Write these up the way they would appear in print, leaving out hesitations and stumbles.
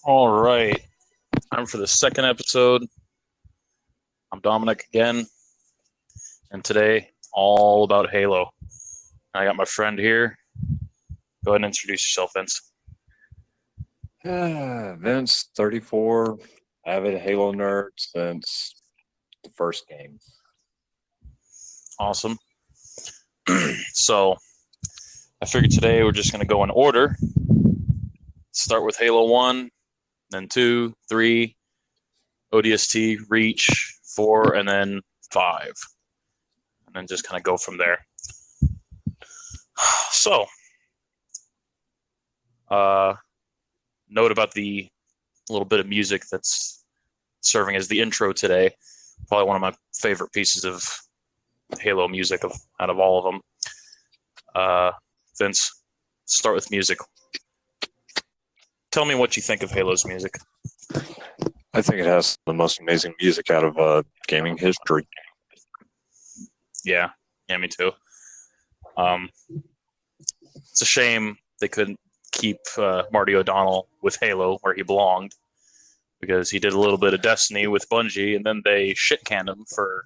All right. I'm for the second episode. I'm Dominic again, and today all about Halo. I got my friend here. Go ahead and introduce yourself, Vince. Vince, 34, avid Halo nerd since the first game. Awesome. So, I figured today we're just going to go in order. Start with Halo 1, then 2, 3, ODST, Reach, 4, and then 5. And then just kind of go from there. So, note about the little bit of music that's serving as the intro today. Probably one of my favorite pieces of Halo music out of all of them. Vince, start with music. Tell me what you think of Halo's music. I think it has the most amazing music out of gaming history. Yeah, me too. It's a shame they couldn't keep Marty O'Donnell with Halo where he belonged, because he did a little bit of Destiny with Bungie, and then they shit-canned him for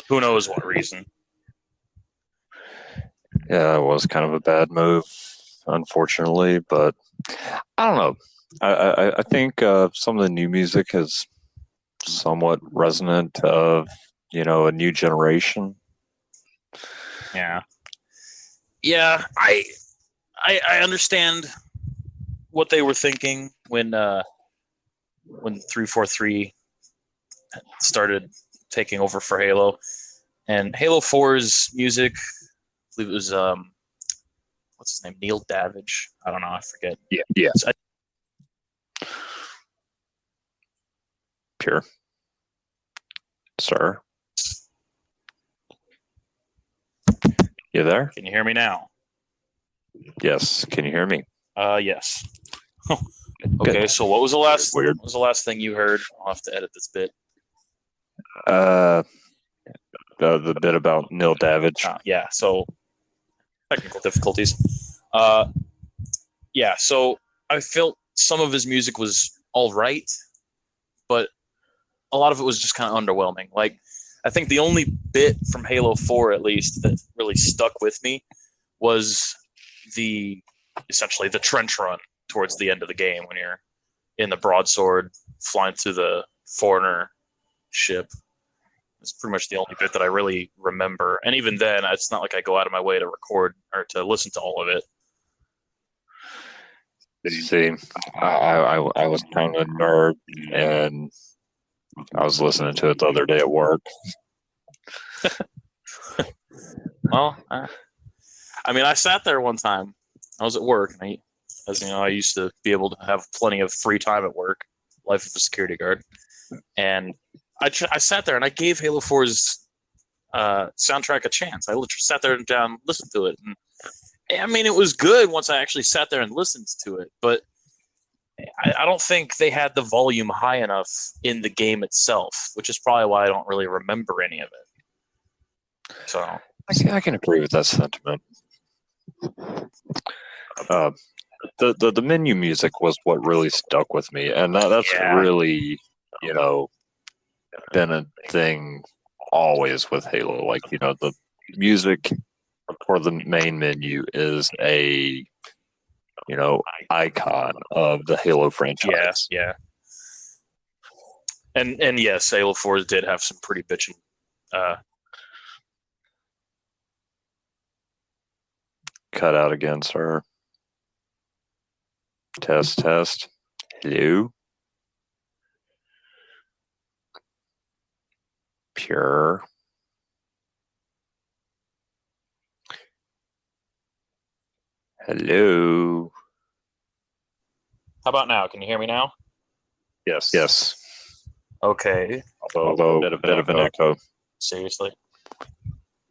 who knows what reason. Yeah, it was kind of a bad move, unfortunately, but I don't know. I think some of the new music is somewhat resonant of, a new generation. Yeah, I understand what they were thinking when 343 started taking over for Halo, and Halo 4's music, I believe it was what's his name, Neil Davidge. I don't know, I forget. Yeah. Pure. Sir. You there? Can you hear me now? Yes. Can you hear me? Yes. Okay, so what was the last thing you heard? I'll have to edit this bit. The bit about Neil Davidge. Yeah, so technical difficulties. Yeah, so I felt some of his music was all right, but a lot of it was just kind of underwhelming. Like, I think the only bit from Halo 4, at least, that really stuck with me was essentially the trench run towards the end of the game when you're in the broadsword flying through the Foreigner ship. It's pretty much the only bit that I really remember. And even then, it's not like I go out of my way to record or to listen to all of it. See, I was kind of a nerd, and I was listening to it the other day at work. Well, I mean, I sat there one time. I was at work, and I used to be able to have plenty of free time at work, life of a security guard, and I sat there and I gave Halo 4's soundtrack a chance. I literally sat there and down, listened to it, and I mean, it was good once I actually sat there and listened to it, but I don't think they had the volume high enough in the game itself, which is probably why I don't really remember any of it. So I can agree with that sentiment. The menu music was what really stuck with me, and that's really, been a thing always with Halo. Like, the music for the main menu is a icon of the Halo franchise. Yeah. And yes, Halo 4 did have some pretty bitchin'. Cut out again, sir. Test. Hello. Pure. Hello. How about now? Can you hear me now? Yes. Okay. Although a bit of an echo. Seriously?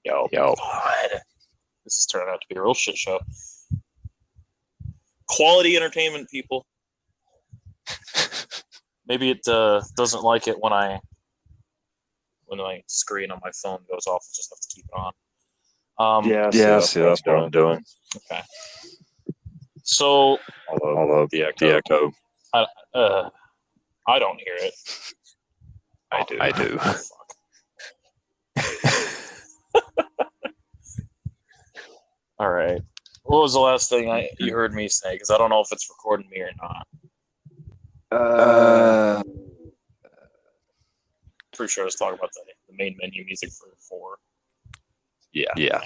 Yo. God. This is turning out to be a real shit show. Quality entertainment, people. Maybe it doesn't like it when my screen on my phone goes off. I just have to keep it on. See, that's what I'm doing. Okay. So, Although the echo I don't hear it. I do. I do. All right. What was the last thing you heard me say? Because I don't know if it's recording me or not. Pretty sure I was talking about the main menu music for 4. Yeah.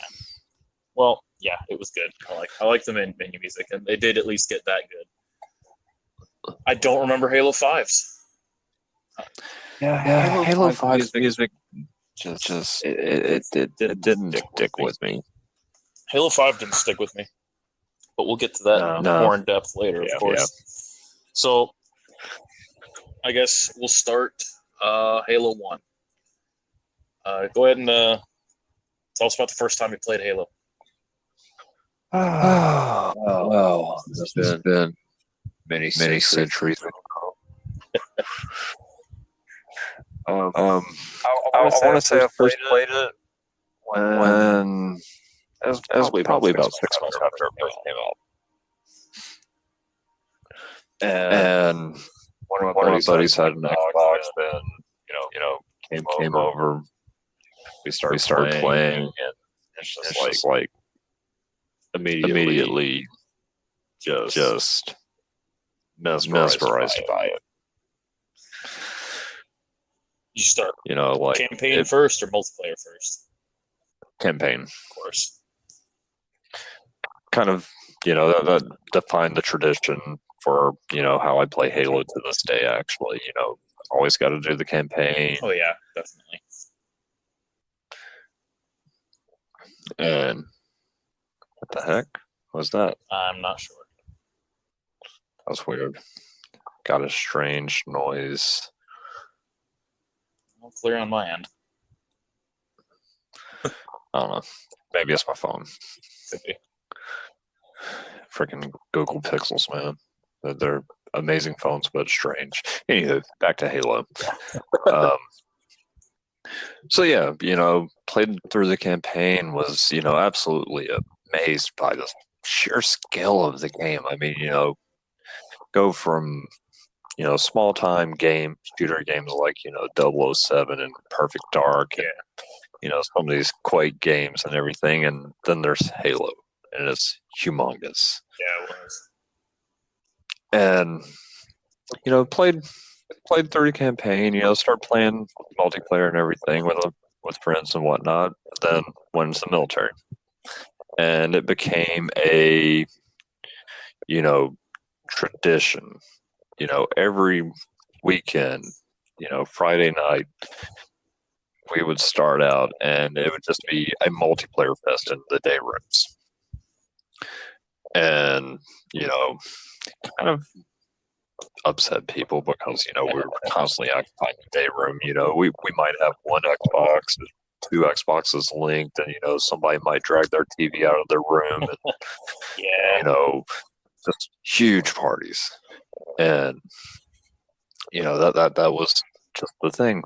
Well, yeah, it was good. I like the main menu music, and they did at least get that good. I don't remember Halo 5's. Yeah, Halo 5's music just it didn't stick with me. Halo 5 didn't stick with me, but we'll get to that more in depth later, of course. Yeah. So, I guess we'll start Halo 1. Go ahead and tell us about the first time you played Halo. Well, it's been many centuries. I want to say I first played it when it was probably about 6 months after it first came out. And one of my buddies had an Xbox, and came over. We started playing, and it's just like immediately just mesmerized by it. You start, like campaign first or multiplayer first? Campaign, of course. Kind of, that defined the tradition for how I play Halo to this day. Actually, always got to do the campaign. Oh yeah, definitely. And what the heck was that? I'm not sure. That was weird. Got a strange noise. All clear on my end. I don't know. Maybe it's my phone. Could be. Freaking Google Pixels, man. They're amazing phones, but strange. Anywho, back to Halo. So yeah, played through the campaign, was, absolutely amazed by the sheer scale of the game. I mean, go from, small time shooter games like, 007 and Perfect Dark, and, some of these Quake games and everything, and then there's Halo, and it's humongous. Yeah, it was. And, played through the campaign, started playing multiplayer and everything with friends and whatnot. Then went into the military, and it became a tradition. Every weekend, Friday night, we would start out, and it would just be a multiplayer fest in the day rooms, and kind of upset people because we were constantly occupying the day room. We might have one Xbox, 2 Xboxes linked, and somebody might drag their TV out of their room, and just huge parties, and that was just the thing.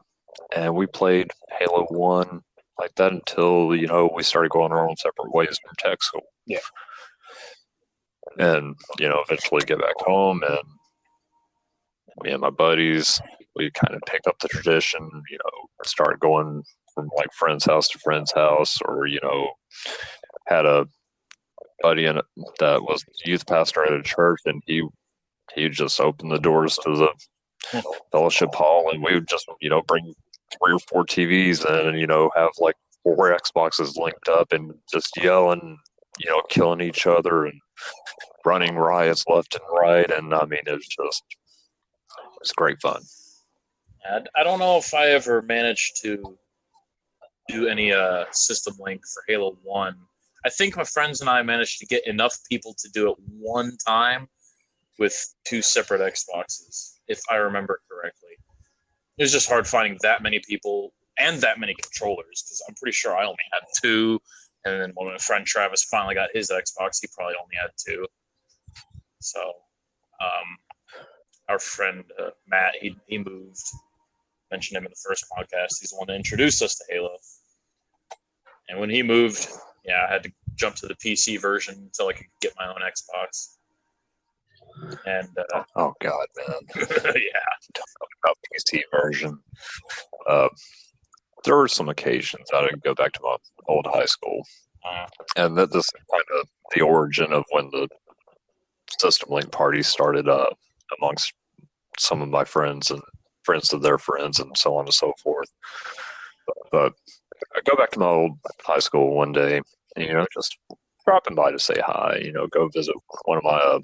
And we played Halo 1 like that until we started going our own separate ways from tech school. Yeah. And eventually get back home, and me and my buddies, we kind of picked up the tradition, started going from like friend's house to friend's house, or, had a buddy that was youth pastor at a church, and he just opened the doors to the fellowship hall, and we would just, bring 3 or 4 TVs in, and, have like 4 Xboxes linked up and just yelling, killing each other and running riots left and right. And I mean, it's great fun. I don't know if I ever managed to do any system link for Halo 1. I think my friends and I managed to get enough people to do it one time with 2 separate Xboxes, if I remember correctly. It was just hard finding that many people and that many controllers, because I'm pretty sure I only had 2, and then when my friend Travis finally got his Xbox, he probably only had 2. So, our friend Matt, he moved. Mentioned him in the first podcast. He's the one that introduced us to Halo. And when he moved, I had to jump to the PC version until I could get my own Xbox. And Oh God, man! yeah, About PC version. There were some occasions I would go back to my old high school, and that this is kind of the origin of when the System Link party started amongst some of my friends and friends of their friends and so on and so forth. But I go back to my old high school one day, and just dropping by to say hi. Go visit one of my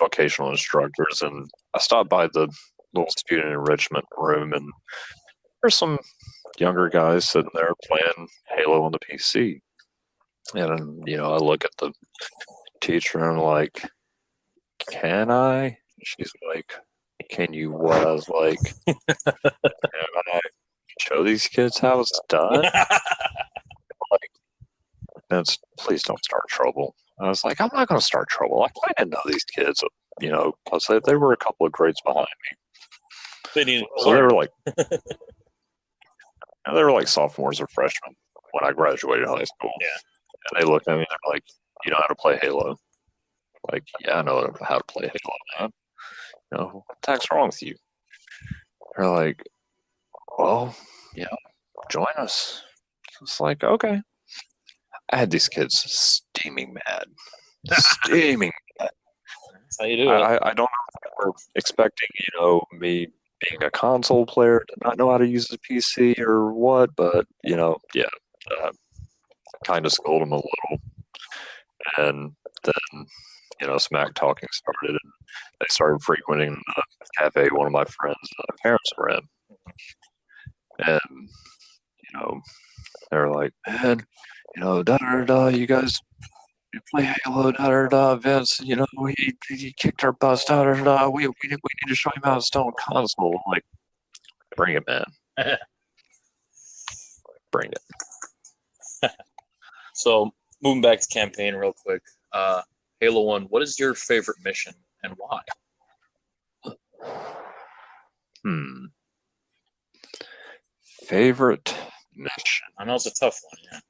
vocational instructors, and I stopped by the little student enrichment room, and there's some younger guys sitting there playing Halo on the PC. And I look at the teacher and I'm like, "Can I?" She's like, "Can you what?" I was like, "Can I show these kids how it's done?" Please don't start trouble. I was like, I'm not going to start trouble. I didn't know these kids, because they were a couple of grades behind me. So they were like sophomores or freshmen when I graduated high school. Yeah. And they looked at me and they're like, "You know how to play Halo?" Like, "Yeah, I know how to play Halo, man. What the heck's wrong with you?" They're like, "Well, join us." It's like, okay. I had these kids steaming mad. Steaming mad. That's how you do it. I don't know if they were expecting, me being a console player to not know how to use a PC or what, but, kind of scolded them a little. And then, smack talking started, and they started frequenting the cafe one of my friends' parents were in. And, they were like, "Man, da-da-da-da, you guys play Halo, da-da-da, Vince, he kicked our butts, da-da-da, we need to show him how to install a console." I'm like, "Bring it, man." Bring it. So, moving back to campaign real quick, Halo 1, what is your favorite mission and why? Favorite mission? I know it's a tough one, yeah.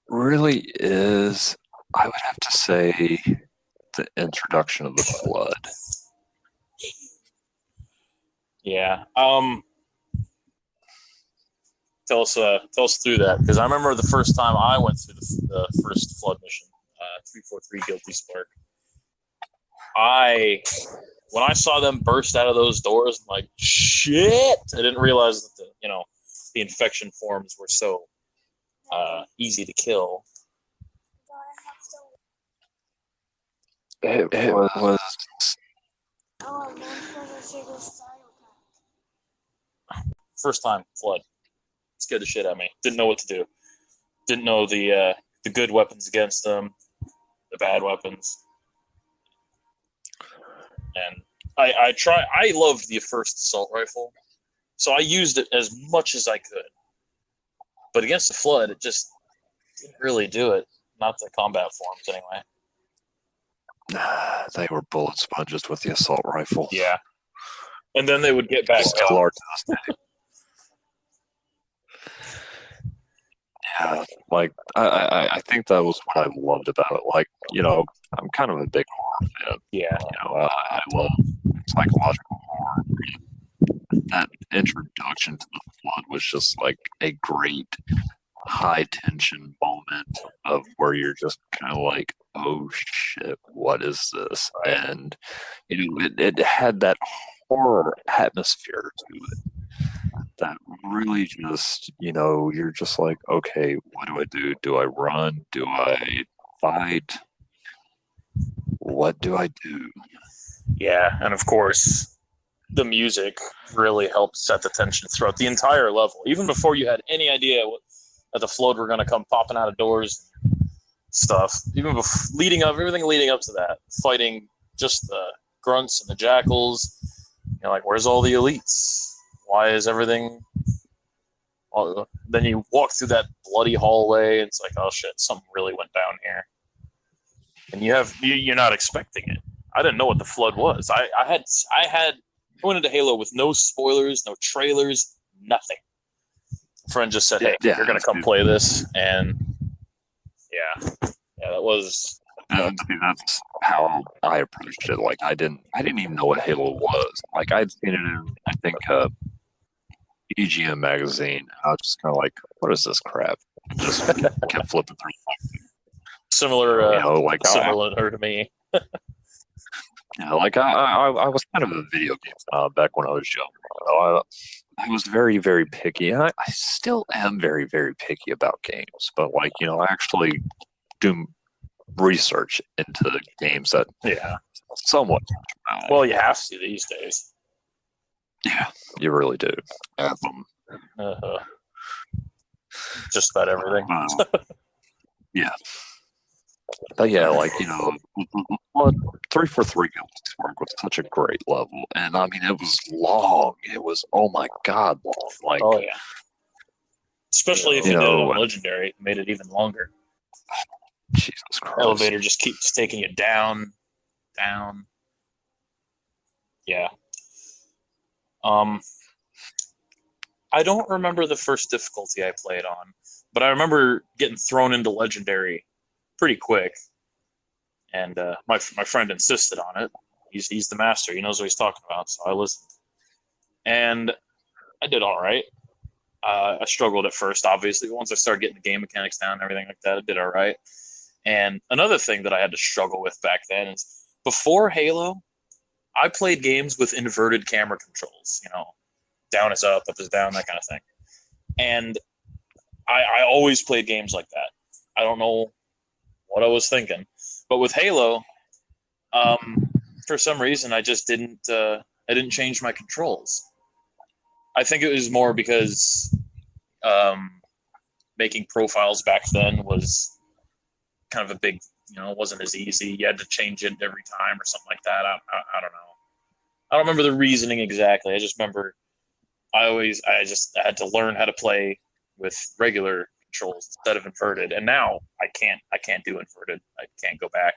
Really is, I would have to say, the introduction of the Flood. Yeah. Tell us through that, because I remember the first time I went through the first Flood mission, 343 Guilty Spark. When I saw them burst out of those doors, I'm like, shit! I didn't realize that the infection forms were so easy to kill. It was. First time Flood scared the shit out of me. Didn't know what to do. Didn't know the good weapons against them, the bad weapons. And I loved the first assault rifle, so I used it as much as I could. But against the Flood, it just didn't really do it. Not the combat forms, anyway. They were bullet sponges with the assault rifle. Yeah. And then they would get back Still are to this day. Yeah, like I think that was what I loved about it. Like, I'm kind of a big horror fan. Yeah. I love psychological horror. That introduction to the Flood was just like a great high tension moment of where you're just kind of like, oh shit, what is this? And it had that horror atmosphere to it that really just, you're just like, okay, what do I do? Do I run? Do I fight? What do I do? Yeah, and of course, the music really helped set the tension throughout the entire level. Even before you had any idea that the Flood were going to come popping out of doors and stuff. Even everything leading up to that, fighting just the grunts and the jackals. Like, where's all the elites? Why is everything... Well, then you walk through that bloody hallway, and it's like, oh shit, something really went down here. And you're not expecting it. I didn't know what the Flood was. I went into Halo with no spoilers, no trailers, nothing. A friend just said, "Hey, you're gonna come play this," and that was. That's how I approached it. Like I didn't even know what Halo was. Like I'd seen it in, I think, EGM magazine. I was just kind of like, what is this crap? And just kept flipping through. Similar, Like similar to me. like I was kind of a video game back when I was young. I was very, very picky, and I still am very, very picky about games. But like, I actually do research into the games that somewhat. Well, you have to these days. Yeah, you really do. Just about everything. Yeah. But yeah, like, 343 Guilty was such a great level. And I mean, it was long. It was, oh my God, long. Like, oh, yeah. Especially if you did it on Legendary, it made it even longer. Jesus Christ. Elevator just keeps taking you down. Yeah. I don't remember the first difficulty I played on, but I remember getting thrown into Legendary pretty quick. And my friend insisted on it. He's the master. He knows what he's talking about, so I listened. And I did all right. I struggled at first, obviously. Once I started getting the game mechanics down and everything like that, I did all right. And another thing that I had to struggle with back then is before Halo, I played games with inverted camera controls. Down is up is down, that kind of thing. And I always played games like that. I don't know what I was thinking. But with Halo, for some reason, I just didn't change my controls. I think it was more because making profiles back then was kind of a big, it wasn't as easy. You had to change it every time or something like that. I don't know. I don't remember the reasoning exactly. I just remember I had to learn how to play with regular controls instead of inverted. And now I can't do inverted. I can't go back.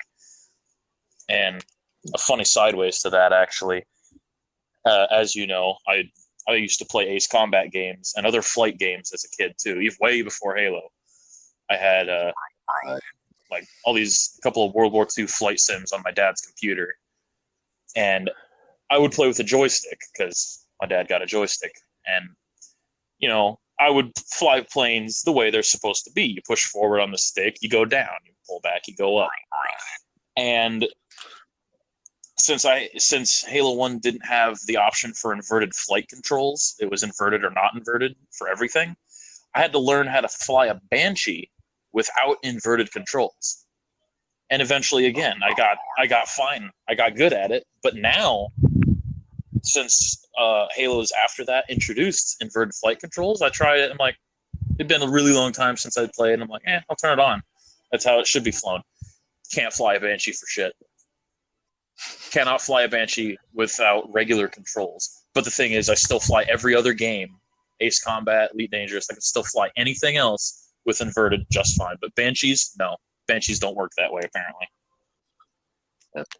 And a funny sideways to that, actually, as you know, I used to play Ace Combat games and other flight games as a kid too, even way before Halo. I had like a couple of World War II flight sims on my dad's computer, and I would play with a joystick because my dad got a joystick, and I would fly planes the way they're supposed to be. You push forward on the stick, you go down. You pull back, you go up. And since Halo 1 didn't have the option for inverted flight controls, it was inverted or not inverted for everything, I had to learn how to fly a Banshee without inverted controls. And eventually, again, I got fine. I got good at it. But now, since Halo's after that introduced inverted flight controls, I tried it. I'm like, it'd been a really long time since I'd played, and I'm like, I'll turn it on. That's how it should be flown. Can't fly a Banshee for shit. Cannot fly a Banshee without regular controls. But the thing is, I still fly every other game. Ace Combat, Elite Dangerous. I can still fly anything else with inverted just fine. But Banshees, no. Banshees don't work that way, apparently.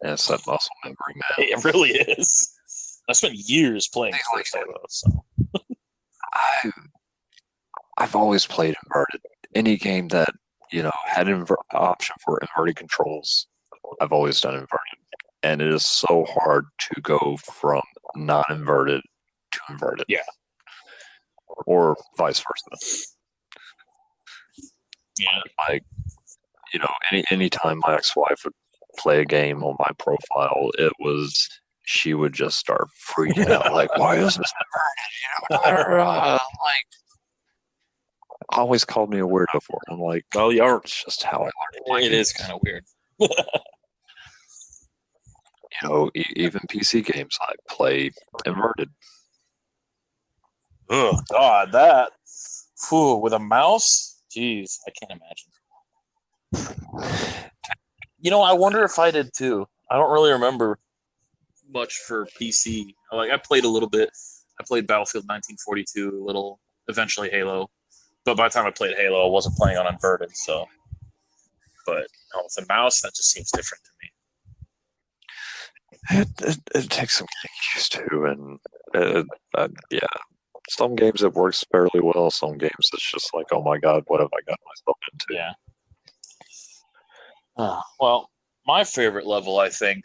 That's that muscle memory, man. It really is. I spent years playing Halo, so. I've always played inverted. Any game that had an option for inverted controls, I've always done inverted, and it is so hard to go from not inverted to inverted. Yeah, or vice versa. Yeah, like any time my ex-wife would play a game on my profile, she would just start freaking out, like, why is this inverted? Like, always called me a weirdo for it. I'm like, well, you are. It's just how I learned to play. It is kind of weird. Even PC games I play inverted. Oh God, that with a mouse? Jeez, I can't imagine. I wonder if I did too. I don't really remember much for PC. I played a little bit. I played Battlefield 1942 a little, eventually Halo. But by the time I played Halo, I wasn't playing on inverted, so. But with a mouse, that just seems different to me. It takes some getting used to, and yeah. Some games it works fairly well. Some games it's just like, oh my God, what have I got myself into? Yeah. Well, my favorite level, I think,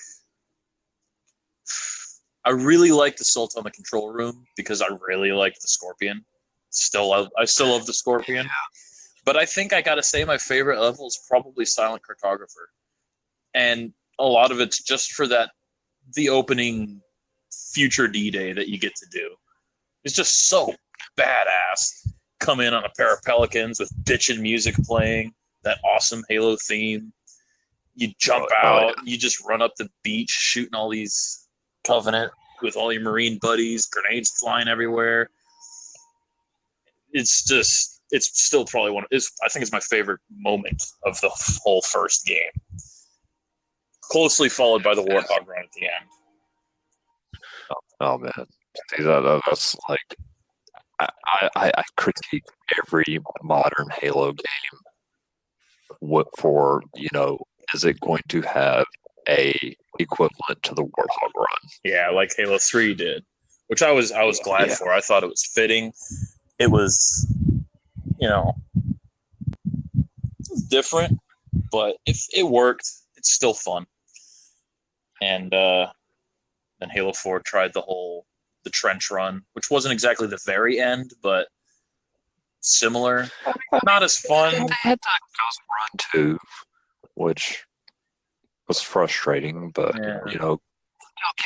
I really like the Assault on the Control Room because I really like the Scorpion. I still love the Scorpion. But I think I gotta say my favorite level is probably Silent Cartographer. And a lot of it's just for the opening future D-Day that you get to do. It's just so badass. Come in on a pair of Pelicans with bitchin' music playing, that awesome Halo theme. You jump out, you just run up the beach shooting all these Covenant with all your Marine buddies, grenades flying everywhere. It's still probably I think it's my favorite moment of the whole first game. Closely followed by the Warthog run at the end. Oh man, see, that's like I critique every modern Halo game. What for? Is it going to have a equivalent to the Warthog run? Yeah, like Halo 3 did, which I was glad for. I thought it was fitting. It was, it was different, but if it worked, it's still fun. And then Halo 4 tried the trench run, which wasn't exactly the very end, but similar. Not as fun. They had the Ghost Run too, which was frustrating, but it'll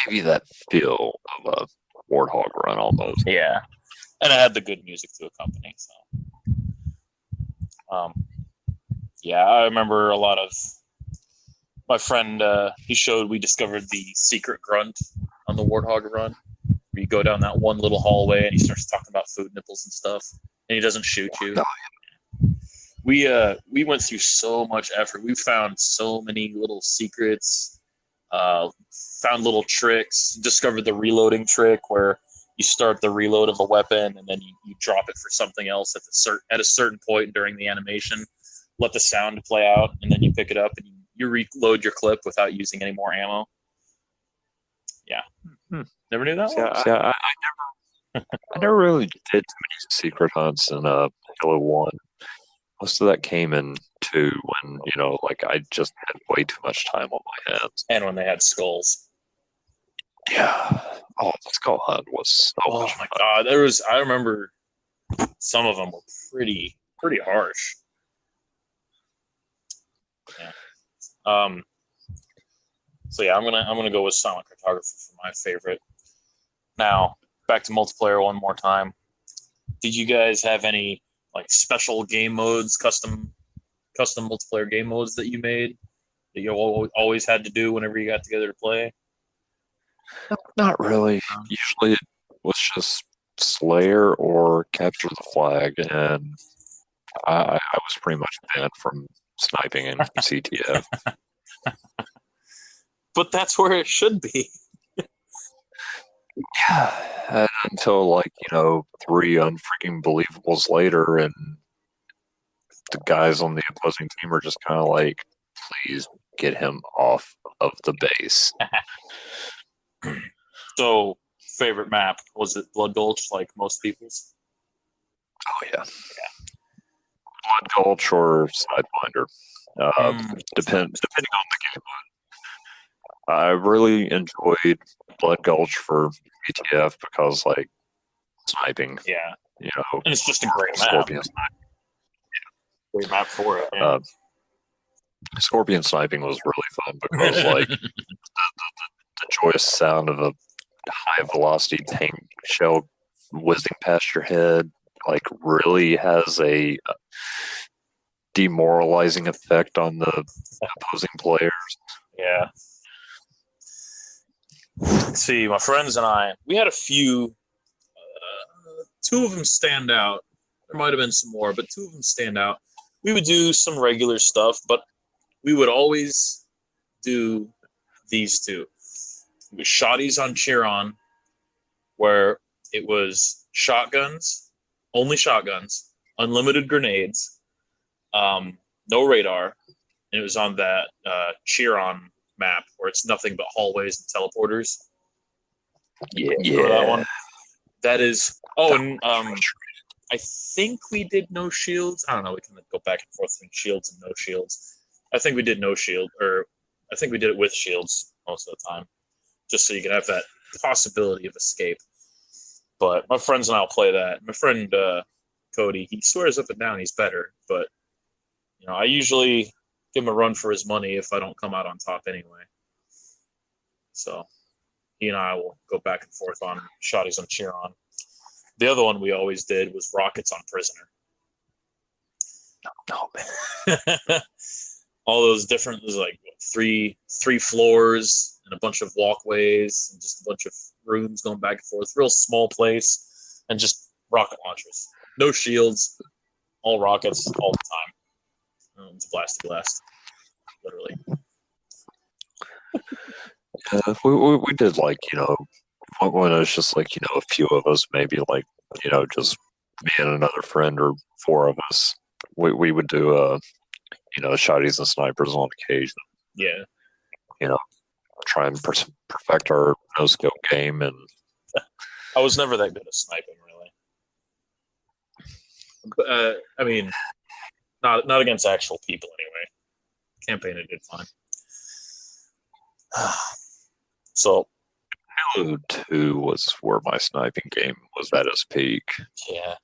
give you that feel of a Warthog run almost. Yeah, and it had the good music to accompany. So, I remember a lot of my friend. We discovered the secret grunt on the Warthog run. Where you go down that one little hallway and he starts talking about food nipples and stuff, and he doesn't shoot you. No. We went through so much effort. We found so many little secrets, found little tricks, discovered the reloading trick where you start the reload of a weapon and then you drop it for something else at a certain point during the animation, let the sound play out, and then you pick it up and you reload your clip without using any more ammo. Yeah. Never knew that one? Yeah, I never really did too many secret hunts in Halo 1. Most of that came in 2 when, I just had way too much time on my hands. And when they had skulls. Yeah. Oh, the skull hunt was so much fun. God, I remember some of them were pretty harsh. Yeah. So yeah, I'm gonna go with Silent Cartographer for my favorite. Now, back to multiplayer one more time. Did you guys have any special game modes, custom multiplayer game modes that you made that you always had to do whenever you got together to play? Not really. Usually it was just Slayer or Capture the Flag, and I was pretty much banned from sniping in CTF. But that's where it should be. Yeah, until 3 unfreaking believables later, and the guys on the opposing team are just kind of like, please get him off of the base. So, favorite map, was it Blood Gulch like most people's? Oh yeah. Blood Gulch or Sidewinder, depending on the game mode. I really enjoyed Blood Gulch for BTF because sniping. Yeah. And it's just a great map. Scorpion Great map for it. Yeah. Scorpion sniping was really fun because the joyous sound of a high velocity tank shell whizzing past your head really has a demoralizing effect on the opposing players. Yeah. See, my friends and I, we had a few. 2 of them stand out. There might have been some more, but 2 of them stand out. We would do some regular stuff, but we would always do these 2. It was Shotties on Chiron, where it was shotguns, only shotguns, unlimited grenades, no radar, and it was on that Chiron map where it's nothing but hallways and teleporters. Yeah. That one? That is. Oh, and I think we did no shields. I don't know. We can go back and forth between shields and no shields. I think we did no shield, or I think we did it with shields most of the time, just so you can have that possibility of escape. But my friends and I'll play that. My friend Cody, he swears up and down he's better, but I usually give him a run for his money if I don't come out on top anyway. So he and I will go back and forth on shotties on Chiron. The other one we always did was rockets on Prisoner. Oh man. All those different, there's like three floors and a bunch of walkways and just a bunch of rooms going back and forth. Real small place and just rocket launchers. No shields, all rockets all the time. It's blasty blast, literally. We did like, when it was just like, a few of us, maybe like, just me and another friend or four of us, we would do, shotties and snipers on occasion. Yeah. Try and perfect our no-scope game. And I was never that good at sniping, really. I mean, not against actual people anyway. Campaign I did fine. So Halo 2 was where my sniping game was at its peak. yeah,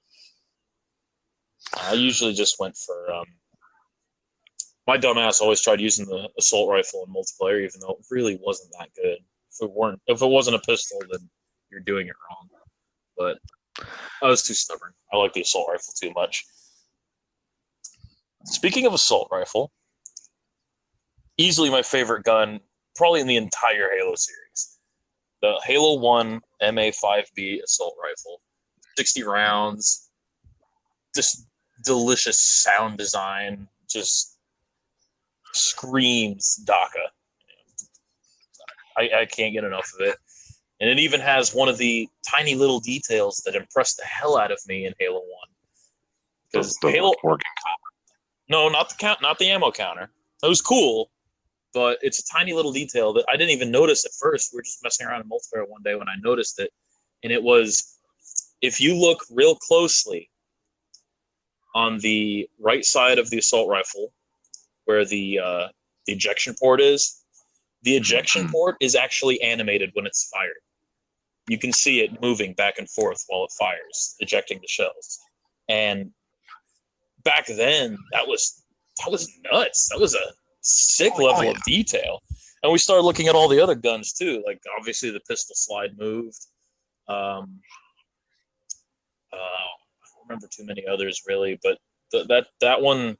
I usually just went for my dumbass always tried using the assault rifle in multiplayer, even though it really wasn't that good. If it wasn't a pistol, then you're doing it wrong. But I was too stubborn. I like the assault rifle too much. Speaking of assault rifle, easily my favorite gun, probably in the entire Halo series. The Halo 1 MA5B assault rifle. 60 rounds. Just delicious sound design. Just screams DACA. I can't get enough of it. And it even has one of the tiny little details that impressed the hell out of me in Halo 1. Because Halo... No, not the ammo counter. That was cool, but it's a tiny little detail that I didn't even notice at first. We were just messing around in multiplayer one day when I noticed it, and it was, if you look real closely on the right side of the assault rifle, where the ejection port is, the ejection port is actually animated when it's fired. You can see it moving back and forth while it fires, ejecting the shells. And back then, that was nuts. That was a sick level of detail. And we started looking at all the other guns too. Like obviously the pistol slide moved. I don't remember too many others really, but that one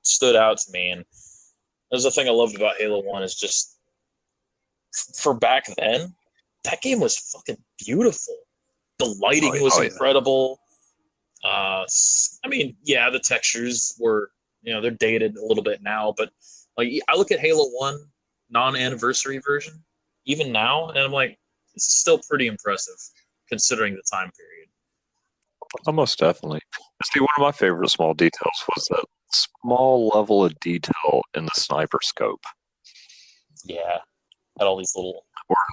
stood out to me. And there's the thing I loved about Halo 1 is just for back then, that game was fucking beautiful. The lighting was incredible. I mean, yeah, the textures were, they're dated a little bit now, but like I look at Halo 1 non-anniversary version, even now, and I'm like, this is still pretty impressive considering the time period. Almost definitely. See, one of my favorite small details was that small level of detail in the sniper scope. Yeah, had all these little... Where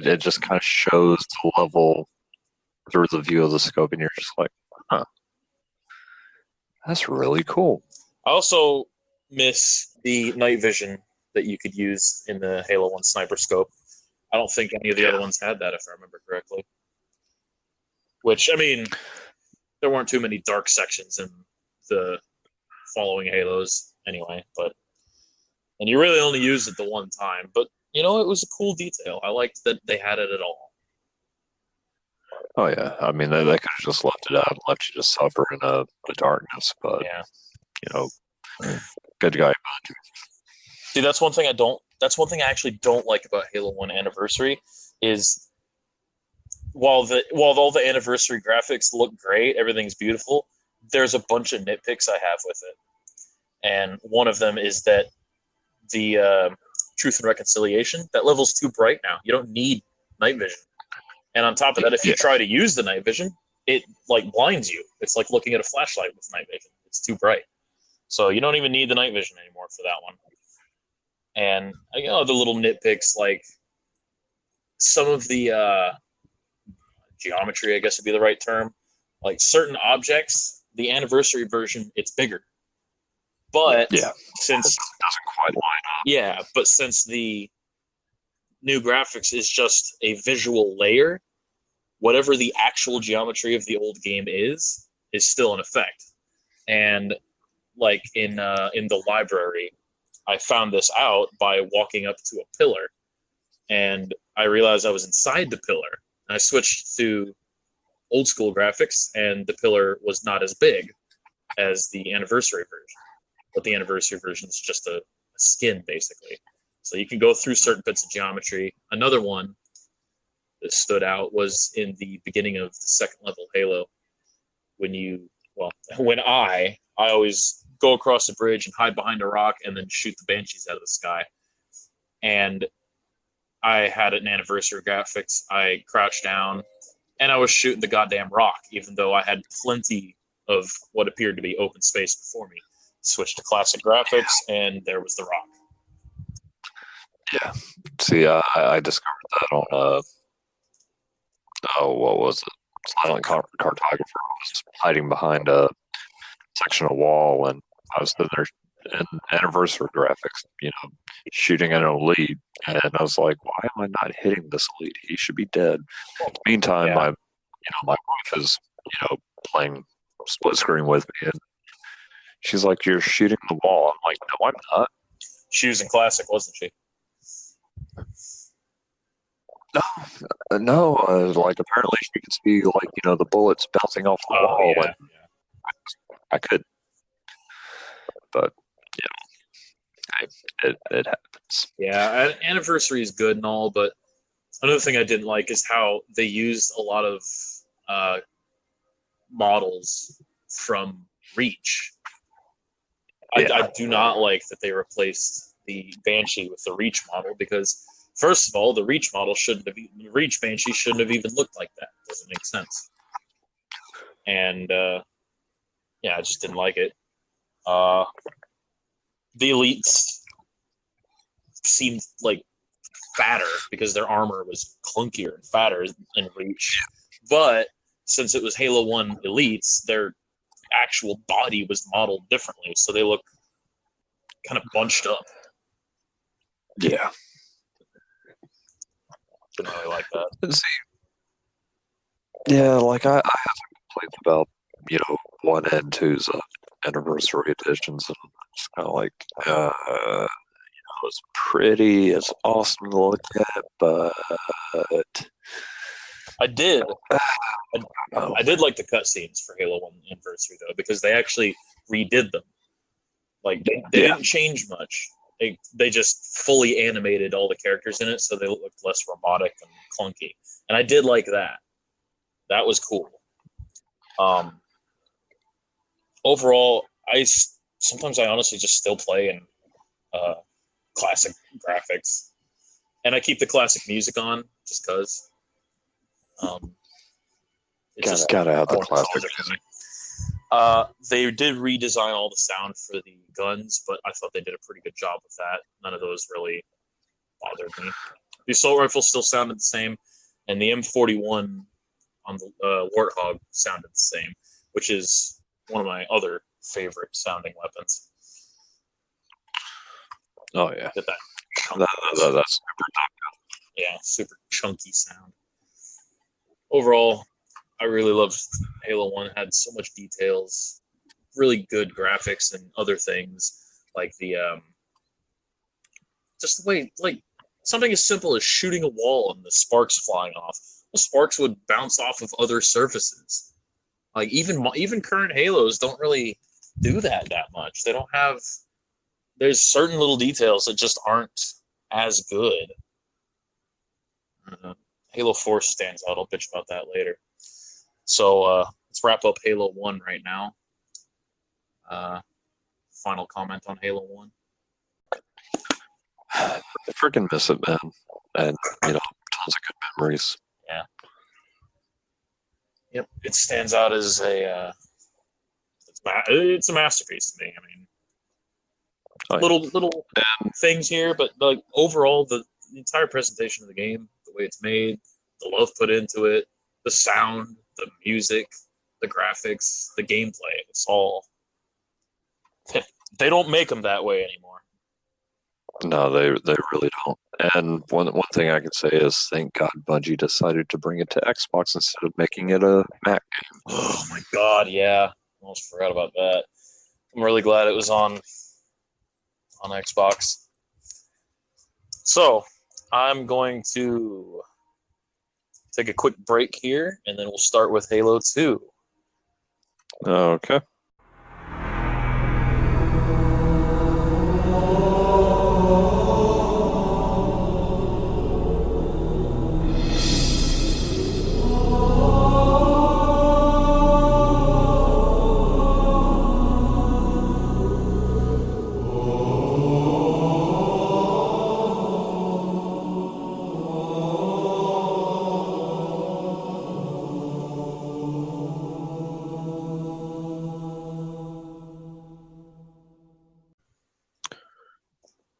like it just kind of shows the level through the view of the scope, and you're just like, huh. That's really cool. I also miss the night vision that you could use in the Halo 1 sniper scope. I don't think any of the other ones had that, if I remember correctly. Which, I mean, there weren't too many dark sections in the following Halos anyway, and you really only used it the one time, but, it was a cool detail. I liked that they had it at all. Oh, yeah. I mean, they could have just left it out and left you just suffer in the darkness, but, yeah. Good guy. See, that's one thing I actually don't like about Halo 1 Anniversary is while all the anniversary graphics look great, everything's beautiful, there's a bunch of nitpicks I have with it. And one of them is that the Truth and Reconciliation, that level's too bright now. You don't need night vision. And on top of that, if you try to use the night vision, it like blinds you. It's like looking at a flashlight with night vision. It's too bright. So you don't even need the night vision anymore for that one. And the little nitpicks, like some of the geometry, I guess would be the right term. Like certain objects, the anniversary version, it's bigger. But since it doesn't quite line Yeah, but since the new graphics is just a visual layer, whatever the actual geometry of the old game is still in effect. And like in the library, I found this out by walking up to a pillar, and I realized I was inside the pillar. And I switched to old school graphics, and the pillar was not as big as the anniversary version. But the anniversary version is just a skin, basically. So you can go through certain bits of geometry. Another one that stood out was in the beginning of the second level Halo, when you, well, when I always go across the bridge and hide behind a rock and then shoot the banshees out of the sky. And I had an anniversary graphics. I crouched down and I was shooting the goddamn rock, even though I had plenty of what appeared to be open space before me. Switched to classic graphics, and there was the rock. Yeah. See, I discovered that on what was it? Silent Cartographer. I was hiding behind a section of wall, and I was sitting there in anniversary graphics, shooting at an elite, and I was like, why am I not hitting this elite? He should be dead. Meantime, Yeah. my wife is, playing split screen with me, and she's like, "You're shooting the wall." I'm like, "No, I'm not." She was in classic, wasn't she? No, like apparently she could see like the bullets bouncing off the wall, Yeah. and I could, but it happens. Yeah, anniversary is good and all, but another thing I didn't like is how they used a lot of uh, models from Reach. I do not like that they replaced the Banshee with the Reach model because, first of all, the Reach model shouldn't have the Reach Banshee shouldn't have even looked like that. It doesn't make sense. And yeah, I just didn't like it. The elites seemed like fatter because their armor was clunkier and fatter in Reach. But since it was Halo 1 elites, their actual body was modeled differently, so they look kind of bunched up. Yeah. Didn't really like that. See, yeah, like I have some complaints about 1 and 2's anniversary editions, and it's kind of like it's pretty, it's awesome to look at, but I did. oh, I did like the cutscenes for Halo 1 Anniversary though, because they actually redid them. Like they didn't change much. They just fully animated all the characters in it, so they looked less robotic and clunky. And I did like that. That was cool. Overall, sometimes I honestly just still play in classic graphics, and I keep the classic music on just because. gotta have the classic. They did redesign all the sound for the guns, but I thought they did a pretty good job with that. None of those really bothered me. The assault rifle still sounded the same, and the M41 on the Warthog sounded the same, which is one of my other favorite sounding weapons. Oh yeah, Get that that's super tough. Yeah, super chunky sound. Overall, I really loved Halo 1. It had so much details, really good graphics and other things, like the just the way, like something as simple as shooting a wall and the sparks flying off. The sparks would bounce off of other surfaces. Like even current Halos don't really do that much. They don't have. There's certain little details that just aren't as good. Halo 4 stands out. I'll bitch about that later. So let's wrap up Halo 1 right now. Final comment on Halo 1. I freaking miss it, man. And, tons of good memories. Yeah. Yep. It stands out as it's a masterpiece to me. I mean, little things here, but like overall, the entire presentation of the game, the way it's made, the love put into it, the sound, the music, the graphics, the gameplay, it's all. They don't make them that way anymore. No, they really don't. And one thing I can say is, thank God Bungie decided to bring it to Xbox instead of making it a Mac. Oh my god, yeah. Almost forgot about that. I'm really glad it was on Xbox. So I'm going to take a quick break here, and then we'll start with Halo 2. Okay.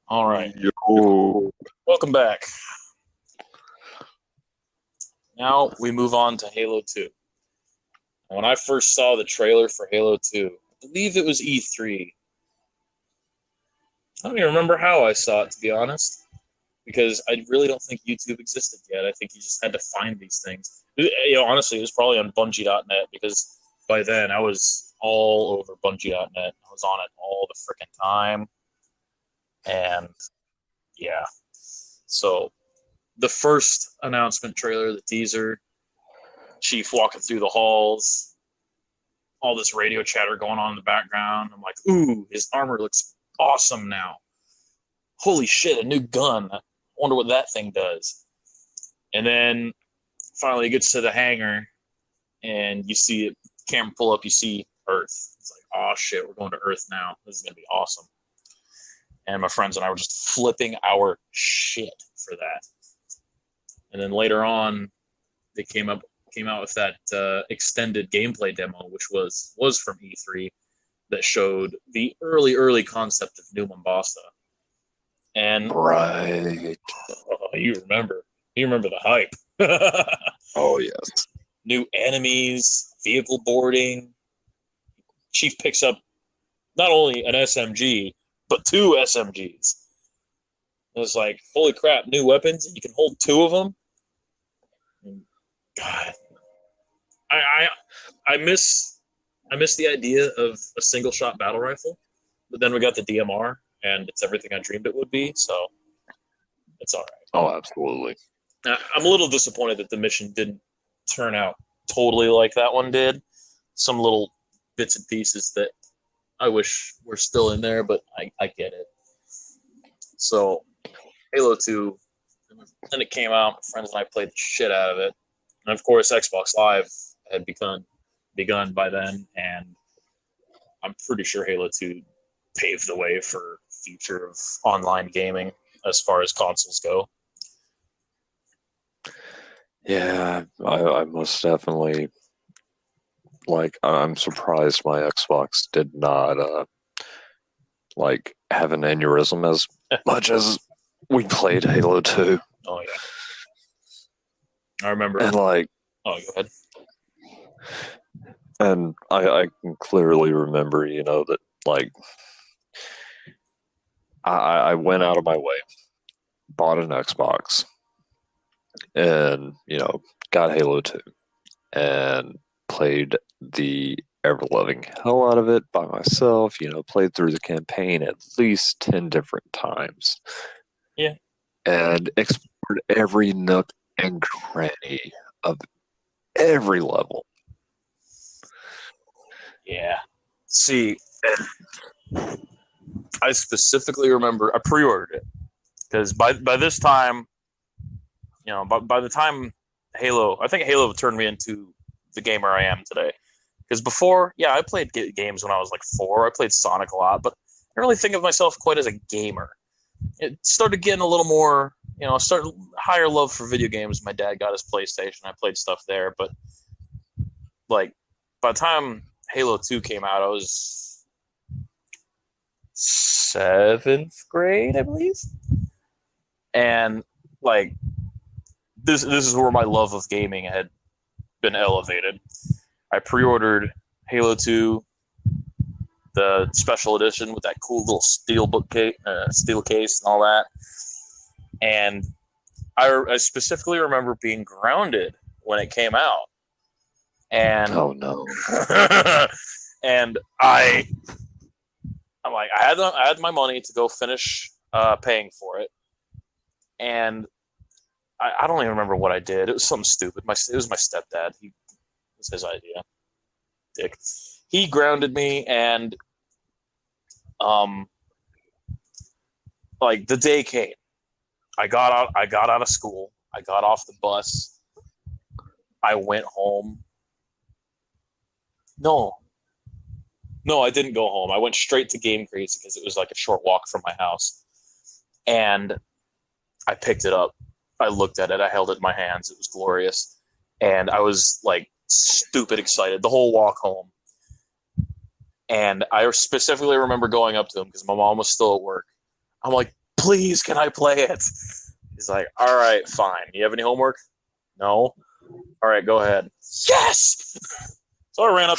All right. Yo. Welcome back. Now we move on to Halo 2. When I first saw the trailer for Halo 2, I believe it was E3. I don't even remember how I saw it, to be honest, because I really don't think YouTube existed yet. I think you just had to find these things. Honestly, it was probably on Bungie.net, because by then I was all over Bungie.net. I was on it all the freaking time. And yeah. So the first announcement trailer, the teaser, Chief walking through the halls, all this radio chatter going on in the background. I'm like, ooh, his armor looks awesome now. Holy shit, a new gun. I wonder what that thing does. And then finally it gets to the hangar, and you see it, camera pull up, you see Earth. It's like, oh shit, we're going to Earth now. This is going to be awesome. And my friends and I were just flipping our shit for that. And then later on, they came out with that extended gameplay demo, which was from E3, that showed the early concept of New Mombasa. And Right. you remember the hype. Oh, yes. New enemies, vehicle boarding. Chief picks up not only an SMG, but 2 SMGs. It was like, holy crap, new weapons, and you can hold 2 of them. God, I miss the idea of a single shot battle rifle, but then we got the DMR, and it's everything I dreamed it would be. So it's all right. Oh, absolutely. I'm a little disappointed that the mission didn't turn out totally like that one did. Some little bits and pieces that I wish were still in there, but I get it. So Halo 2, then it came out. My friends and I played the shit out of it. And of course, Xbox Live had begun by then, and I'm pretty sure Halo 2 paved the way for future of online gaming as far as consoles go. Yeah, I most definitely, like, I'm surprised my Xbox did not have an aneurysm as much as we played Halo 2. Oh yeah, I remember. And like, oh, go ahead. And I can clearly remember, that like I went out of my way, bought an Xbox, and got Halo 2, and played the ever-loving hell out of it by myself. Played through the campaign at least 10 different times. Yeah. And explored every nook and cranny of every level. Yeah. See, I specifically remember I pre-ordered it because by this time, by the time I think Halo turned me into the gamer I am today. Because before, yeah, I played games when I was like 4. I played Sonic a lot, but I don't really think of myself quite as a gamer. It started getting a little more, started higher love for video games. My dad got his PlayStation. I played stuff there, but like by the time Halo 2 came out, I was 7th grade, I believe. And like this is where my love of gaming had been elevated. I pre-ordered Halo 2 the special edition with that cool little steel steel case and all that. And I specifically remember being grounded when it came out, and Oh no. and I'm like, I had my money to go finish paying for it, and I don't even remember what I did. It was something stupid. It was my stepdad. It was his idea. Dick. He grounded me, and like the day came. I got out of school. I got off the bus. I went home. No, I didn't go home. I went straight to Game Crazy because it was like a short walk from my house. And I picked it up. I looked at it. I held it in my hands. It was glorious. And I was like stupid excited the whole walk home. And I specifically remember going up to him because my mom was still at work. I'm like, please, can I play it? He's like, all right, fine. You have any homework? No. All right, go ahead. Yes! So I ran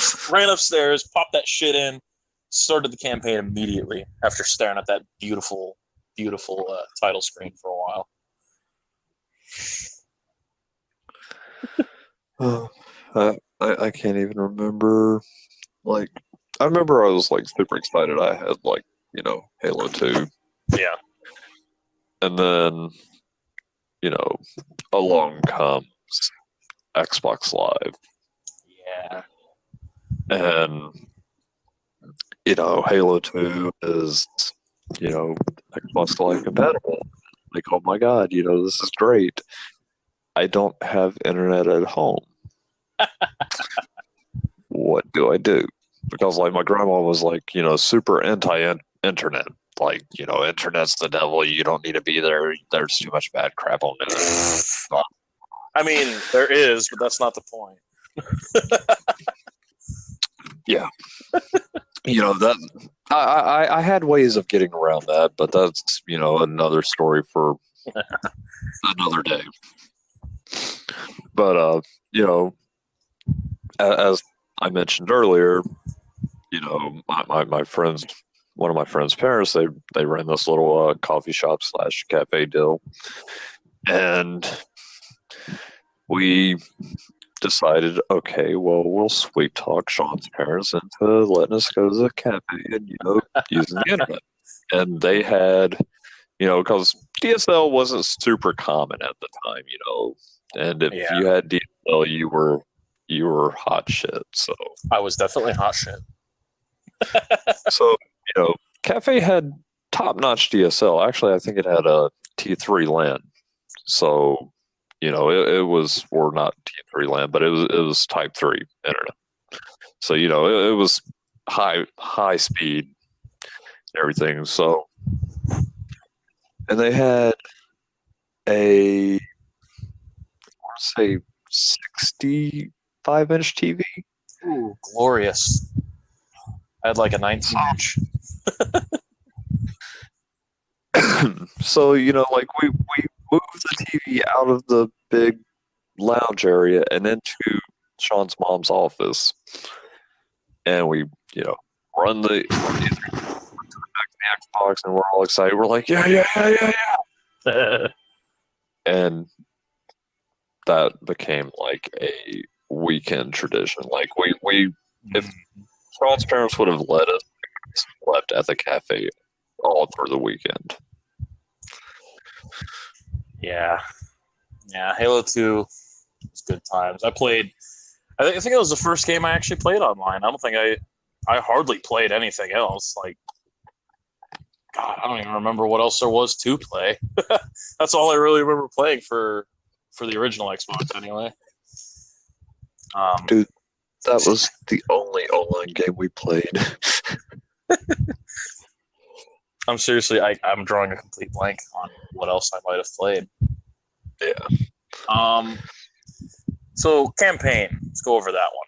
upstairs, popped that shit in, started the campaign immediately after staring at that beautiful, beautiful title screen for a while. I can't even remember. Like, I remember I was like super excited. I had like, Halo 2. Yeah. And then, along comes Xbox Live. Yeah. And, Halo 2 is, Xbox Live compatible. Like, oh my God, this is great. I don't have internet at home. What do I do? Because, like, my grandma was, like, super anti-internet. Like, internet's the devil. You don't need to be there. There's too much bad crap on it. I mean, there is, but that's not the point. Yeah. That I had ways of getting around that, but that's, another story for another day. But, as I mentioned earlier, my friends, one of my friends' parents, they ran this little coffee shop / cafe deal, and we decided, okay, well, we'll sweet talk Sean's parents into letting us go to the cafe and using the internet. And they had, because DSL wasn't super common at the time, and if you had DSL, you were hot shit. So I was definitely hot shit. So, Cafe had top-notch DSL. Actually, I think it had a T3 LAN. So, it was, or not T3 LAN, but it was Type 3 internet. So, it was high speed and everything. So, and they had a, I want to say 65-inch TV. Ooh, glorious. I had like a 19-inch. So, like we moved the TV out of the big lounge area and into Sean's mom's office. And we, run the Xbox, and we're all excited. We're like, yeah. And that became like a weekend tradition. Like we if Sean's parents would have let us, slept at the cafe all through the weekend. Yeah. Halo 2 was good times. I think it was the first game I actually played online. I don't think I hardly played anything else. Like, God, I don't even remember what else there was to play. That's all I really remember playing for the original Xbox, anyway. Dude, that was the only online game we played. I'm seriously, I'm drawing a complete blank on what else I might have played. Yeah. So campaign. Let's go over that one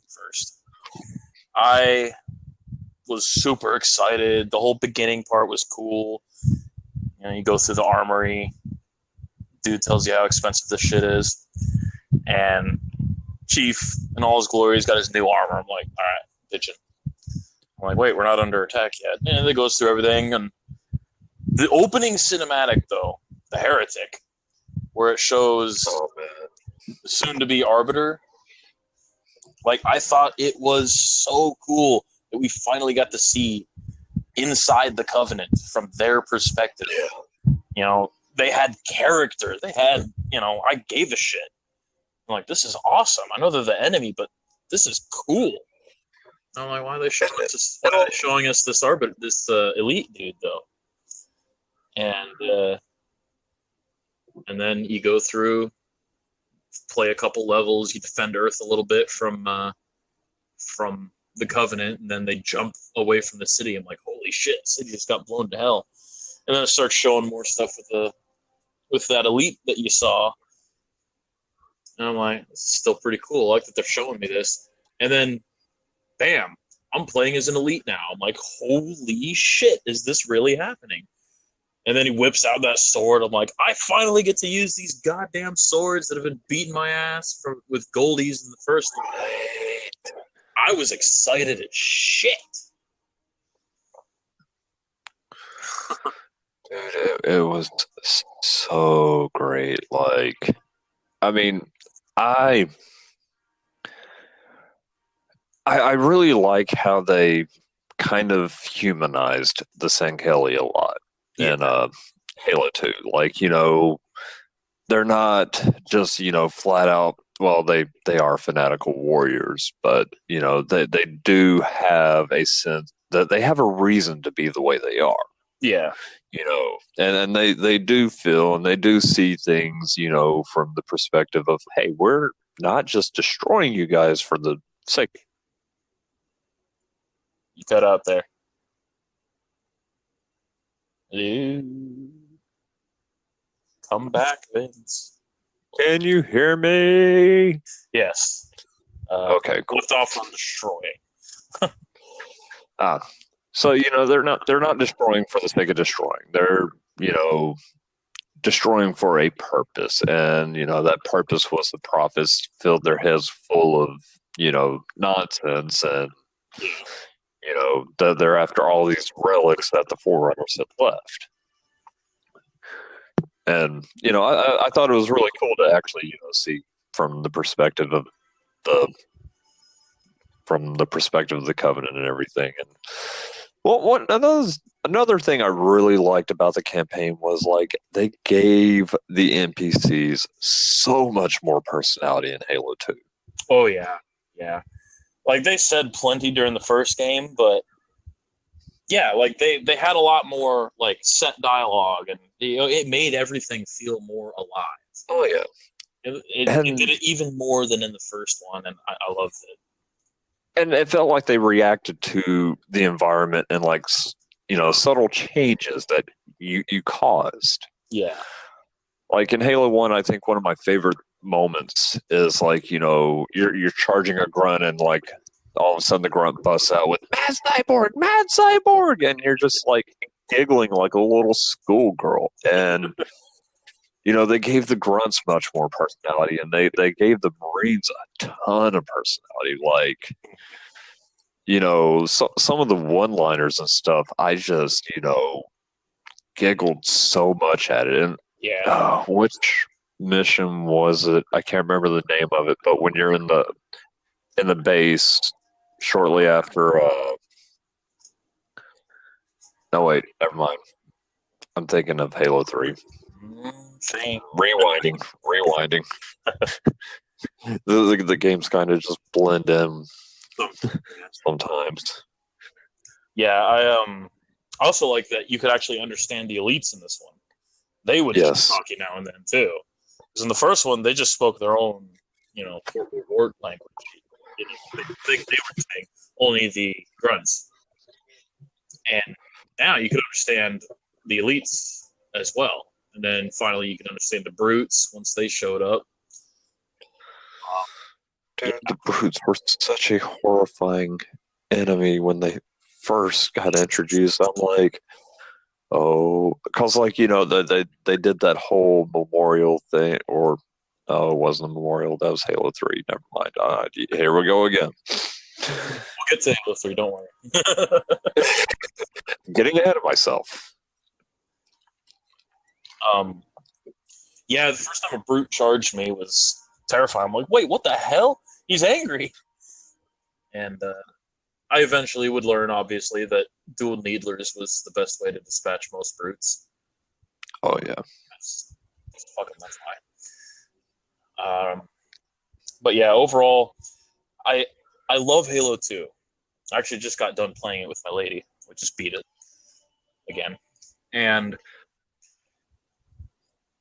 first. I was super excited. The whole beginning part was cool. You go through the armory. Dude tells you how expensive this shit is. And Chief, in all his glory, has got his new armor. I'm like, all right, bitching. I'm like, wait, we're not under attack yet. And it goes through everything. And the opening cinematic, though, the Heretic, where it shows the soon-to-be Arbiter, like, I thought it was so cool that we finally got to see inside the Covenant from their perspective. You know, they had character. They had, you know, I gave a shit. I'm like, this is awesome. I know they're the enemy, but this is cool. And I'm like, why are they showing us this Arbiter, this elite dude, though? And then you go through, play a couple levels, you defend Earth a little bit from the Covenant, and then they jump away from the city. I'm like, holy shit, the city just got blown to hell. And then it starts showing more stuff with that elite that you saw. And I'm like, this is still pretty cool. I like that they're showing me this. And then, bam, I'm playing as an elite now. I'm like, holy shit, is this really happening? And then he whips out that sword. I'm like, I finally get to use these goddamn swords that have been beating my ass with Goldies in the first one. I was excited as shit. Dude, it was so great. Like, I mean, I really like how they kind of humanized the Sangheili a lot in Halo 2. Like, you know, they're not just, you know, flat out, well, they are fanatical warriors, but, you know, they do have a sense that they have a reason to be the way they are. Yeah. You know, and they do feel and they do see things, you know, from the perspective of, hey, we're not just destroying you guys for the sake. You cut out there. Hello. Come back, Vince. Can you hear me? Yes. Okay, cool. Lift off on destroying. So, you know, they're not destroying for the sake of destroying. They're, you know, destroying for a purpose. And, you know, that purpose was the prophets filled their heads full of, you know, nonsense. And, you know, they're after all these relics that the Forerunners had left. And, you know, I thought it was really cool to actually, you know, see from the perspective of the Covenant and everything. And well, another thing I really liked about the campaign was, like, they gave the NPCs so much more personality in Halo 2. Oh yeah, yeah. Like, they said plenty during the first game, but yeah, like they had a lot more, like, set dialogue, and, you know, it made everything feel more alive. Oh yeah, it did it even more than in the first one, and I loved it. And it felt like they reacted to the environment and, like, you know, subtle changes that you caused. Yeah. Like in Halo 1, I think one of my favorite moments is, like, you know, you're charging a grunt and, like, all of a sudden the grunt busts out with mad cyborg, and you're just, like, giggling like a little schoolgirl. And you know, they gave the grunts much more personality, and they gave the Marines a ton of personality. Like, you know, some of the one-liners and stuff, I just, you know, giggled so much at it. And yeah, which mission was it? I can't remember the name of it, but when you're in the base shortly after. No, wait, never mind. I'm thinking of Halo 3. Rewinding. the games kind of just blend in sometimes. Yeah, I also like that you could actually understand the elites in this one. They would just talk you now and then too. Because in the first one, they just spoke their own, you know, word language. You know, they were saying only the grunts, and now you can understand the elites as well. And then finally, you can understand the brutes once they showed up. Dude, the brutes were such a horrifying enemy when they first got introduced. I'm like, oh, because, like, you know, they did that whole memorial thing, or it wasn't a memorial. That was Halo 3. Never mind. Here we go again. get to Halo 3, don't worry. Getting ahead of myself. Yeah, the first time a brute charged me was terrifying. I'm like, wait, what the hell? He's angry. And I eventually would learn, obviously, that dual needlers was the best way to dispatch most brutes. Oh yeah. That's fine. But yeah, overall, I love Halo 2. I actually just got done playing it with my lady. We just beat it again. And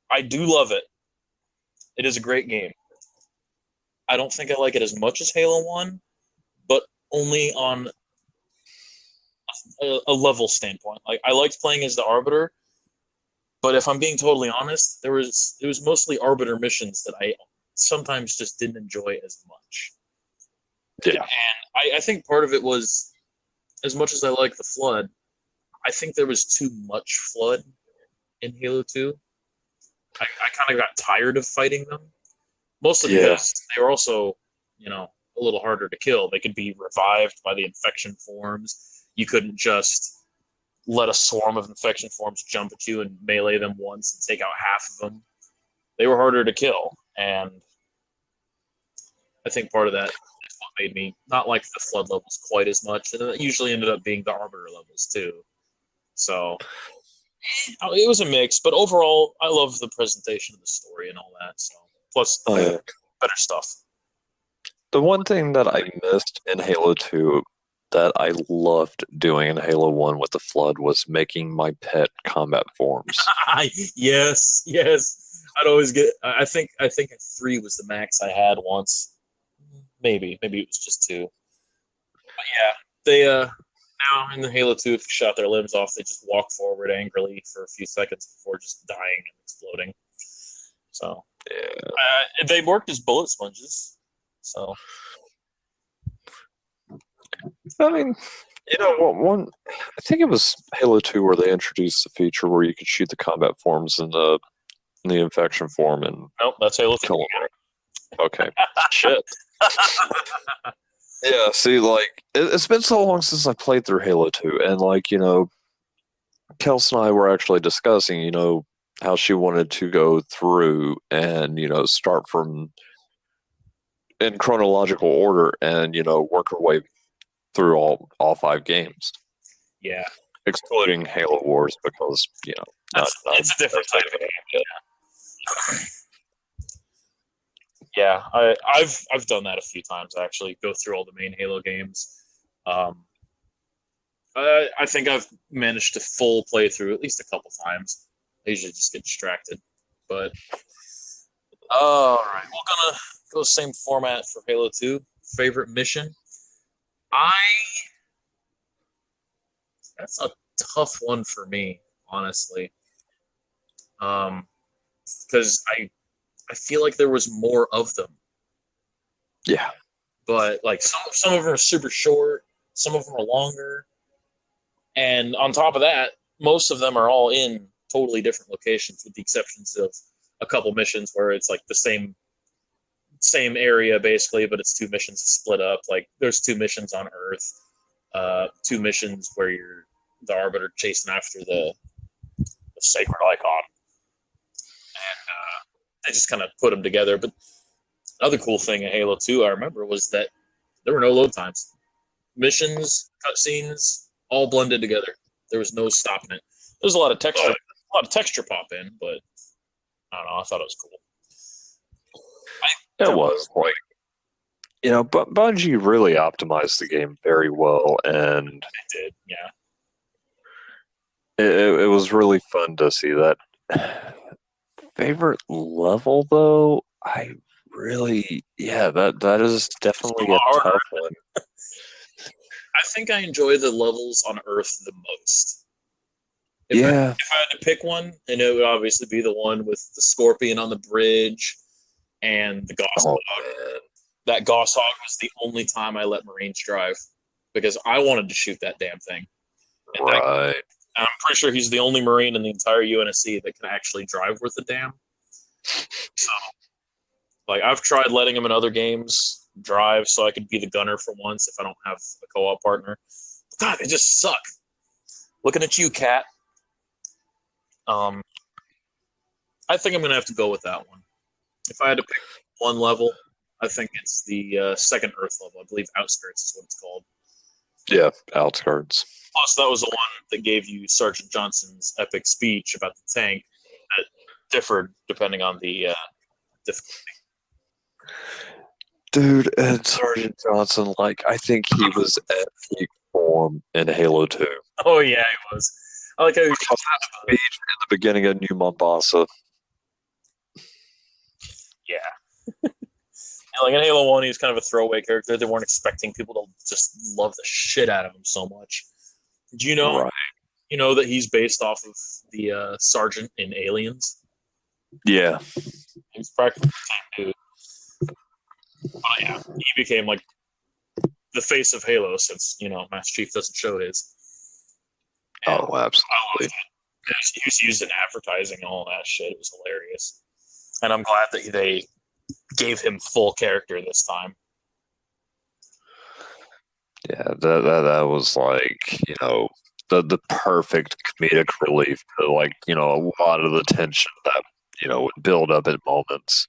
I do love it. It is a great game. I don't think I like it as much as Halo 1, but only on a level standpoint. Like I liked playing as the Arbiter, but if I'm being totally honest, it was mostly Arbiter missions that I sometimes just didn't enjoy as much. Yeah. And I think part of it was, as much as I like the Flood, I think there was too much Flood in Halo 2. I kind of got tired of fighting them. Mostly because they were also, a little harder to kill. They could be revived by the infection forms. You couldn't just let a swarm of infection forms jump at you and melee them once and take out half of them. They were harder to kill. And I think part of that is what made me not like the Flood levels quite as much. And it usually ended up being the Arbiter levels, too. So it was a mix. But overall, I love the presentation of the story and all that. So plus better stuff. The one thing that I missed in Halo 2 that I loved doing in Halo 1 with the Flood was making my pet combat forms. Yes. I'd always get. I think 3 was the max I had once. Maybe it was just 2. But yeah, they now in the Halo 2, if you shot their limbs off, they just walk forward angrily for a few seconds before just dying and exploding. So they worked as bullet sponges. So I mean, one I think it was Halo 2 where they introduced the feature where you could shoot the combat forms in the infection form and nope, that's Halo 3. Okay. Shit. Yeah, see, like, it's been so long since I played through Halo 2, and, like, Kels and I were actually discussing, how she wanted to go through and, start from in chronological order and, work her way through all 5 games. Yeah. Excluding Halo Wars because, it's a different type of game. Yeah, I've done that a few times actually. Go through all the main Halo games. I think I've managed to full play through at least a couple times. I usually just get distracted, but all right, we're gonna go same format for Halo 2. Favorite mission? That's a tough one for me, honestly. Because I feel like there was more of them. Yeah. But like some of them are super short, some of them are longer. And on top of that, most of them are all in totally different locations with the exceptions of a couple missions where it's like the same area basically, but it's 2 missions split up. Like there's 2 missions on Earth, 2 missions where you're the Arbiter chasing after the sacred icon. And they just kind of put them together. But another cool thing in Halo 2 I remember was that there were no load times. Missions, cutscenes, all blended together. There was no stopping it. There's a lot of texture pop in, but I don't know. I thought it was cool. It was like, but Bungie really optimized the game very well, and it did, yeah. It was really fun to see that. Favorite level though, that is definitely a tough one. I think I enjoy the levels on Earth the most. If I had to pick one, and it would obviously be the one with the Scorpion on the bridge and the Goshawk. That Goshawk was the only time I let Marines drive because I wanted to shoot that damn thing. And right. I'm pretty sure he's the only Marine in the entire UNSC that can actually drive worth a damn. So, like, I've tried letting him in other games, drive so I could be the gunner for once if I don't have a co-op partner. God, they just suck. Looking at you, Cat. I think I'm gonna have to go with that one. If I had to pick one level, I think it's the second Earth level. I believe Outskirts is what it's called. Yeah, Outskirts. Plus, that was the one that gave you Sergeant Johnson's epic speech about the tank that differed depending on the difficulty. Dude, and Sergeant Johnson, like, I think he was at peak form in Halo 2. Oh, yeah, he was. I like how he Plus that speech in the beginning of New Mombasa. yeah. And like in Halo 1, he was kind of a throwaway character. They weren't expecting people to just love the shit out of him so much. Do you know? Right. You know that he's based off of the sergeant in Aliens. Yeah. He's practically the same dude. But yeah, he became like the face of Halo since Master Chief doesn't show his. And Oh, absolutely. he was used in advertising and all that shit. It was hilarious, and I'm glad that they gave him full character this time. Yeah, that was like, the perfect comedic relief to, like, a lot of the tension that, would build up at moments.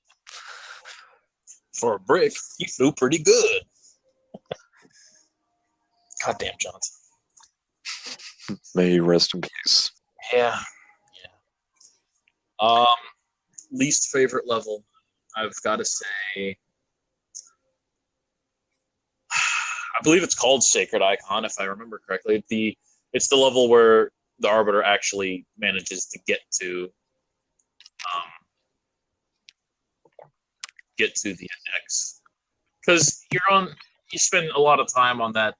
For a brick, he flew pretty good. Goddamn Johnson. May he rest in peace. Yeah. Least favorite level, I've got to say, I believe it's called Sacred Icon, if I remember correctly. It's the level where the Arbiter actually manages to get to the index, because you spend a lot of time on that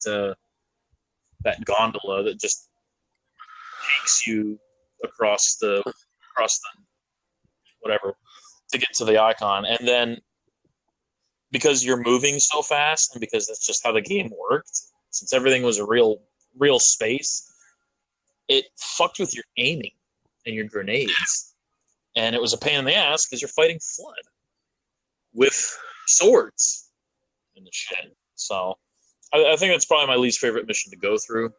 gondola that just takes you across the whatever to get to the icon, and then because you're moving so fast, and because that's just how the game worked, since everything was a real space, it fucked with your aiming and your grenades, and it was a pain in the ass because you're fighting Flood with swords and the shit. So I think that's probably my least favorite mission to go through.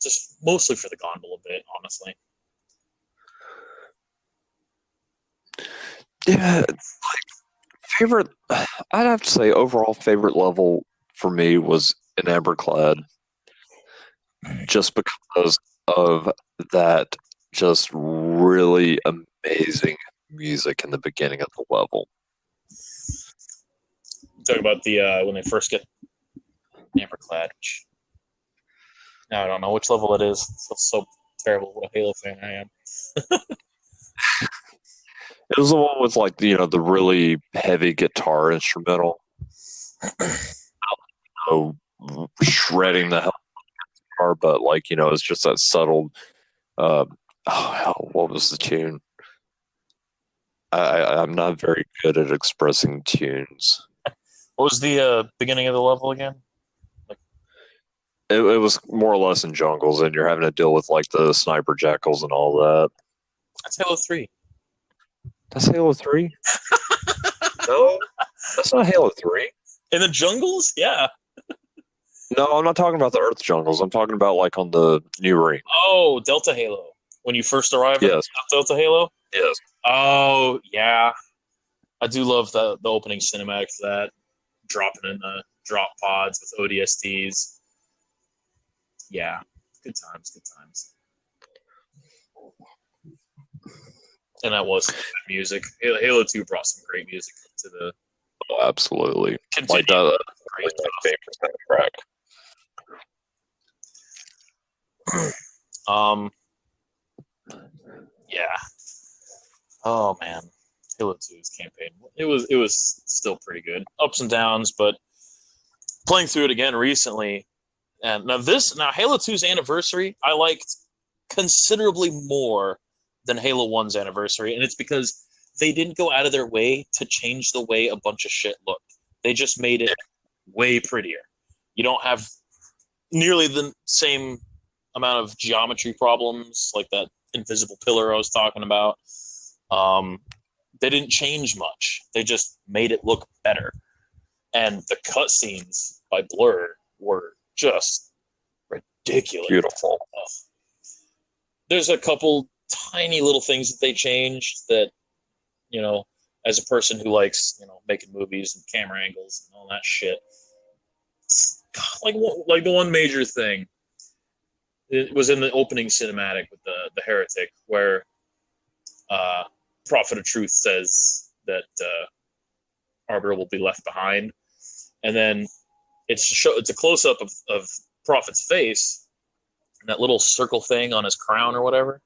Just mostly for the gondola bit, honestly. Yeah, like, favorite, I'd have to say overall favorite level for me was in Amberclad, just because of that just really amazing music in the beginning of the level. Talking about the when they first get Amberclad, which now I don't know which level it is. It's so terrible. What a Halo fan I am. It was the one with, like, the really heavy guitar instrumental. Shredding the hell out of the guitar, but, like, it's just that subtle. Oh hell, what was the tune? I'm not very good at expressing tunes. What was the beginning of the level again? It was more or less in jungles, and you're having to deal with, like, the sniper jackals and all that. That's Halo 3. That's Halo 3? No, that's not Halo 3. In the jungles? Yeah. No, I'm not talking about the Earth jungles. I'm talking about, like, on the New Ring. Oh, Delta Halo. When you first arrive at Yes. Delta Halo? Yes. Oh, yeah. I do love the opening cinematic for that. Dropping in the drop pods with ODSTs. Yeah. Good times. And that was good music. Halo 2 brought some great music to the... Oh, absolutely. Continue. Like that, Great like my favorite track. Yeah. Oh man, Halo 2's campaign. It was still pretty good. Ups and downs, but playing through it again recently, and now Halo 2's anniversary, I liked considerably more than Halo 1's anniversary, and it's because they didn't go out of their way to change the way a bunch of shit looked. They just made it way prettier. You don't have nearly the same amount of geometry problems, like that invisible pillar I was talking about. They didn't change much. They just made it look better. And the cutscenes by Blur were just ridiculous. Beautiful. There's a couple tiny little things that they changed that, you know, as a person who likes, you know, making movies and camera angles and all that shit, like the one major thing, it was in the opening cinematic with the heretic, where Prophet of Truth says that Arbiter will be left behind, and then it's a close up of Prophet's face, and that little circle thing on his crown or whatever,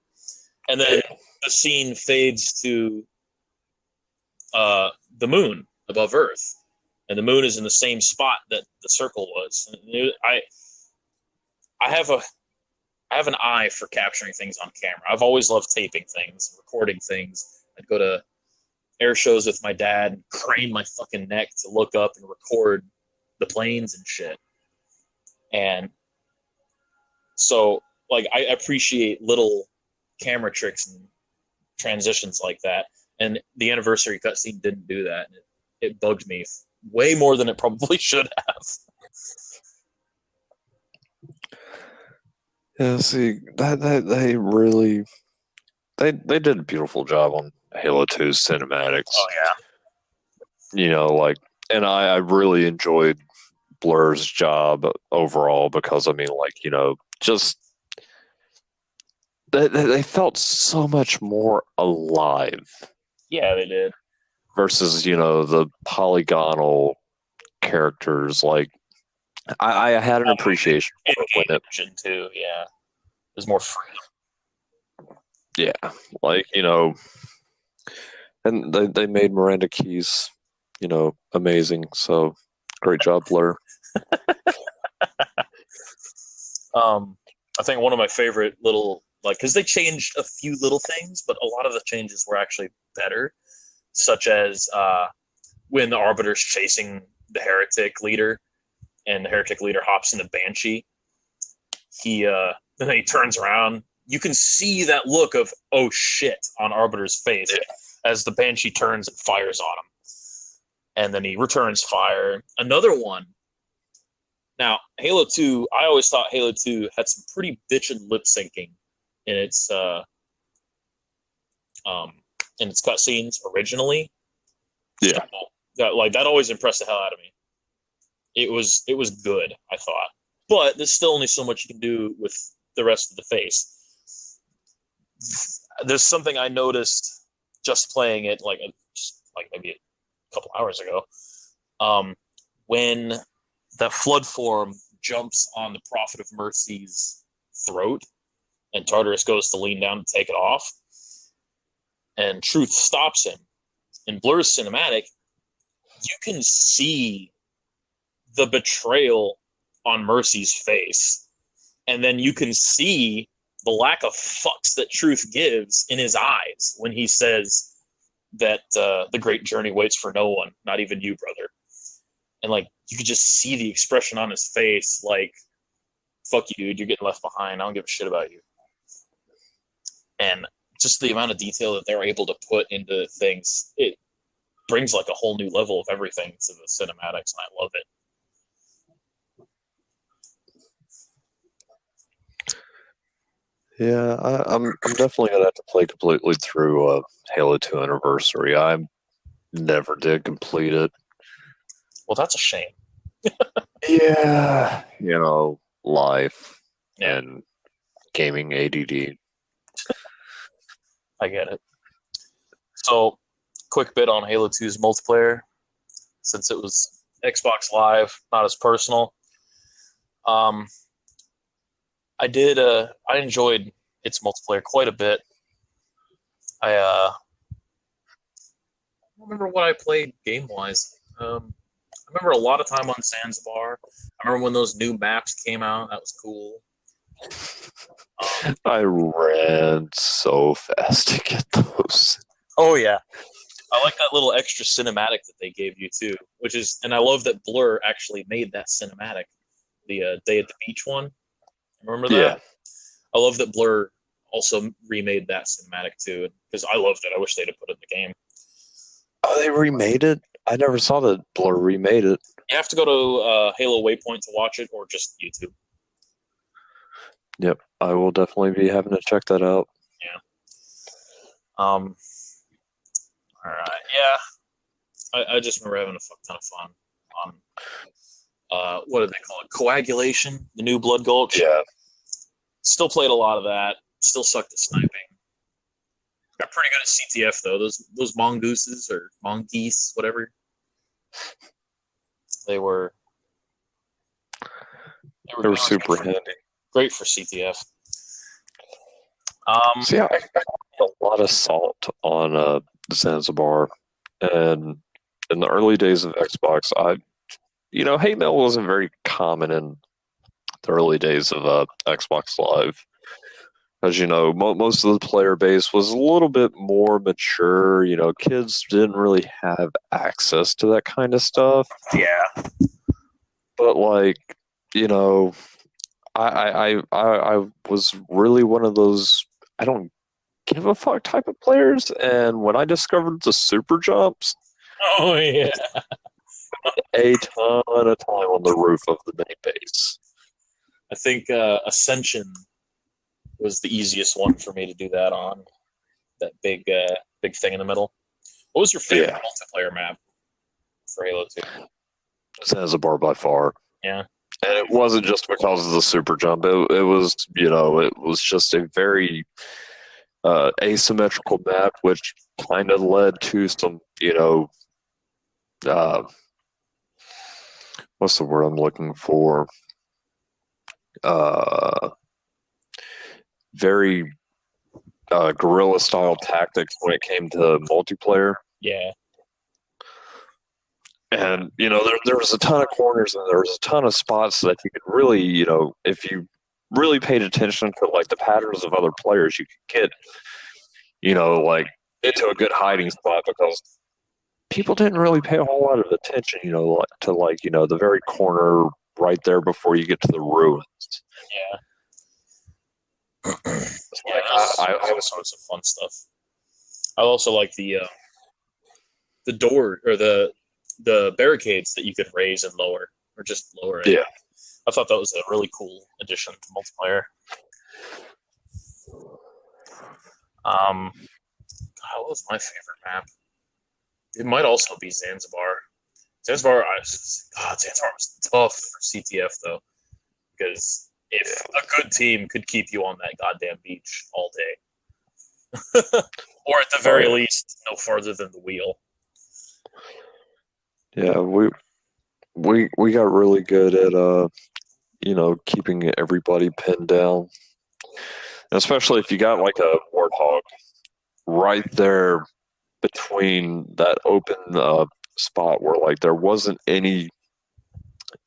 and then the scene fades to the moon above Earth, and the moon is in the same spot that the circle was. I have an eye for capturing things on camera. I've always loved taping things, recording things. I'd go to air shows with my dad and crane my fucking neck to look up and record the planes and shit. And so, like, I appreciate little camera tricks and transitions like that. And the anniversary cutscene didn't do that. It bugged me way more than it probably should have. Yeah, see, they really they did a beautiful job on Halo 2's cinematics. Oh yeah. You know, like, and I really enjoyed Blur's job overall because, I mean, like, you know, just they felt so much more alive. Yeah, they did. Versus, you know, the polygonal characters. Like, I had an appreciation for it when it too. Yeah, there's more freedom. Yeah, like, you know, and they made Miranda Keys, you know, amazing. So great job, Blur. I think one of my favorite little, like, because they changed a few little things, but a lot of the changes were actually better, such as when the Arbiter's chasing the heretic leader, and the heretic leader hops into Banshee. Then he turns around. You can see that look of, oh shit, on Arbiter's face as the Banshee turns and fires on him. And then he returns fire. Another one. Now, Halo 2, I always thought Halo 2 had some pretty bitchin' lip syncing in its cutscenes originally. Yeah. So, that always impressed the hell out of me. It was good, I thought. But there's still only so much you can do with the rest of the face. There's something I noticed just playing it like maybe a couple hours ago. When the flood form jumps on the Prophet of Mercy's throat, and Tartarus goes to lean down to take it off, and Truth stops him. In Blur's cinematic, you can see the betrayal on Mercy's face, and then you can see the lack of fucks that Truth gives in his eyes when he says that the great journey waits for no one, not even you, brother. And, like, you could just see the expression on his face, like, fuck you, dude, you're getting left behind. I don't give a shit about you. And just the amount of detail that they're able to put into things, it brings, like, a whole new level of everything to the cinematics, and I love it. Yeah, I'm definitely gonna have to play completely through Halo 2 Anniversary. I never did complete it. Well, that's a shame. Yeah, you know, life and gaming ADD. I get it. So, quick bit on Halo 2's multiplayer, since it was Xbox Live, not as personal. I enjoyed its multiplayer quite a bit. I don't remember what I played game-wise. I remember a lot of time on Zanzibar. I remember when those new maps came out. That was cool. I ran so fast to get those. Oh, yeah. I like that little extra cinematic that they gave you, too. And I love that Blur actually made that cinematic. The Day at the Beach one. Remember that? Yeah. I love that Blur also remade that cinematic, too, because I loved it. I wish they'd have put it in the game. Oh, they remade it? I never saw that Blur remade it. You have to go to Halo Waypoint to watch it, or just YouTube. Yep, I will definitely be having to check that out. Yeah. All right. Yeah. I just remember having a fuck ton of fun on what did they call it? Coagulation, the new Blood Gulch. Yeah. Still played a lot of that. Still sucked at sniping. Got pretty good at CTF though. Those mongooses or mongoose, whatever. They were super handy. Great for CTF. See, I got a lot of salt on Zanzibar, and in the early days of Xbox, hate mail wasn't very common in the early days of Xbox Live. As you know, most of the player base was a little bit more mature. Kids didn't really have access to that kind of stuff. Yeah. But I was really one of those I don't give a fuck type of players. And when I discovered the super jumps, oh yeah, a ton of time on the roof of the main base. I think Ascension was the easiest one for me to do that on. That big thing in the middle. What was your favorite multiplayer map for Halo 2? Zanzibar by far. Yeah. And it wasn't just because of the super jump. It was, it was just a very asymmetrical map, which kind of led to some, what's the word I'm looking for? Very guerrilla style tactics when it came to multiplayer. Yeah. And, there was a ton of corners and there was a ton of spots that you could really, if you really paid attention to, the patterns of other players, you could get, into a good hiding spot because people didn't really pay a whole lot of attention, to, the very corner right there before you get to the ruins. Yeah. I was sorts of fun stuff. I also like the door or the barricades that you could raise and lower, or just lower it. Yeah. I thought that was a really cool addition to multiplayer. What was my favorite map? It might also be Zanzibar. Zanzibar was tough for CTF though, because if a good team could keep you on that goddamn beach all day, or at the very least, no farther than the wheel. Yeah, we got really good at keeping everybody pinned down, and especially if you got like a Warthog right there between that open spot where there wasn't any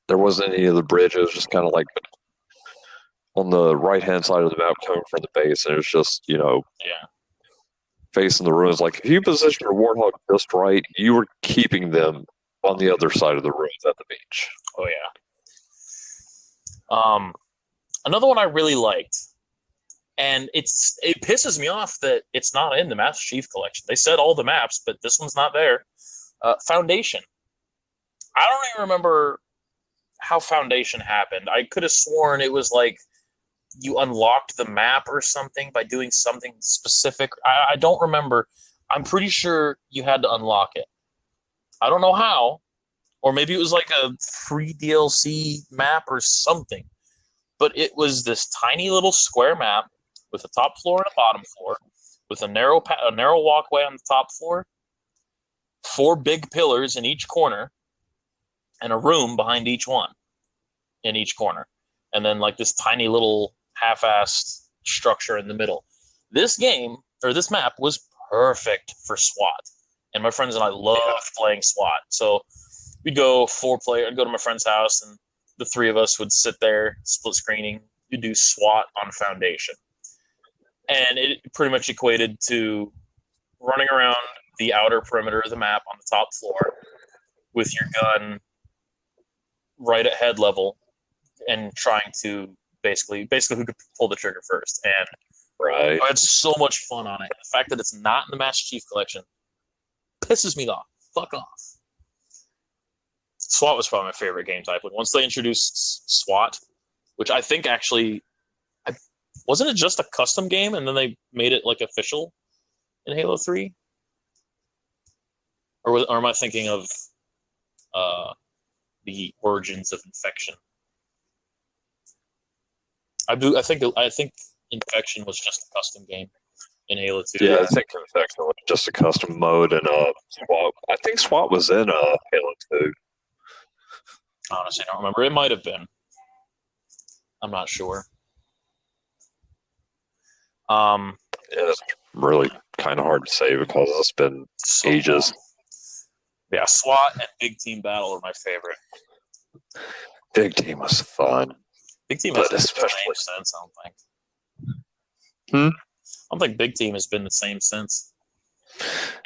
of the bridge. It was just kind of on the right hand side of the map coming from the base, and it was just facing the ruins. If you position your Warthog just right, you were keeping them on the other side of the ruins at the beach. Oh yeah. Another one I really liked, and it pisses me off that it's not in the Master Chief Collection. They said all the maps, but this one's not there. Foundation. I don't even remember how Foundation happened. I could have sworn it was you unlocked the map or something by doing something specific. I don't remember. I'm pretty sure you had to unlock it. I don't know how, or maybe it was a free DLC map or something. But it was this tiny little square map with a top floor and a bottom floor, with a narrow walkway on the top floor, 4 big pillars in each corner, and a room behind each one in each corner, and then this tiny little half-assed structure in the middle. This map was perfect for SWAT, and my friends and I loved playing SWAT. So we'd go 4-player. I'd go to my friend's house, and the 3 of us would sit there, split screening. You'd do SWAT on Foundation, and it pretty much equated to running around the outer perimeter of the map on the top floor with your gun right at head level and trying to basically who could pull the trigger first. And I had so much fun on it. The fact that it's not in the Master Chief Collection pisses me off. fuck off. SWAT was probably my favorite game type. Like once they introduced SWAT, which I think actually wasn't it just a custom game, and then they made it like official in Halo 3? Or am I thinking of the Origins of Infection? I think Infection was just a custom game in Halo 2. Yeah, I think Infection was just a custom mode, and SWAT. I think SWAT was in Halo 2. Honestly, I don't remember. It might have been. I'm not sure. It's really kind of hard to say because it's been ages. Yeah, SWAT and Big Team Battle are my favorite. Big Team was fun. Big Team has But been the especially- same since, I don't think. Hmm? I don't think Big Team has been the same since.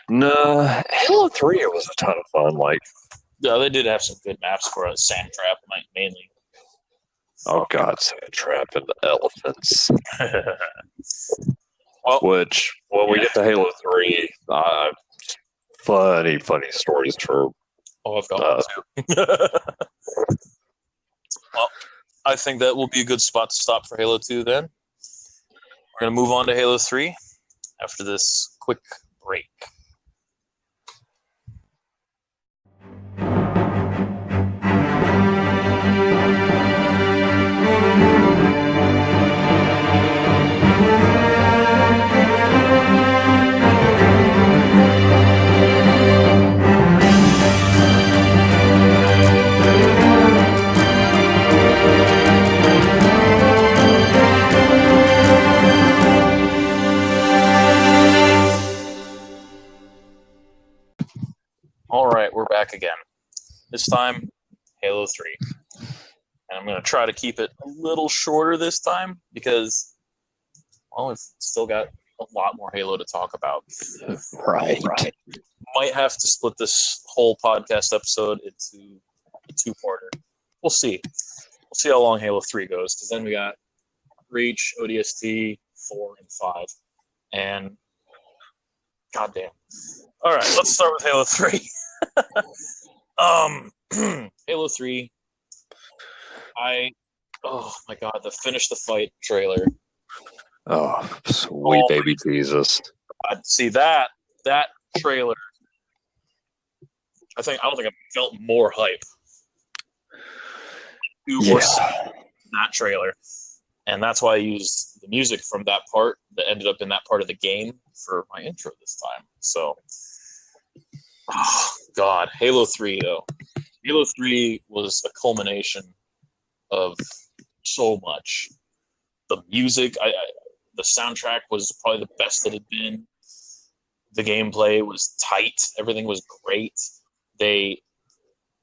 No, Halo 3 it was a ton of fun. Like, Yeah, they did have some good maps for a Sand Trap, mainly. oh god, Sandtrap and the elephants. Well, Which, when we get to Halo 3, funny stories for. I've got one too. Well, I think that will be a good spot to stop for Halo 2 then. We're going to move on to Halo 3 after this quick break. All right, we're back again. This time, Halo 3. And I'm going to try to keep it a little shorter this time because, well, we've still got a lot more Halo to talk about. Right. Might have to split this whole podcast episode into a two-parter. We'll see. We'll see how long Halo 3 goes because then we got Reach, ODST, 4, and 5. And, goddamn. All right, let's start with Halo 3. Halo 3. Oh my god, the Finish the Fight trailer. Oh, sweet Oh, baby Jesus. See that trailer. I don't think I've felt more hype. Yeah. That trailer. And that's why I used the music from that part that ended up in that part of the game for my intro this time. So, oh, God, Halo 3, though. Halo 3 was a culmination of so much. The music, the soundtrack was probably the best it had been. The gameplay was tight. Everything was great. They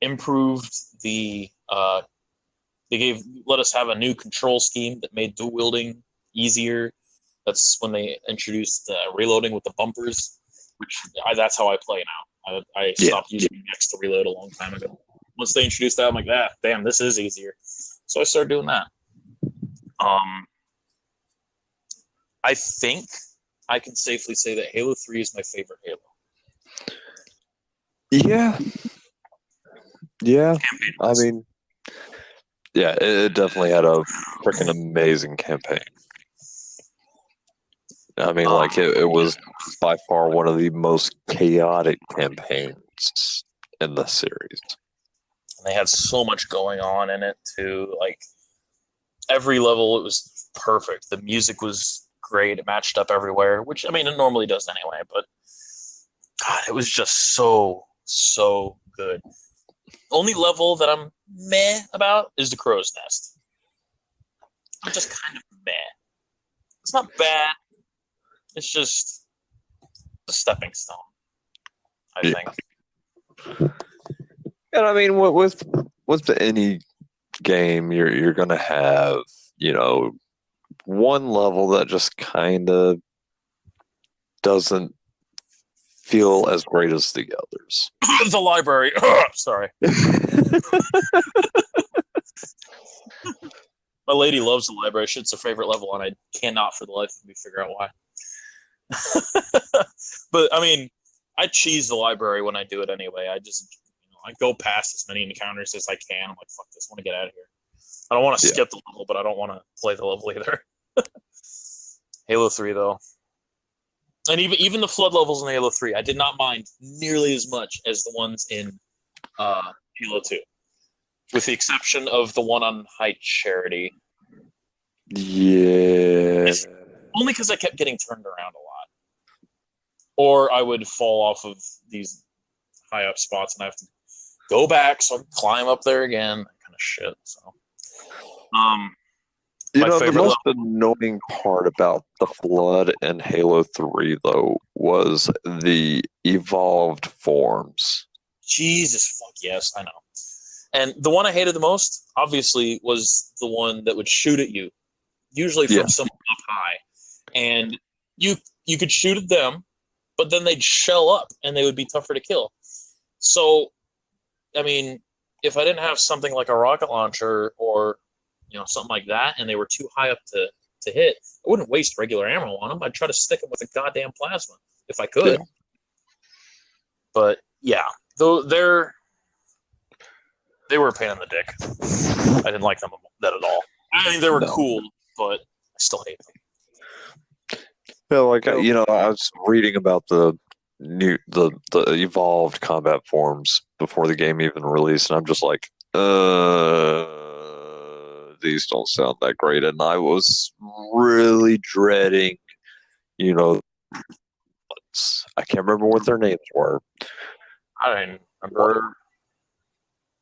improved let us have a new control scheme that made dual wielding easier. That's when they introduced reloading with the bumpers, which that's how I play now. I stopped using X to reload a long time ago. Once they introduced that, I'm like, damn, this is easier. So I started doing that. I think I can safely say that Halo 3 is my favorite Halo. Yeah. Yeah. I mean, yeah, it definitely had a freaking amazing campaign. I mean, like, it was by far one of the most chaotic campaigns in the series. And they had so much going on in it, too. Like, every level, it was perfect. The music was great. It matched up everywhere, which, I mean, it normally does anyway. But, God, it was just so good. Only level that I'm meh about is the Crow's Nest. I'm just kind of meh. It's not bad. It's just a stepping stone, I think. And I mean, with any game, you're gonna have, one level that just kind of doesn't feel as great as the others. The library. Sorry. My lady loves the library. It's her favorite level, and I cannot for the life of me figure out why. But, I mean, I cheese the library when I do it anyway. I go past as many encounters as I can. I'm like, fuck this, I want to get out of here. I don't want to skip the level, but I don't want to play the level either. Halo 3 though. And even the flood levels in Halo 3, I did not mind nearly as much as the ones in Halo 2. With the exception of the one on High Charity. Yeah. It's only because I kept getting turned around a lot. Or I would fall off of these high up spots and I have to go back so I can climb up there again. That kind of shit. So, the most annoying part about the Flood and Halo 3, though, was the evolved forms. Jesus fuck yes, I know. And the one I hated the most, obviously, was the one that would shoot at you, usually from someone up high. And you could shoot at them, but then they'd shell up and they would be tougher to kill. So, I mean, if I didn't have something like a rocket launcher or something like that, and they were too high up to hit, I wouldn't waste regular ammo on them. I'd try to stick them with a goddamn plasma if I could. Yeah. But yeah, though they were a pain in the dick. I didn't like them that at all. I mean, they were cool, but I still hate them. Yeah, I was reading about the evolved combat forms before the game even released, and I'm just like, these don't sound that great. And I was really dreading, I can't remember what their names were. I don't remember.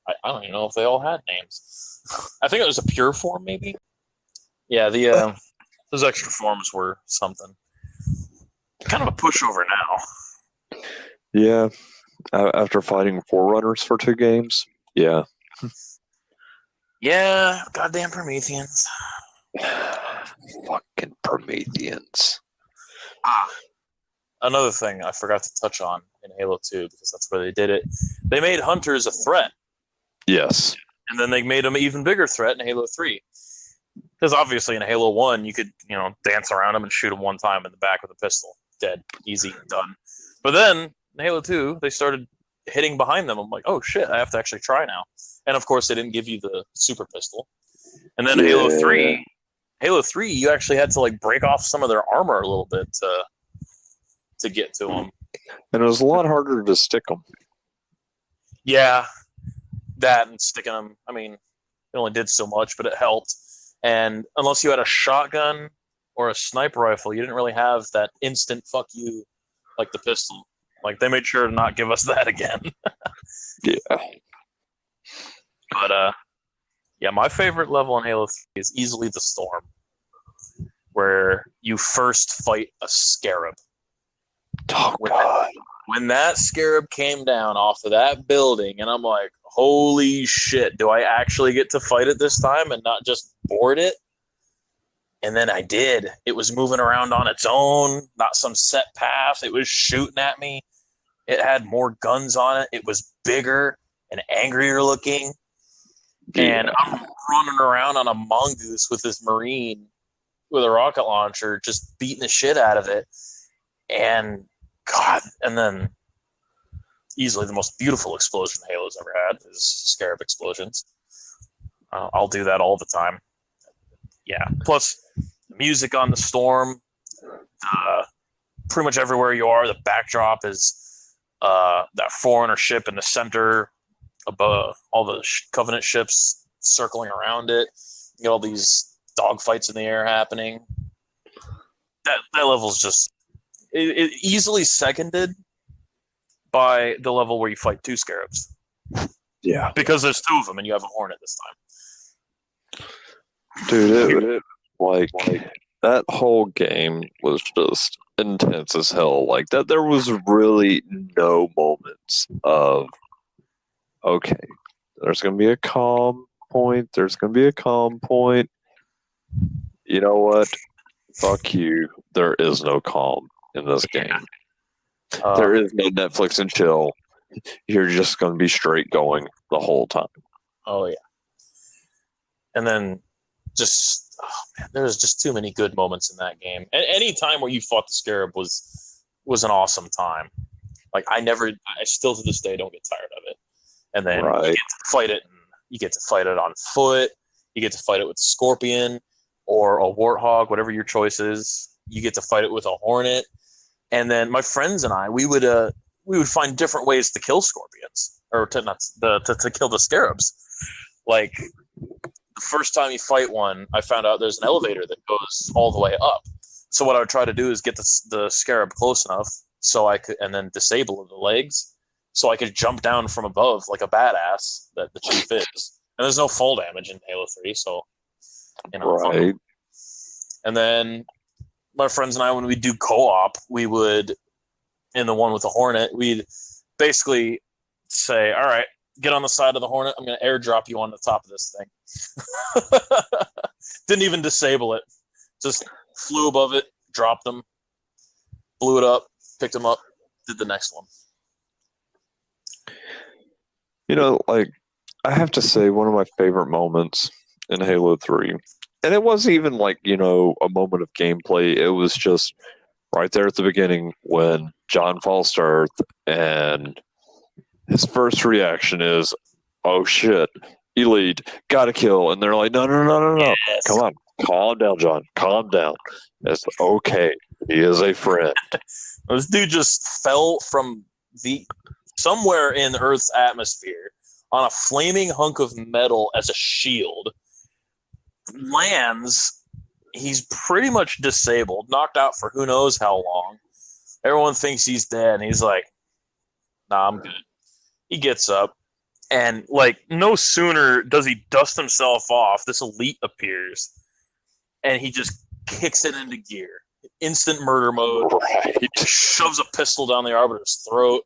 I don't even know if they all had names. I think it was a pure form, maybe. Yeah, those extra forms were something. Kind of a pushover now. Yeah, after fighting Forerunners for 2 games. Yeah. Yeah, goddamn Prometheans. Fucking Prometheans. Another thing I forgot to touch on in Halo 2, because that's where they did it. They made hunters a threat. Yes. And then they made them an even bigger threat in Halo 3. Because obviously in Halo 1, you could, dance around them and shoot them one time in the back with a pistol. Dead. Easy. Done. But then in Halo 2, they started hitting behind them. I'm like, oh shit, I have to actually try now. And of course, they didn't give you the super pistol. And then Halo 3, you actually had to break off some of their armor a little bit to get to them. And it was a lot harder to stick them. Yeah, that and sticking them. I mean, it only did so much, but it helped. And unless you had a shotgun or a sniper rifle, you didn't really have that instant fuck you like the pistol. They made sure to not give us that again. Yeah. But, yeah, my favorite level in Halo 3 is easily the Storm, where you first fight a Scarab. Oh, God. When that Scarab came down off of that building, and I'm like, holy shit, do I actually get to fight it this time and not just board it? And then I did. It was moving around on its own, not some set path. It was shooting at me. It had more guns on it. It was bigger and angrier looking. Yeah. And I'm running around on a mongoose with this Marine with a rocket launcher, just beating the shit out of it. And God, and then easily the most beautiful explosion Halo's ever had is Scarab explosions. I'll do that all the time. Yeah. Plus, the music on the Storm, pretty much everywhere you are, the backdrop is that Forerunner ship in the center, above all the Covenant ships circling around it. You get all these dogfights in the air happening. That level's just it easily seconded by the level where you fight 2 Scarabs. Yeah. Because there's 2 of them and you have a Hornet this time. Dude, that whole game was just intense as hell. That there was really no moments of, okay, there's going to be a calm point. There's going to be a calm point. You know what? Fuck you. There is no calm in this game. There is no Netflix and chill. You're just going to be straight going the whole time. Oh, yeah. And then there's just too many good moments in that game. And any time where you fought the Scarab was an awesome time. Like I still to this day don't get tired of it. And then you Right. get to fight it. You get to fight it on foot. You get to fight it with a scorpion or a warthog, whatever your choice is. You get to fight it with a hornet. And then my friends and I, we would find different ways to kill scorpions or to kill the scarabs. Like the first time you fight one, I found out there's an elevator that goes all the way up. So what I would try to do is get the scarab close enough so I could, and then disable the legs so I could jump down from above like a badass that the chief is. And there's no fall damage in Halo 3, so Right. And then my friends and I, when we do co-op, we would, in the one with the Hornet, we'd basically say, all right, get on the side of the Hornet. I'm going to airdrop you on the top of this thing. Didn't even disable it. Just flew above it, dropped them, blew it up, picked them up, did the next one. Like, I have to say, one of my favorite moments in Halo 3, and it wasn't even like, a moment of gameplay. It was just right there at the beginning when John falls to Earth and his first reaction is, oh shit, Elite, gotta kill. And they're like, no. Yes. Come on, calm down, John. Calm down. It's okay. He is a friend. This dude just fell from somewhere in Earth's atmosphere on a flaming hunk of metal as a shield. Lands. He's pretty much disabled, knocked out for who knows how long. Everyone thinks he's dead, and he's like, nah, I'm good. He gets up, and no sooner does he dust himself off, this Elite appears, and he just kicks it into gear. Instant murder mode. Right. He shoves a pistol down the Arbiter's throat,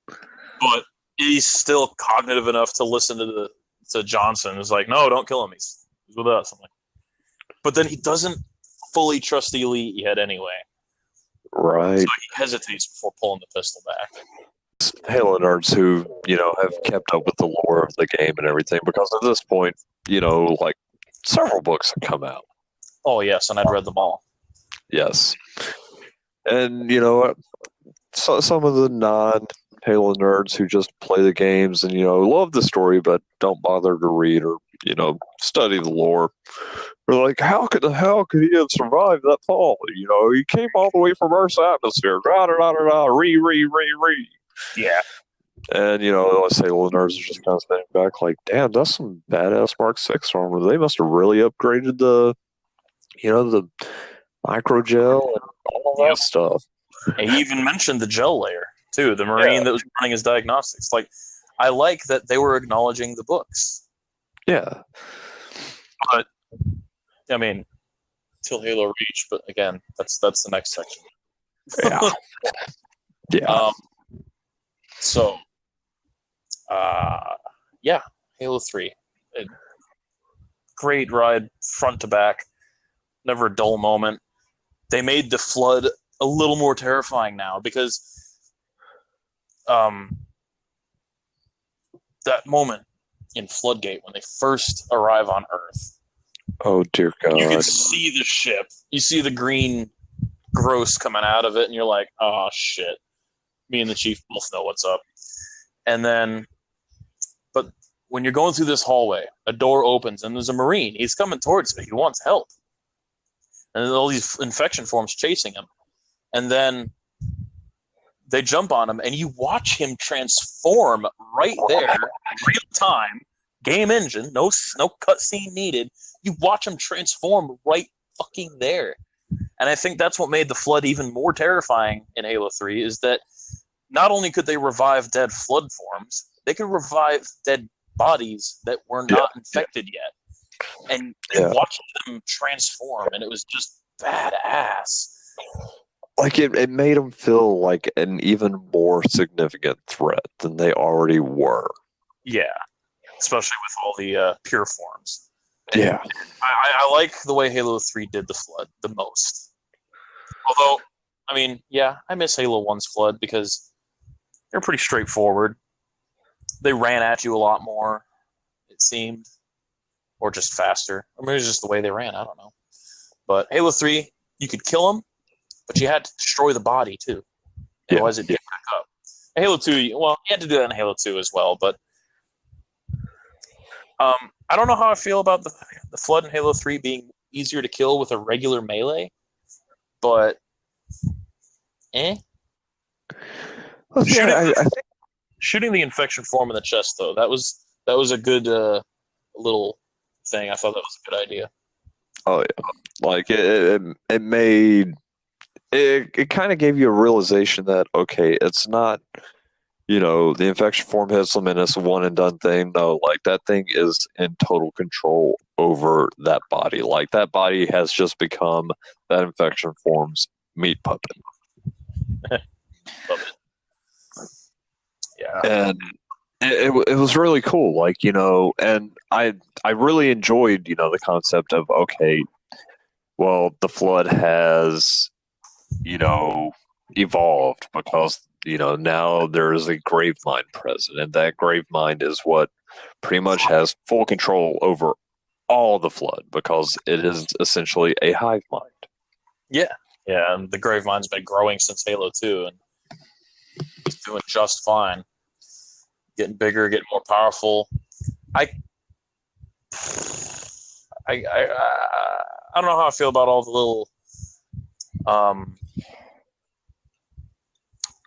but he's still cognitive enough to listen to Johnson. He's like, no, don't kill him. He's with us. I'm like, but then he doesn't fully trust the Elite yet anyway. Right. So he hesitates before pulling the pistol back. Halo nerds who, have kept up with the lore of the game and everything, because at this point, several books have come out. Oh, yes, and I'd read them all. Yes. And, so some of the non-Halo nerds who just play the games and, love the story but don't bother to read or, study the lore, are like, how could he have survived that fall? He came all the way from Earth's atmosphere. Re. Yeah. And, us Halo nerds are just kind of standing back like, damn, that's some badass Mark 6 armor. They must have really upgraded the microgel and all that stuff. And he even mentioned the gel layer, too, the Marine that was running his diagnostics. I like that they were acknowledging the books. Yeah. But, I mean, till Halo Reach, but again, that's the next section. Yeah. Yeah. So, Halo 3. Great ride, front to back. Never a dull moment. They made the Flood a little more terrifying now because that moment in Floodgate when they first arrive on Earth. Oh, dear God. You can see the ship. You see the green gross coming out of it, and you're like, oh, shit. Me and the Chief both know what's up. And then, but when you're going through this hallway, a door opens, and there's a Marine. He's coming towards me. He wants help. And there's all these infection forms chasing him. And then they jump on him, and you watch him transform right there, real time, game engine, no cutscene needed. You watch him transform right fucking there. And I think that's what made the Flood even more terrifying in Halo 3, is that not only could they revive dead Flood forms, they could revive dead bodies that were not infected yet. And you watched them transform, and it was just badass. Like, it made them feel like an even more significant threat than they already were. Yeah, especially with all the pure forms. Yeah. I like the way Halo 3 did the Flood the most. Although, I mean, I miss Halo 1's Flood because they're pretty straightforward. They ran at you a lot more, it seemed. Or just faster. Or maybe it was just the way they ran, I don't know. But Halo 3, you could kill them, but you had to destroy the body, too. Otherwise, it'd pick back up. Halo 2, well, you had to do that in Halo 2 as well, but I don't know how I feel about the Flood in Halo 3 being easier to kill with a regular melee, but eh. Well, see, Shooting I think, shooting the infection form in the chest though, that was a good little thing. I thought that was a good idea. oh yeah, like it made it kind of gave you a realization that okay, it's not the infection form hits them and it's a one and done thing. No, like that thing is in total control over that body. Like that body has just become that infection form's meat puppet. Love it. Yeah. And it was really cool. Like, and I really enjoyed, the concept of okay, well, the flood has, you know, evolved because, now there is a grave mind present, and that grave mind is what pretty much has full control over all the flood because it is essentially a hive mind. Yeah. Yeah, and the Gravemind's been growing since Halo 2 and it's doing just fine. Getting bigger, getting more powerful. I I don't know how I feel about all the little um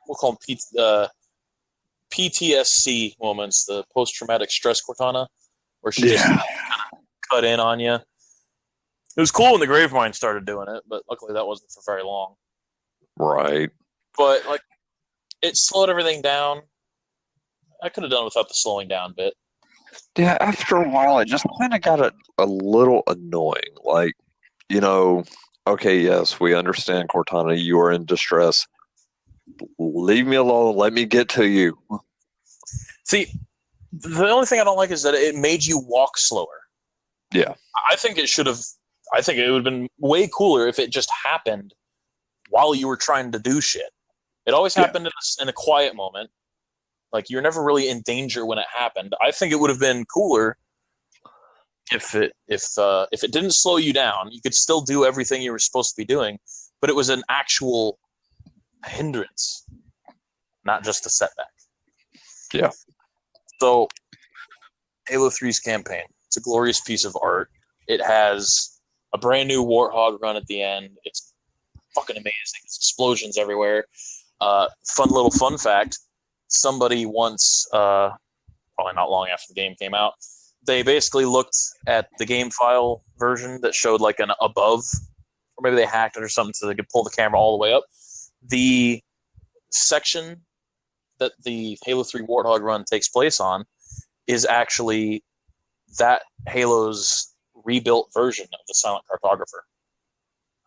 we'll call them PTSC moments, the post traumatic stress Cortana, where she just Yeah. cut in on you. It was cool when the Gravemind started doing it, but luckily that wasn't for very long. Right. But like, it slowed everything down. I could have done without the slowing down bit. Yeah, after a while, it just kind of got a little annoying. Like, you know, okay, yes, we understand, Cortana, you are in distress. Leave me alone. Let me get to you. See, the only thing I don't like is that it made you walk slower. Yeah. I think it should have. I think it would have been way cooler if it just happened while you were trying to do shit. It always Yeah. happened in a quiet moment. Like you're never really in danger when it happened. I think it would have been cooler if it didn't slow you down. You could still do everything you were supposed to be doing, but it was an actual hindrance, not just a setback. Yeah. So Halo 3's campaign, it's a glorious piece of art. It has a brand new Warthog run at the end. It's fucking amazing. It's explosions everywhere. Fun little fun fact. Somebody once, probably not long after the game came out, they basically looked at the game file version that showed like an above, or maybe they hacked it or something so they could pull the camera all the way up. The section that the Halo 3 Warthog run takes place on is actually that Halo's rebuilt version of the Silent Cartographer.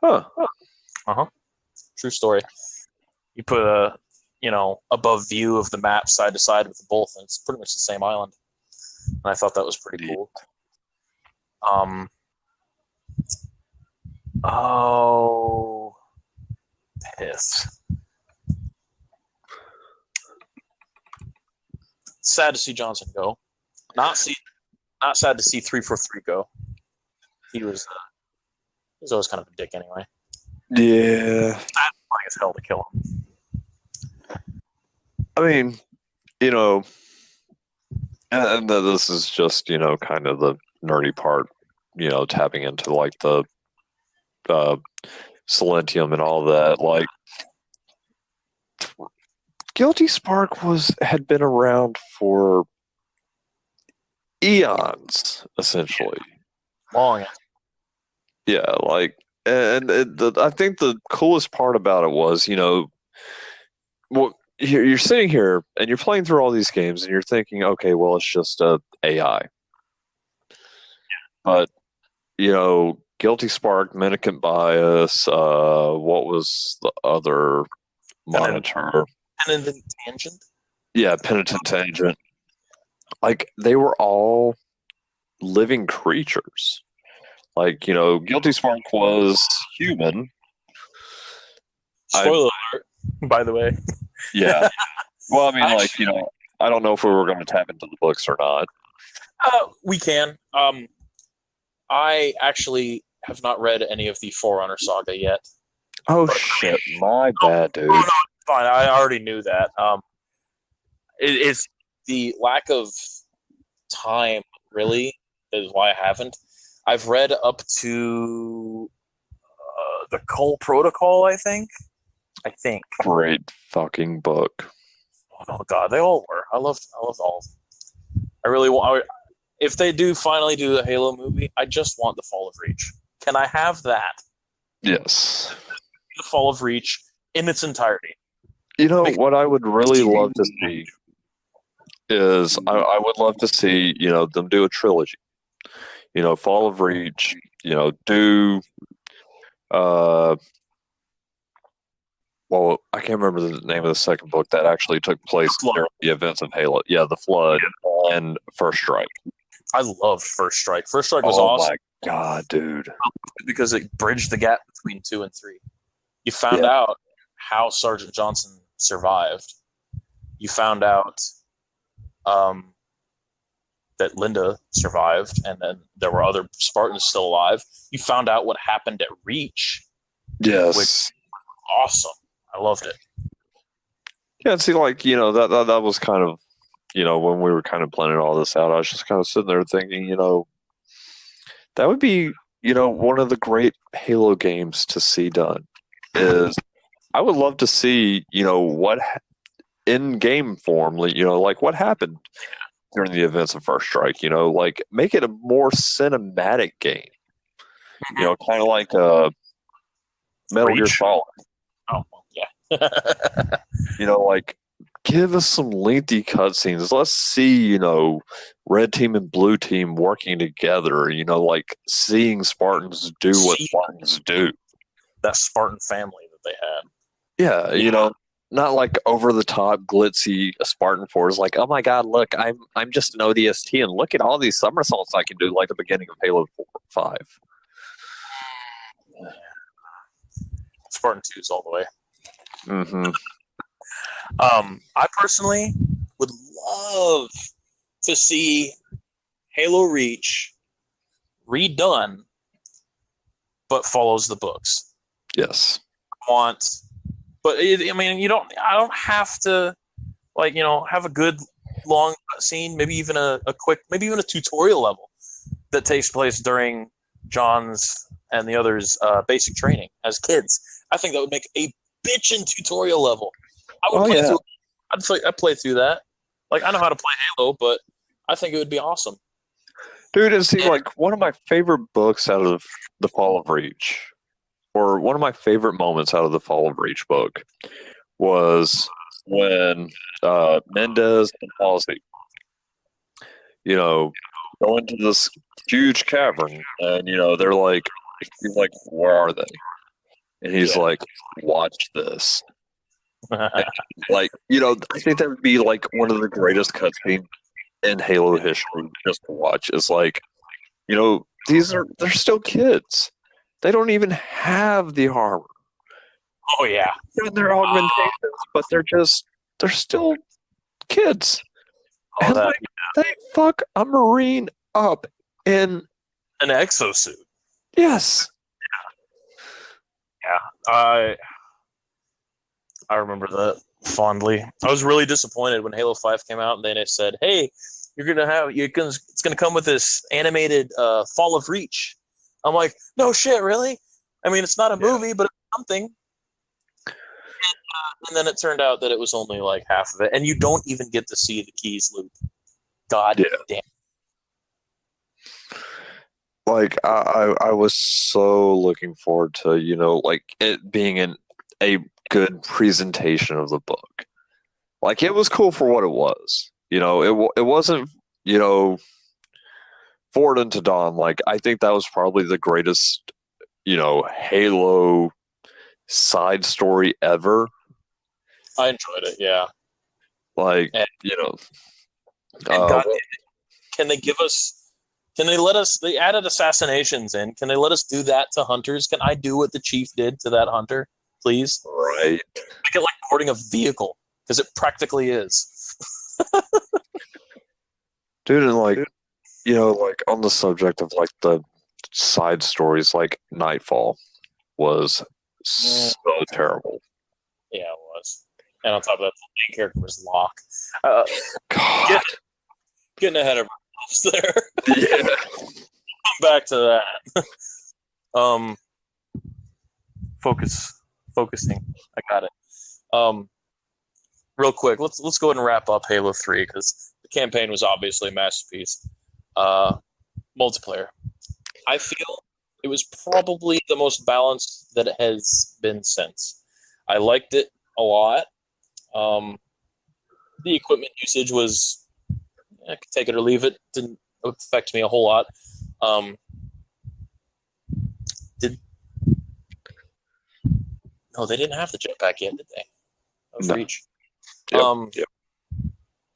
Huh. True story. You put a above view of the map side to side with both, and it's pretty much the same island. And I thought that was pretty cool. Oh, piss. Sad to see Johnson go. Not sad to see 343 go. He was always kind of a dick anyway. Yeah. Like as hell to kill him. I mean, and this is just, kind of the nerdy part, tapping into like the Silentium and all that. Like, Guilty Spark had been around for eons, essentially. Long. Yeah, like, and I think the coolest part about it was, well, you're sitting here and you're playing through all these games and you're thinking, okay, well, it's just a AI. But, Guilty Spark, Mendicant Bias, what was the other monitor? Penitent Tangent? Yeah, Penitent Tangent. Like, they were all living creatures. Like, Guilty Spark was human. Spoiler alert, by the way. Yeah. Well, I mean, I don't know if we were going to tap into the books or not. We can. I actually have not read any of the Forerunner saga yet. Oh, shit. My bad, dude. No, fine. I already knew that. it's the lack of time, really, is why I haven't. I've read up to the Cole Protocol, I think. I think. Great fucking book. Oh god, they all were. I loved all of them. I really want. If they do finally do the Halo movie, I just want the Fall of Reach. Can I have that? Yes. The Fall of Reach in its entirety. You know what I would really love to see is I would love to see, them do a trilogy. Fall of Reach, do well, I can't remember the name of the second book that actually took place during the events of Halo. Yeah, The Flood and First Strike. I loved First Strike. First Strike was awesome. Oh my god, dude. Because it bridged the gap between 2 and 3. You found out how Sergeant Johnson survived. You found out that Linda survived, and then there were other Spartans still alive. You found out what happened at Reach. Yes. Which was awesome. I loved it. Yeah, see, that was kind of, when we were kind of planning all this out, I was just kind of sitting there thinking, that would be, one of the great Halo games to see done is I would love to see, what in game form, like what happened during the events of First Strike, make it a more cinematic game, kind of like Metal Gear Solid. Oh, yeah. Give us some lengthy cutscenes. Let's see, red team and blue team working together, seeing Spartans do what Spartans do. That Spartan family that they had. Yeah, not like over the top glitzy Spartan Force. Like, oh my god, look, I'm just an ODST, and look at all these somersaults I can do, like the beginning of Halo 5. Spartan 2 is all the way. Mm-hmm. I personally would love to see Halo Reach redone, but follows the books. Yes. I don't have to, have a good long scene. Maybe even a quick, maybe even a tutorial level that takes place during John's and the others' basic training as kids. I think that would make a bitchin' tutorial level. I would play through. I'd play through that. I know how to play Halo, but I think it would be awesome. Dude, it seems like one of my favorite books out of the Fall of Reach, or one of my favorite moments out of the Fall of Reach book, was when Mendez and Halsey, go into this huge cavern, and they're like, he's like, where are they? And he's like, watch this. And, I think that would be one of the greatest cutscenes in Halo history just to watch. Is they're still kids. They don't even have the armor. Oh yeah, they're in their augmentations, but they're still kids. Oh, and they fuck a Marine up in an exosuit. Yes. Yeah. I remember that fondly. I was really disappointed when Halo 5 came out, and then it said, "Hey, it's gonna come with this animated Fall of Reach." I'm like, no shit, really? I mean, it's not a movie, but it's something. And then it turned out that it was only half of it, and you don't even get to see the Keys loop. God damn. I was so looking forward to it being a good presentation of the book. It was cool for what it was. It wasn't Forward into Dawn. I think that was probably the greatest Halo side story ever. I enjoyed it. Yeah. God, can they give us? Can they let us? They added assassinations in. Can they let us do that to hunters? Can I do what the chief did to that hunter, please? Right. Make it like boarding a vehicle, because it practically is. Dude, and on the subject of the side stories, Nightfall was so terrible. Yeah, it was. And on top of that, the main character was Locke. Uh, God. getting ahead of ourselves there. Yeah. Back to that. um, focusing. I got it. Real quick, let's go ahead and wrap up Halo 3 because the campaign was obviously a masterpiece. Multiplayer. I feel it was probably the most balanced that it has been since. I liked it a lot. The equipment usage was, I could take it or leave it. Didn't affect me a whole lot. No, they didn't have the jetpack yet, did they? Of No. Reach. Yep.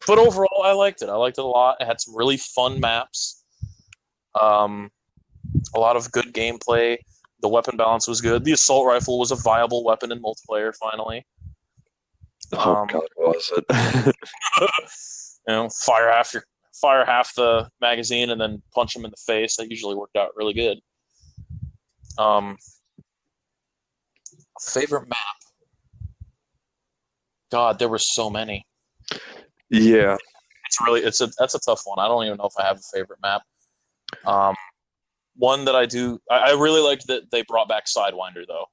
But overall, I liked it. I liked it a lot. It had some really fun maps. A lot of good gameplay. The weapon balance was good. The assault rifle was a viable weapon in multiplayer, finally. Oh, God, was it? Fire half the magazine and then punch them in the face. That usually worked out really good. Favorite map? God, there were so many. Yeah. That's a tough one. I don't even know if I have a favorite map. One that I really liked that they brought back Sidewinder though.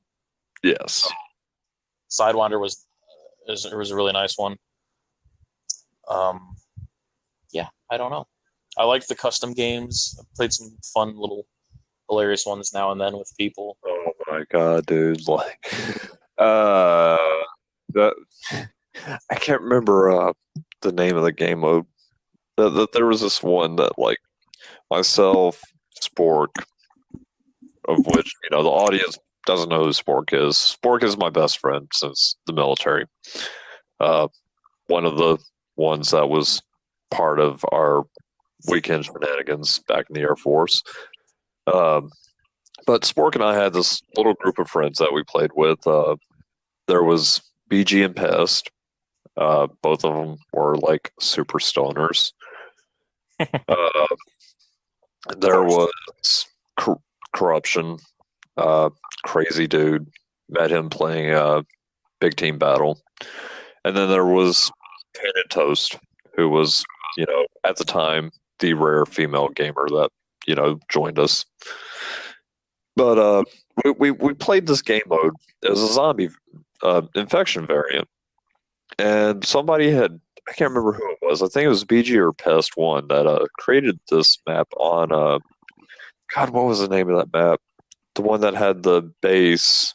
Yes. Sidewinder was a really nice one. Yeah, I don't know. I like the custom games. I've played some fun little hilarious ones now and then with people. Oh my God, dude! Like, that I can't remember the name of the game mode. There was this one that like myself, Spork, of which the audience doesn't know who Spork is. Spork is my best friend since the military. One of the ones that was part of our weekend shenanigans back in the Air Force. But Spork and I had this little group of friends that we played with. There was BG and Pest. Both of them were like super stoners. There was Corruption, crazy dude. Met him playing Big Team Battle. And then there was Painted Toast, who was, at the time, the rare female gamer that, joined us. But we played this game mode. It was a zombie infection variant. And somebody had, I can't remember who it was. I think it was BG or Pest One that created this map on, God, what was the name of that map? The one that had the base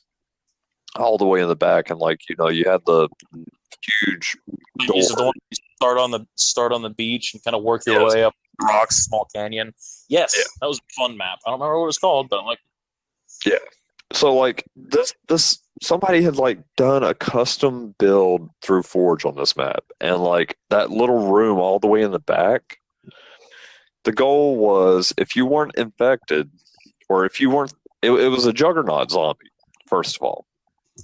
all the way in the back, and you had the huge door. Is it the one you start on the beach and kind of work your way up rocks, small canyon? Yes, yeah. That was a fun map. I don't remember what it was called, but yeah. So this somebody had done a custom build through Forge on this map, and that little room all the way in the back. The goal was if you weren't infected, or if you weren't, it was a Juggernaut zombie. First of all,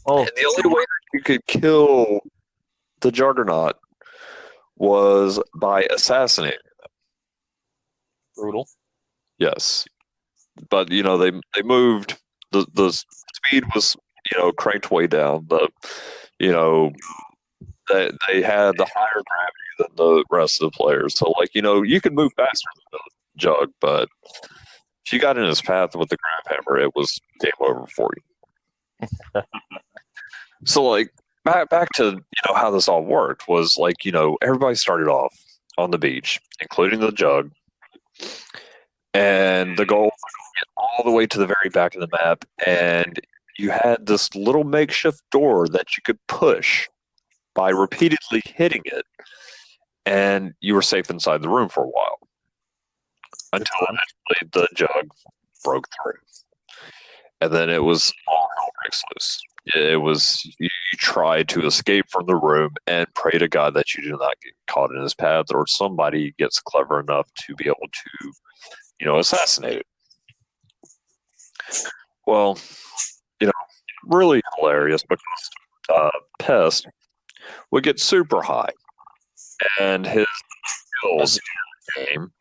and the only way you could kill the Juggernaut was by assassinating them. Brutal. Yes, but they moved. The speed was cranked way down. They had the higher gravity than the rest of the players. So you could move faster than the Jug, but if you got in his path with the grab hammer, it was game over for you. So back to how this all worked was everybody started off on the beach, including the Jug, and the goal was to get all the way to the very back of the map, and you had this little makeshift door that you could push by repeatedly hitting it, and you were safe inside the room for a while until eventually the Jug broke through, and then it was all hell breaks loose. It was you try to escape from the room and pray to God that you do not get caught in his path, or somebody gets clever enough to be able to, assassinate it. Well, really hilarious because Pest would get super high, and his skills in the game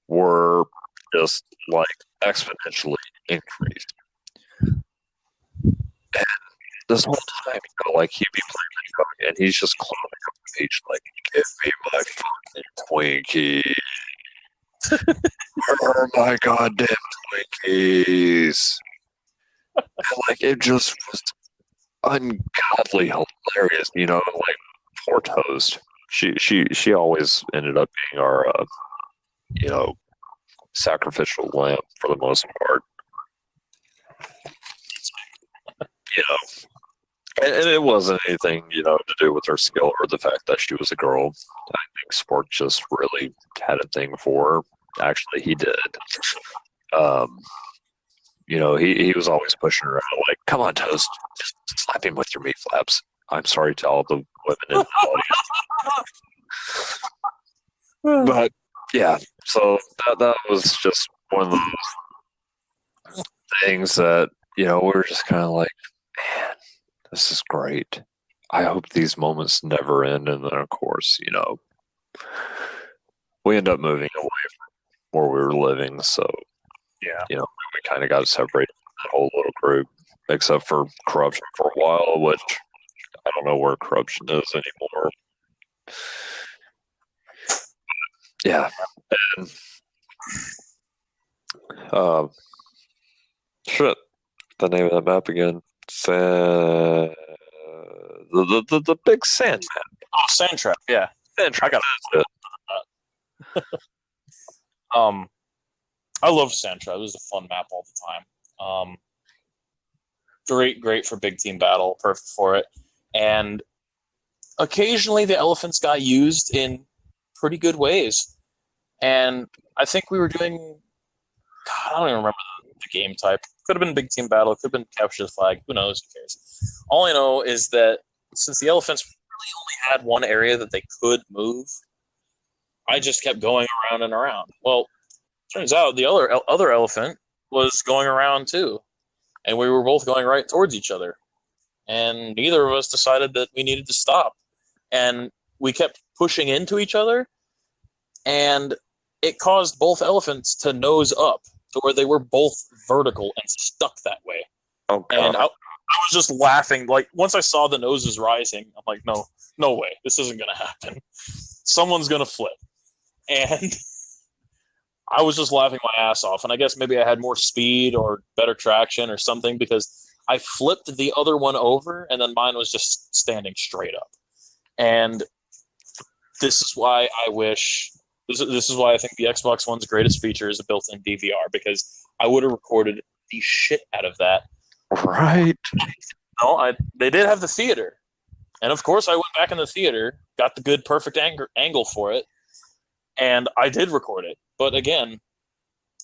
were just exponentially increased. And this whole time, like he'd be playing, and he's just clowning on the beach, like, "Give me my fucking Twinkie, or my goddamn Twinkies." And, like, it just was ungodly hilarious, like poor Toast. She always ended up being our you know sacrificial lamb for the most part. You know, and it wasn't anything to do with her skill or the fact that she was a girl. I think sport just really had a thing for her. Actually, he did. Um, he was always pushing her out, like, "Come on, Toast, just slap him with your meat flaps." I'm sorry to all the women in the audience, but yeah. So that was just one of those things that we were just kind of like, man, this is great. I hope these moments never end. And then, of course, we end up moving away from where we were living, so Yeah. we kind of got separated from that whole little group, except for Corruption for a while, which I don't know where Corruption is anymore. Yeah, and shit, the name of that map again? The big sand map. Oh, Sand Trap. Yeah. Sand Trap. I got it. I love Sand Trap. It was a fun map all the time. Great for big team battle. Perfect for it. And occasionally the elephants got used in pretty good ways. And I think we were doing, God, I don't even remember the game type. Could have been big team battle. Could have been capture the flag. Who knows? Who cares? All I know is that since the elephants really only had one area that they could move, I just kept going around and around. Well, turns out the other elephant was going around too, and we were both going right towards each other, and neither of us decided that we needed to stop, and we kept pushing into each other, and it caused both elephants to nose up to where they were both vertical and stuck that way. Oh, and I was just laughing. Like, once I saw the noses rising, I'm like, no way, this isn't gonna happen. Someone's gonna flip. And I was just laughing my ass off. And I guess maybe I had more speed or better traction or something, because I flipped the other one over and then mine was just standing straight up. And this is why I wish, this is why I think the Xbox One's greatest feature is a built-in DVR, because I would have recorded the shit out of that. Right. No, they did have the theater. And of course I went back in the theater, got the good perfect angle for it, and I did record it. But again,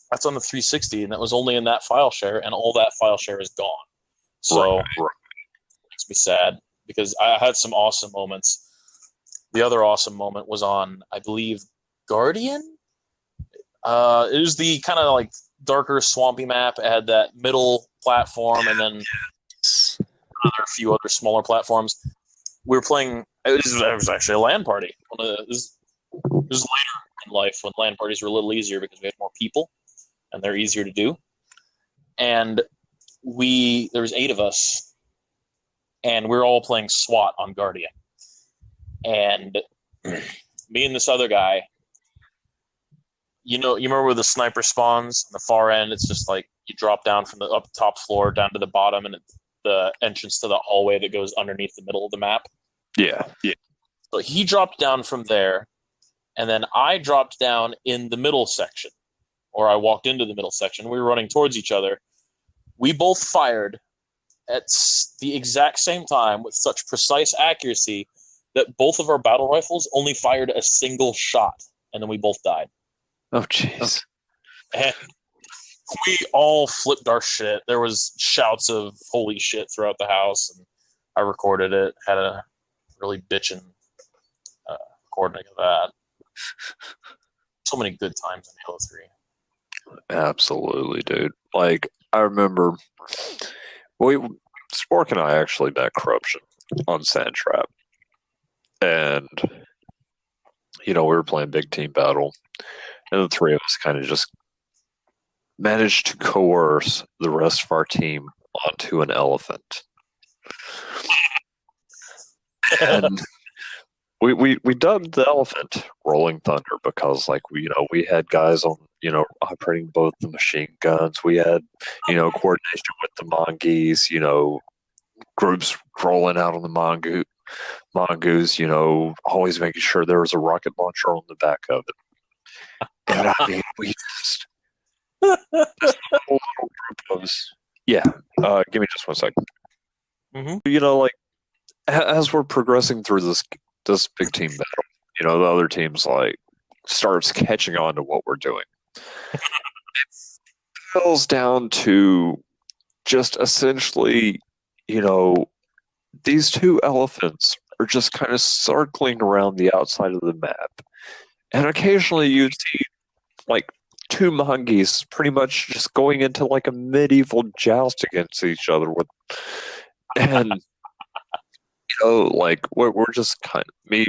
that's on the 360, and that was only in that file share, and all that file share is gone. So right. It makes me sad, because I had some awesome moments. The other awesome moment was on, I believe, Guardian? It was the kind of like darker, swampy map. It had that middle platform, and then a few other smaller platforms. We were playing, it was actually a LAN party. It was later in life when LAN parties were a little easier because we had more people and they're easier to do. And there was 8 of us, and we were all playing SWAT on Guardian. And me and this other guy, you remember where the sniper spawns on the far end? It's just like you drop down from the up top floor down to the bottom, and the entrance to the hallway that goes underneath the middle of the map. Yeah. So he dropped down from there, and then I dropped down in the middle section, or I walked into the middle section. We were running towards each other. We both fired at the exact same time with such precise accuracy that both of our battle rifles only fired a single shot, and then we both died. Oh, jeez. And we all flipped our shit. There was shouts of holy shit throughout the house, and I recorded it. Had a really bitchin' recording of that. So many good times in Halo 3. Absolutely, dude. Like, I remember, Spork and I actually met Corruption on Sand Trap. And, we were playing big team battle. And the 3 of us kind of just managed to coerce the rest of our team onto an elephant. And we dubbed the elephant Rolling Thunder because like we had guys on operating both the machine guns. We had coordination with the mongoose, groups rolling out on the mongoose, always making sure there was a rocket launcher on the back of it. And I mean, we just this whole little group of us. Yeah, give me just one second. Like as we're progressing through this big team battle, the other teams like starts catching on to what we're doing. It boils down to just essentially, these two elephants are just kind of circling around the outside of the map. And occasionally you'd see like two monkeys pretty much just going into like a medieval joust against each other and like we're just kind of me,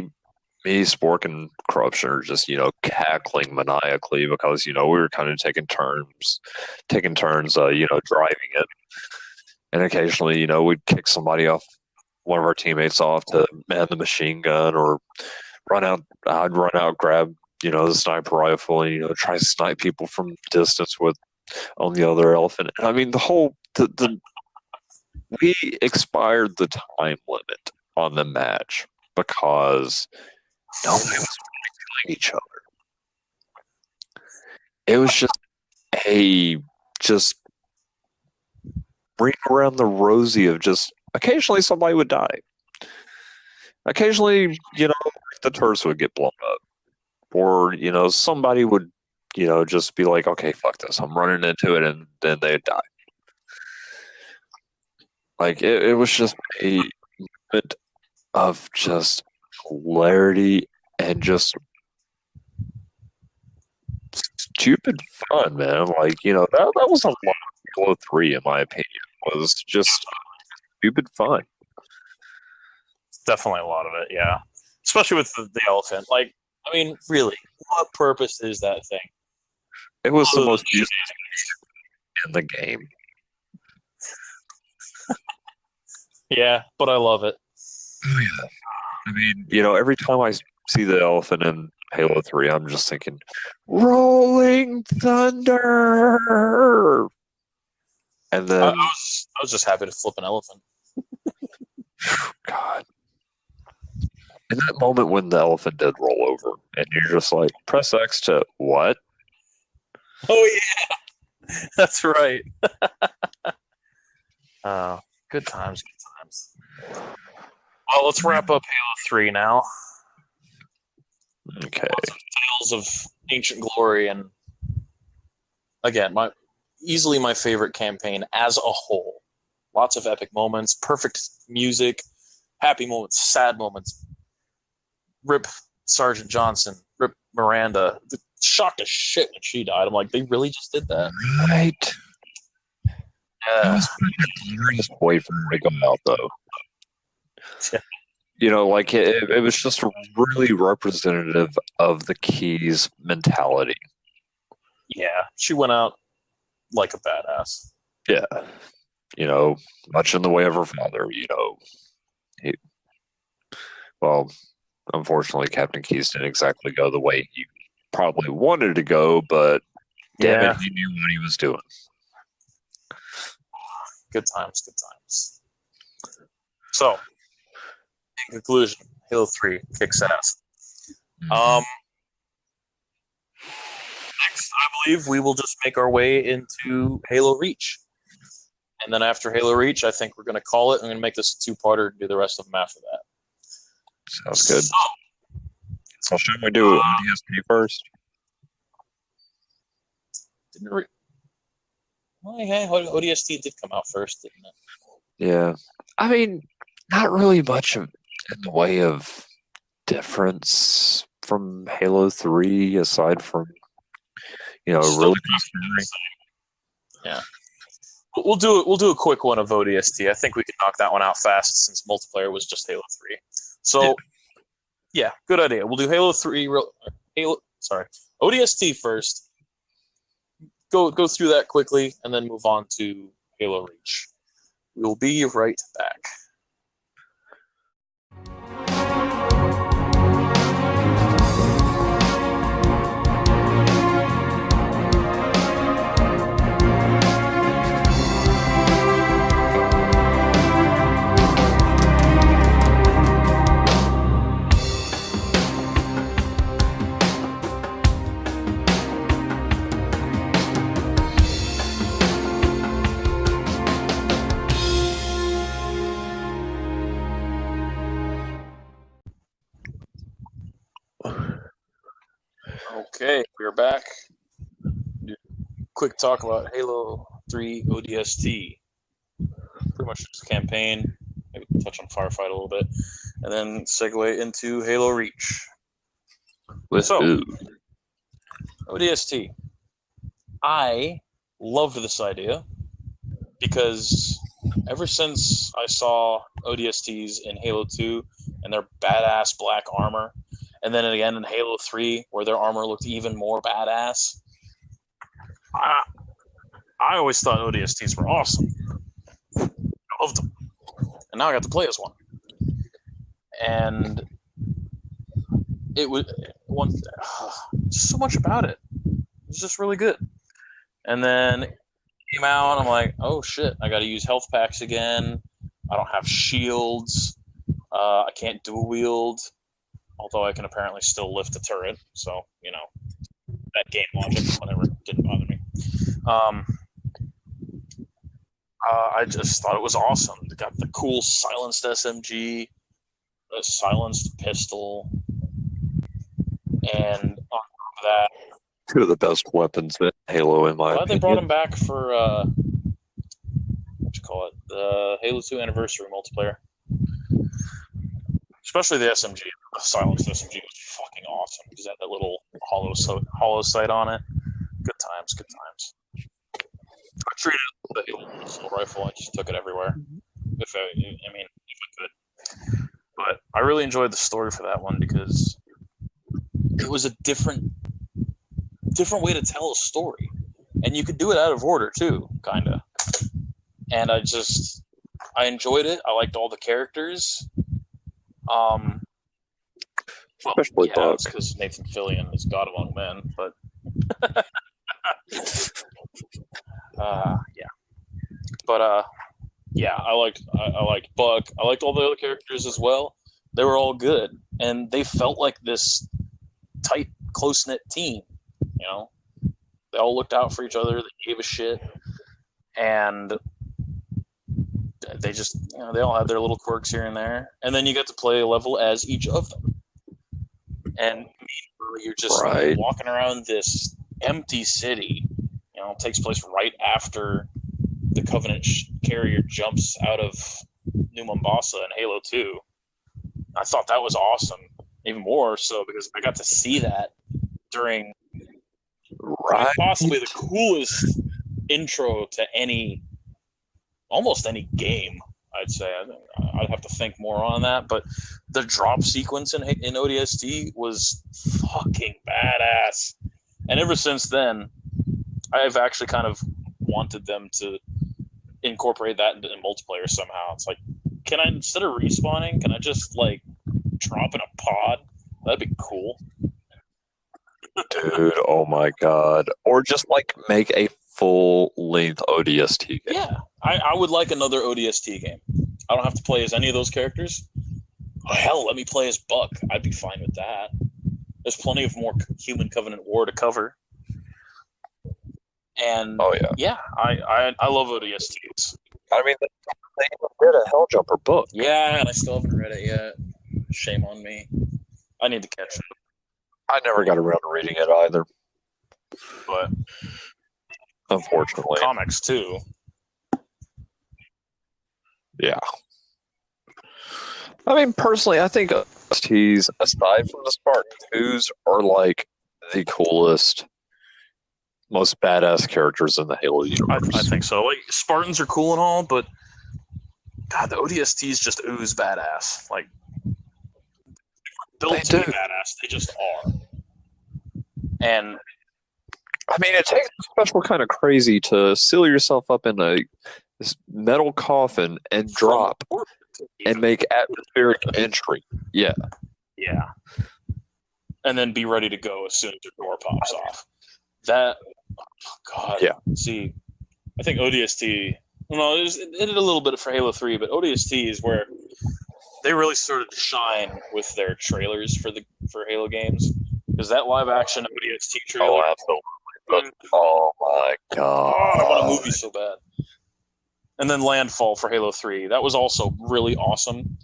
Spork, and Corruption are just cackling maniacally because we were kind of taking turns, driving it, and occasionally we'd kick somebody off, one of our teammates off to man the machine gun or run out. I'd run out, grab the sniper rifle, and try to snipe people from distance on the other elephant. And I mean we expired the time limit on the match because nobody was killing each other. It was just bring around the rosy of just occasionally somebody would die. Occasionally, the turrets would get blown up. Or, somebody would, just be like, okay, fuck this. I'm running into it, and then they'd die. Like, it was just a moment of just hilarity and just stupid fun, man. Like, that was a lot of Halo 3, in my opinion. It was just stupid fun. Definitely a lot of it, yeah. Especially with the elephant. Like, I mean, really, what purpose is that thing? It was the most useful in the game. Yeah, but I love it. Oh, yeah. I mean, every time I see the elephant in Halo 3, I'm just thinking, Rolling Thunder! And then... I was just happy to flip an elephant. God. In that moment when the elephant did roll over, and you're just like, press X to what? Oh, yeah! That's right. Good times, good times. Well, let's wrap up Halo 3 now. Okay. Lots of tales of ancient glory, and again, easily my favorite campaign as a whole. Lots of epic moments, perfect music, happy moments, sad moments. Rip Sergeant Johnson, Rip Miranda. Shocked as shit when she died. I'm like, they really just did that? Right. Yeah. Glorious boyfriend to go out, though. Like it was just really representative of the Keys mentality. Yeah, she went out like a badass. Yeah. Much in the way of her father, well, unfortunately, Captain Keys didn't exactly go the way he probably wanted to go, but damn it, he knew what he was doing. Good times, good times. So, in conclusion, Halo 3 kicks ass. Next, I believe we will just make our way into Halo Reach. And then after Halo Reach, I think we're going to call it. I'm going to make this a two-parter and do the rest of them after that. Sounds good. So should we do ODST first? ODST did come out first, didn't it? Yeah. I mean, not really much in the way of difference from Halo 3, aside from, really yeah. We'll do a quick one of ODST. I think we can knock that one out fast since multiplayer was just Halo 3. So, yeah, good idea. We'll do Halo 3. ODST first. Go through that quickly, and then move on to Halo Reach. We'll be right back. Okay, we're back. Quick talk about Halo 3 ODST. Pretty much just campaign. Maybe touch on Firefight a little bit, and then segue into Halo Reach. So, ODST. I loved this idea because ever since I saw ODSTs in Halo 2 and their badass black armor, and then again in Halo 3 where their armor looked even more badass, I always thought ODSTs were awesome. I loved them. And now I got to play as one. And it was so much about it. It was just really good. And then it came out, and I'm like, oh shit, I got to use health packs again. I don't have shields. I can't dual wield, although I can apparently still lift a turret. So, that game logic, whatever, didn't bother me. I just thought it was awesome. They got the cool silenced SMG, the silenced pistol, and on top of that, two of the best weapons in Halo, in my glad opinion. they brought them back for the Halo 2 anniversary multiplayer. Especially the SMG. The silenced SMG was fucking awesome because it had that little hollow sight on it. Good times. I treated it like a pistol rifle. I just took it everywhere. If I could. But I really enjoyed the story for that one because it was a different way to tell a story, and you could do it out of order too, kind of. And I enjoyed it. I liked all the characters. Especially Buck, because Nathan Fillion is God among men. But I liked Buck. I liked all the other characters as well. They were all good, and they felt like this tight, close-knit team. They all looked out for each other. They gave a shit, and they just, they all had their little quirks here and there. And then you get to play a level as each of them, and you're just walking around this empty city. It takes place right after the Covenant carrier jumps out of New Mombasa in Halo 2. I thought that was awesome. Even more so because I got to see that during possibly the coolest intro to almost any game, I'd say. I'd have to think more on that, but the drop sequence in ODST was fucking badass. And ever since then, I've actually kind of wanted them to incorporate that into multiplayer somehow. It's like, can I, instead of respawning, can I just drop in a pod? That'd be cool. Dude, oh my god. Or just make a full-length ODST game. Yeah, I would like another ODST game. I don't have to play as any of those characters. Oh, hell, let me play as Buck. I'd be fine with that. There's plenty of more Human Covenant War to cover. And I love ODSTs. I mean, they did a Helljumper book. Yeah, and I still haven't read it yet. Shame on me. I need to catch it. I never got around to reading it either. But unfortunately. Comics too. Yeah. I mean, personally, I think ODSTs, aside from the Spartan 2s, are the coolest, most badass characters in the Halo universe. I think so. Spartans are cool and all, but God, the ODSTs just ooze badass. Built to be badass, they just are. And I mean, it takes a special kind of crazy to seal yourself up in this metal coffin and drop and make atmospheric entry. Yeah. Yeah. And then be ready to go as soon as your door pops off. That, God. Yeah. See, I think ODST, it did a little bit for Halo 3, but ODST is where they really started to shine with their trailers for Halo games. Because that live action ODST trailer. Oh, absolutely. Oh my god. I want a movie so bad. And then Landfall for Halo 3. That was also really awesome.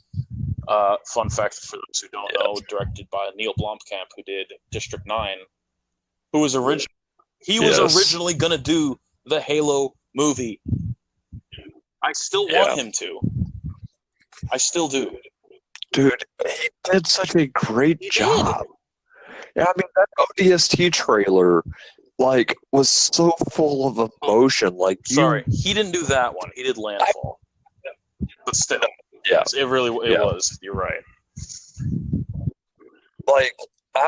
Fun fact for those who don't know, directed by Neil Blomkamp, who did District 9 who was he was Yes. originally gonna do the Halo movie. I still want him to. I still do. Dude, he did such a great He job. Yeah, I mean that ODST trailer, like, was so full of emotion. Like, Sorry, he didn't do that one. He did Landfall. But still, Yeah. it was. You're right. like,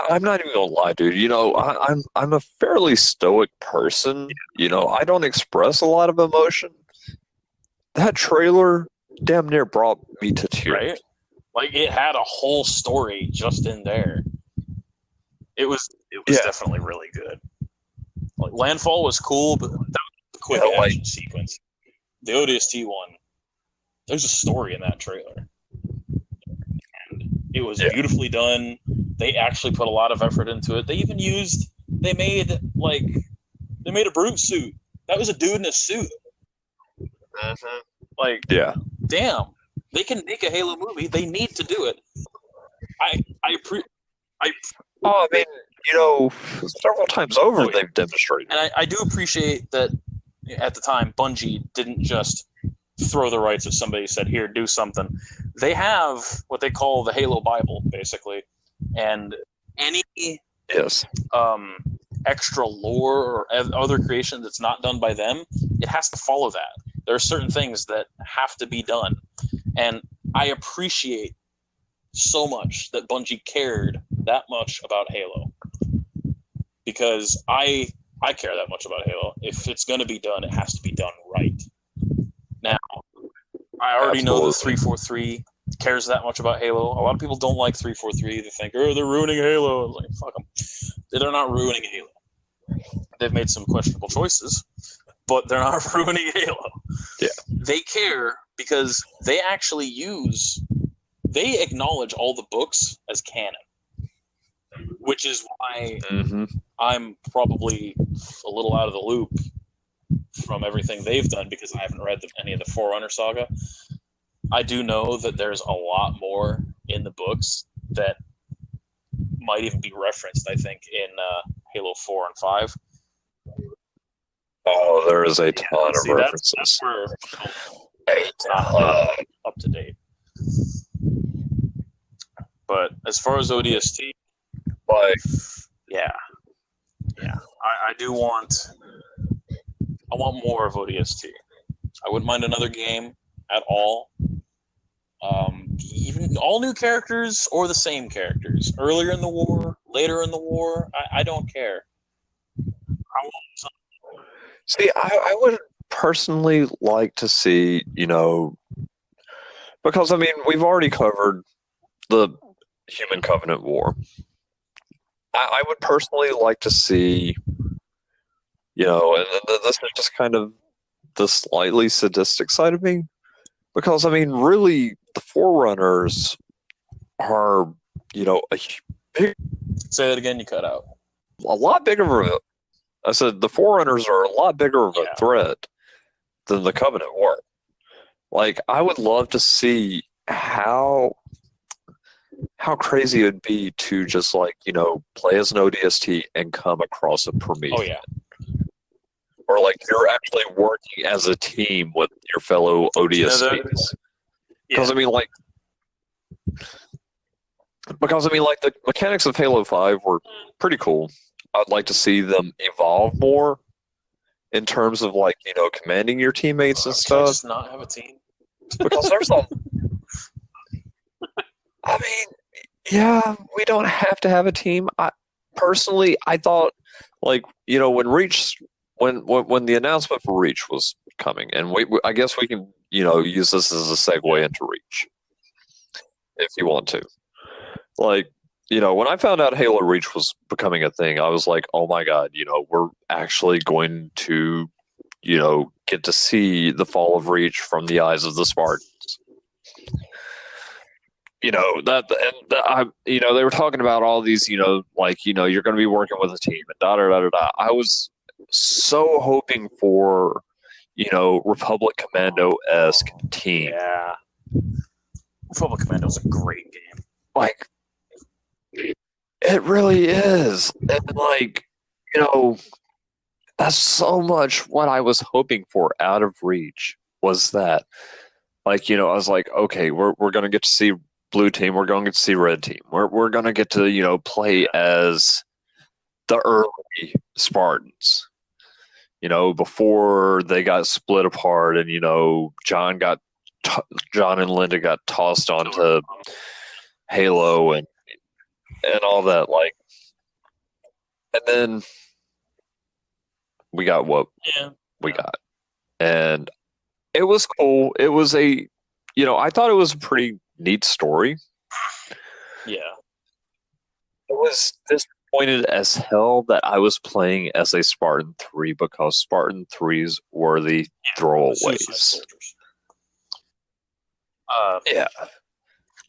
I'm not even gonna lie, dude. You know, I'm a fairly stoic person. You know, I don't express a lot of emotion. That trailer damn near brought me to tears. Right? Like, it had a whole story just in there. It was definitely really good. Like, Landfall was cool, but that was a quick action sequence. The ODST one, there's a story in that trailer. And it was beautifully done. They actually put a lot of effort into it. They made a brute suit. That was a dude in a suit. Mm-hmm. Like, damn, they can make a Halo movie. They need to do it. I mean, you know, several times over they've demonstrated. And I do appreciate that at the time, Bungie didn't just throw the rights if somebody said, here, do something. They have what they call the Halo Bible, basically. And any extra lore or other creation that's not done by them, it has to follow that. There are certain things that have to be done. And I appreciate so much that Bungie cared that much about Halo. Because I care that much about Halo. If it's going to be done, it has to be done right. Now, I already know that 343 cares that much about Halo. A lot of people don't like 343. They think, oh, they're ruining Halo. I was like, fuck them. They're not ruining Halo. They've made some questionable choices, but they're not ruining Halo. Yeah. They care because they actually they acknowledge all the books as canon, which is why I'm probably a little out of the loop from everything they've done because I haven't read any of the Forerunner saga. I do know that there's a lot more in the books that might even be referenced, I think, in Halo 4 and 5. Oh, there is a ton of references. That's where it's not up to date. But as far as ODST, I do want more of ODST. I wouldn't mind another game at all. Even all new characters or the same characters. Earlier in the war, later in the war, I don't care. I want something. See, I would personally like to see, you know, because, I mean, we've already covered the Human Covenant War. I would personally like to see, you know, and this is just kind of the slightly sadistic side of me, because, I mean, really, the Forerunners are, you know, a big... Say that again, you cut out. A lot bigger of a... I said the Forerunners are a lot bigger of a threat than the Covenant were. Like, I would love to see how crazy it would be to just, like, you know, play as an ODST and come across a Promethean. Oh, yeah. Or, like, you're actually working as a team with your fellow ODSTs. Because, I mean, like, the mechanics of Halo 5 were pretty cool. I'd like to see them evolve more in terms of, like, you know, commanding your teammates and stuff. Just not have a team. Because there's a... I mean, yeah, we don't have to have a team. Personally, I thought, like, you know, when the announcement for Reach was coming, and I guess we can, you know, use this as a segue into Reach, if you want to. Like, you know, when I found out Halo Reach was becoming a thing, I was like, oh my god, you know, we're actually going to, you know, get to see the fall of Reach from the eyes of the Spartans. You know, you know, they were talking about all these, you know, like, you know, you're going to be working with a team and da-da-da-da-da. I was so hoping for, you know, Republic Commando-esque team. Yeah. Republic Commando is a great game. Like, it really is. And, like, you know, that's so much what I was hoping for out of Reach was that. Like, I was like, okay, we're gonna get to see blue team, we're gonna get to see red team. We're gonna get to, play as the early Spartans, before they got split apart and, John and Linda got tossed onto Halo and all that, like, and then we got what Yeah. we got. And it was cool. It was I thought it was a pretty neat story. Yeah. I was disappointed as hell that I was playing as a Spartan 3 because Spartan 3s were the Suicide throwaways. Soldiers. Yeah.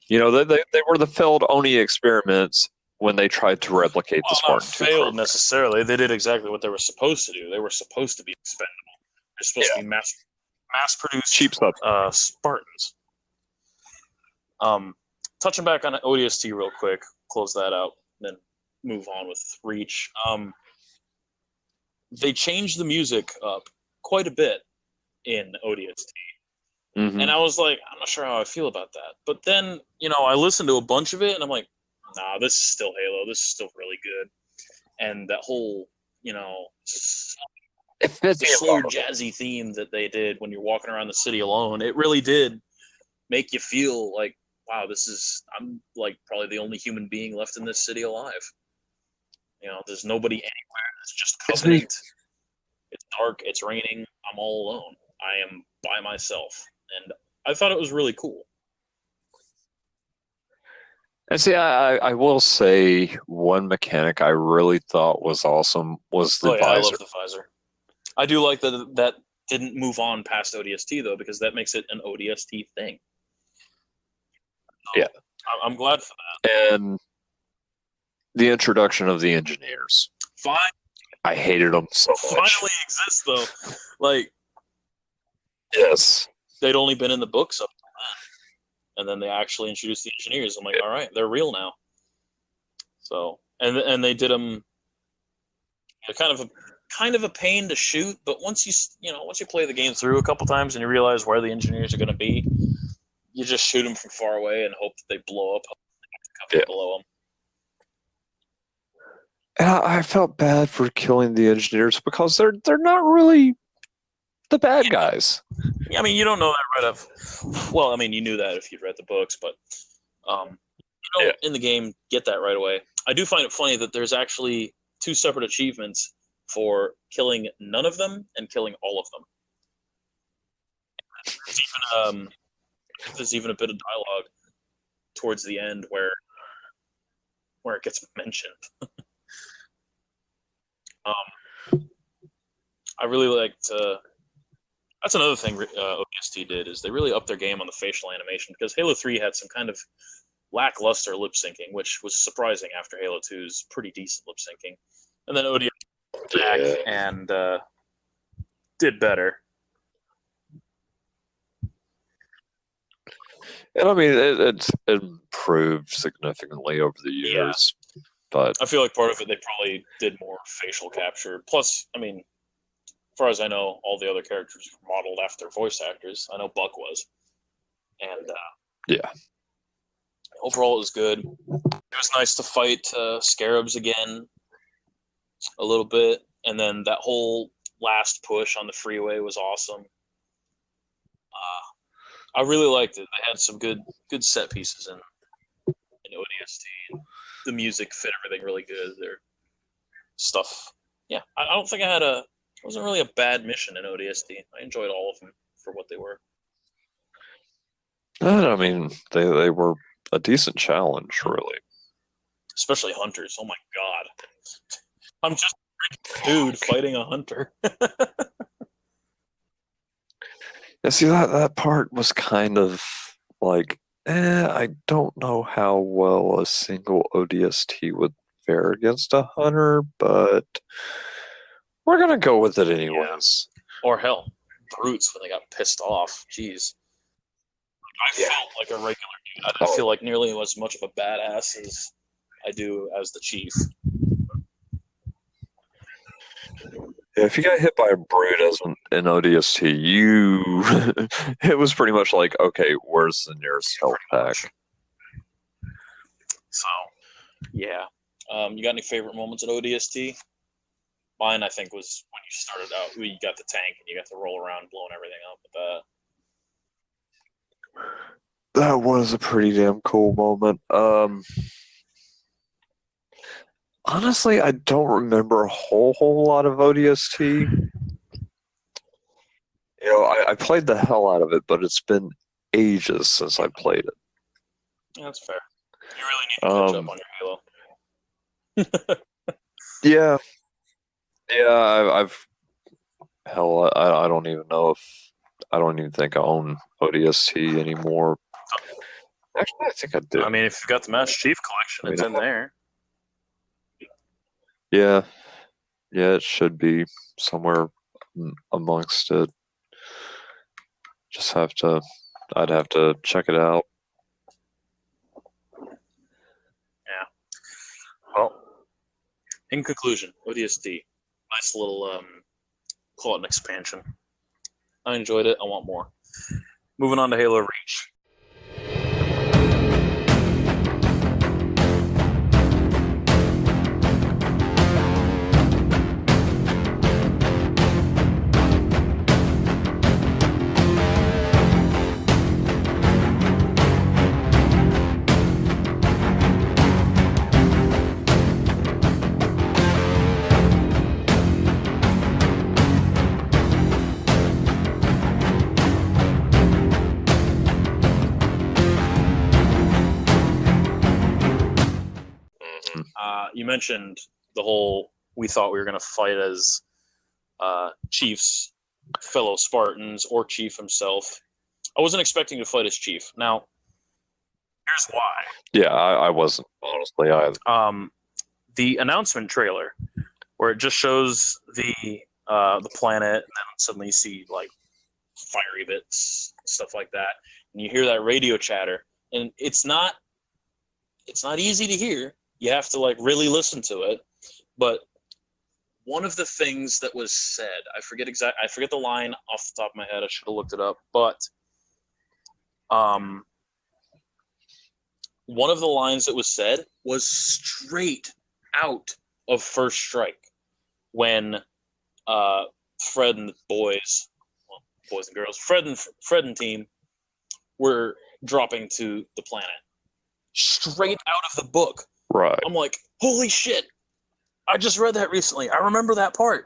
They were the failed Oni experiments when they tried to replicate the Well, not Spartan 2 failed program. necessarily. They did exactly what they were supposed to do. They were supposed to be expendable. They're supposed to be mass-produced Cheap stuff. Spartans. Touching back on ODST real quick, close that out, then move on with Reach. They changed the music up quite a bit in ODST. Mm-hmm. And I was like, I'm not sure how I feel about that. But then, I listened to a bunch of it, and I'm like, nah, this is still Halo. This is still really good. And that whole, It fits the slow jazzy theme that they did when you're walking around the city alone, it really did make you feel like, wow, I'm like probably the only human being left in this city alive. There's nobody anywhere. It's just Covenant. It's dark. It's raining. I'm all alone. I am by myself. And I thought it was really cool. And see, I will say one mechanic I really thought was awesome was the visor. I love the visor. I do like that didn't move on past ODST, though, because that makes it an ODST thing. So, yeah. I'm glad for that. And the introduction of the engineers. Fine. I hated them so much. Finally exists, though. Like, yes. They'd only been in the books up to that. And then they actually introduced the engineers. I'm like, all right, they're real now. So, and they did them kind of a pain to shoot, but once you play the game through a couple times and you realize where the engineers are going to be, you just shoot them from far away and hope that they blow up below them. And I felt bad for killing the engineers because they're not really the bad guys. I mean, you don't know that right off. Well, I mean, you knew that if you'd read the books, but you don't in the game get that right away. I do find it funny that there's actually 2 separate achievements for killing none of them and killing all of them. There's even a bit of dialogue towards the end where it gets mentioned. I really liked. That's another thing ODST did is they really upped their game on the facial animation because Halo 3 had some kind of lackluster lip syncing, which was surprising after Halo 2's pretty decent lip syncing, and then ODST back and did better. And I mean, it's improved significantly over the years. Yeah. But I feel like part of it, they probably did more facial capture. Plus, I mean, as far as I know, all the other characters were modeled after voice actors. I know Buck was. And, yeah. Overall, it was good. It was nice to fight Scarabs again a little bit. And then that whole last push on the freeway was awesome. I really liked it. They had some good set pieces in ODST. The music fit everything really good. Their stuff. Yeah, I don't think it wasn't really a bad mission in ODST. I enjoyed all of them for what they were. I mean, they were a decent challenge, really. Especially hunters. Oh my god. I'm just a dude fighting a hunter. Yeah, see, that part was kind of like, I don't know how well a single ODST would fare against a hunter, but we're going to go with it anyways. Yeah. Or hell, brutes when they got pissed off. Jeez. I felt like a regular dude. I didn't feel like nearly as much of a badass as I do as the chief. Yeah, if you got hit by a brood as an ODST, it was pretty much like, okay, where's the nearest health pack? So, yeah. You got any favorite moments at ODST? Mine, I think, was when you started out. You got the tank and you got to roll around, blowing everything up with that. That was a pretty damn cool moment. Honestly, I don't remember a whole lot of ODST. I played the hell out of it, but it's been ages since I played it. That's fair. You really need to catch up on your Halo. Yeah, I've hell, I don't even know if I don't even think I own ODST anymore. Actually, I think I do. I mean, if you've got the Master Chief Collection, it's in there. Yeah, it should be somewhere amongst it. I'd have to check it out. Yeah. Well, in conclusion, ODST, nice little, call it an expansion. I enjoyed it. I want more. Moving on to Halo Reach. You mentioned the whole we thought we were going to fight as Chief's fellow Spartans or Chief himself. I wasn't expecting to fight as Chief. Now, here's why. Yeah, I wasn't, honestly, either. The announcement trailer, where it just shows the planet, and then suddenly you see like fiery bits, stuff like that, and you hear that radio chatter, and it's not easy to hear. You have to like really listen to it. But one of the things that was said, I forget the line off the top of my head. I should have looked it up. But one of the lines that was said was straight out of First Strike when Fred and the boys and girls, Fred and team were dropping to the planet. Straight out of the book. Right. I'm like, holy shit. I just read that recently. I remember that part.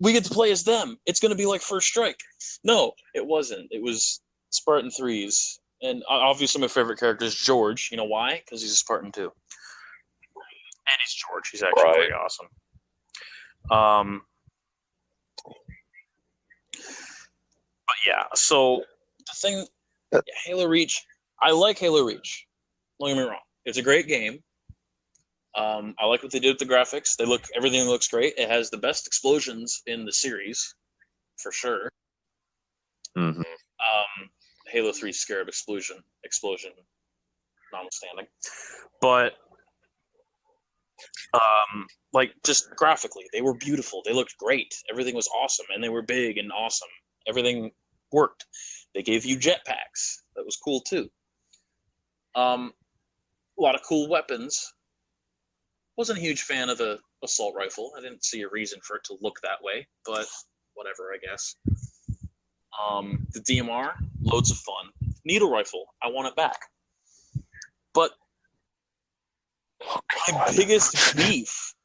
We get to play as them. It's going to be like First Strike. No, it wasn't. It was Spartan 3s. And obviously my favorite character is George. You know why? Because he's a Spartan too. And he's George. He's actually pretty awesome. But yeah, so the thing, Halo Reach, I like Halo Reach. Don't get me wrong. It's a great game. I like what they did with the graphics. Everything looks great. It has the best explosions in the series, for sure. Mm-hmm. Halo 3 Scarab explosion, notwithstanding. But like just graphically, they were beautiful. They looked great. Everything was awesome, and they were big and awesome. Everything worked. They gave you jetpacks. That was cool too. A lot of cool weapons. Wasn't a huge fan of the assault rifle. I didn't see a reason for it to look that way, but whatever, I guess. The DMR, loads of fun. Needle rifle, I want it back. But my biggest beef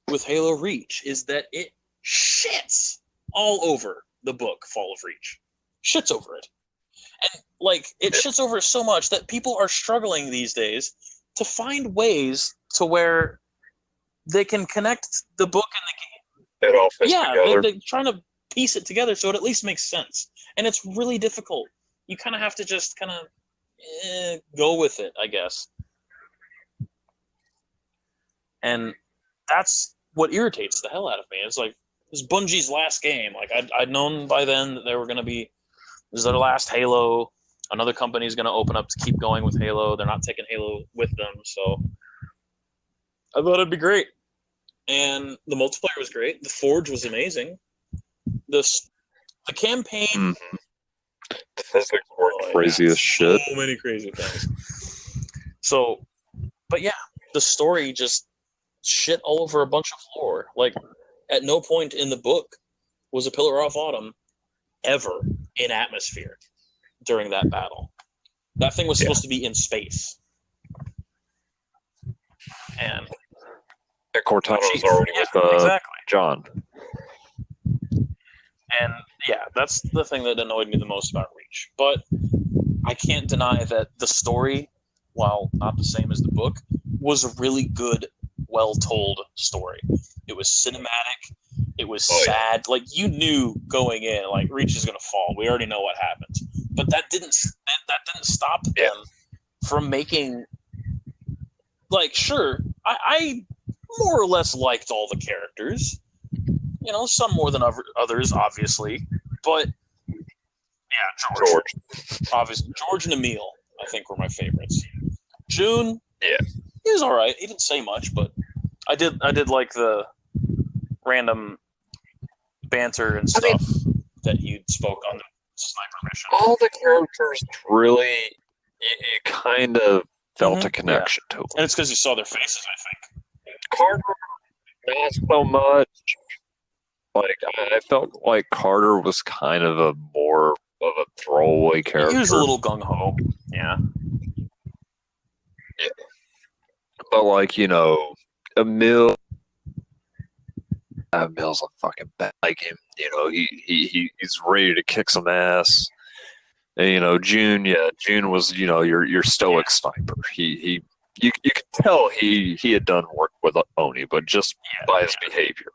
with Halo Reach is that it shits all over the book Fall of Reach. Shits over it. And like it shits over it so much that people are struggling these days to find ways to where they can connect the book and the game. It all fits together. They're trying to piece it together so it at least makes sense. And it's really difficult. You kind of have to just kind of go with it, I guess. And that's what irritates the hell out of me. It's like, this is Bungie's last game. Like, I'd known by then that they were going to be, this is their last Halo. Another company is going to open up to keep going with Halo. They're not taking Halo with them, so I thought it'd be great. and the multiplayer was great. The Forge was amazing. The campaign. Mm-hmm. The physics were crazy as shit. So many crazy things. So, but yeah, the story just shit all over a bunch of lore. Like, at no point in the book was a Pillar of Autumn ever in atmosphere during that battle. That thing was supposed to be in space. And Cortana was already with John. And yeah, that's the thing that annoyed me the most about Reach. But I can't deny that the story, while not the same as the book, was a really good, well-told story. It was cinematic. It was sad. Yeah. Like, you knew going in, like, Reach is going to fall. We already know what happens. But that didn't stop them from making... Like, sure, I more or less liked all the characters. You know, some more than others, obviously. But, yeah, George. Obviously, George and Emil, I think, were my favorites. June, he was all right. He didn't say much, but I did like the random banter and stuff that he spoke on the sniper mission. All the characters really, you kind of felt a connection to them. And it's because you saw their faces, I think. Carter, not so much. Like, I felt like Carter was kind of a more of a throwaway character. He was a little gung-ho, yeah. But, like, you know, Emil's a fucking bad. Like him, you know, he's ready to kick some ass. And, you know, June was, you know, your stoic sniper. You could tell he had done work with Oni, but just by his behavior.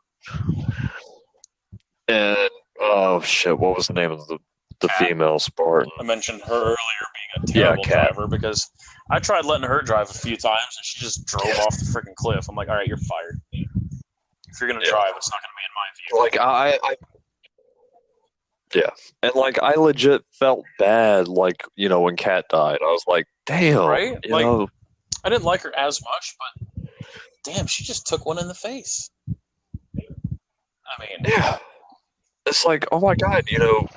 And oh shit, what was the name of the female Spartan? I mentioned her earlier being a terrible driver because I tried letting her drive a few times and she just drove off the freaking cliff. I'm like, all right, you're fired. If you're gonna drive, it's not gonna be in my view. Like and like I legit felt bad, like, you know, when Kat died. I was like, damn, right? You know, I didn't like her as much, but damn, she just took one in the face. I mean, it's like, oh my god, you know,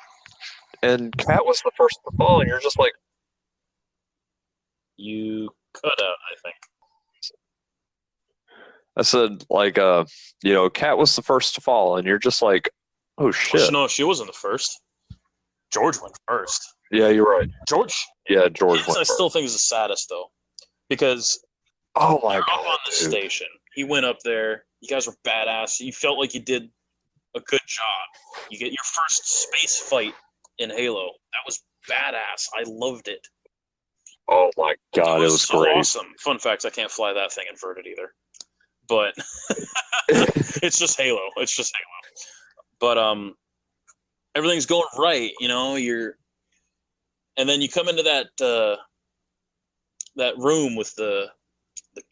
and Kat was the first to fall, and you're just like, you could have, I think. I said, like, you know, Kat was the first to fall, and you're just like, oh shit. Well, no, she wasn't the first. George went first. Yeah, you're right. George went first. I still think is the saddest, though, because oh my god, up on the station. He went up there. You guys were badass. You felt like you did a good job. You get your first space fight in Halo. That was badass. I loved it. Oh my god, it was so great. Awesome. Fun fact, I can't fly that thing inverted either. But it's just Halo. It's just Halo. But everything's going right, you know, and then you come into that room with the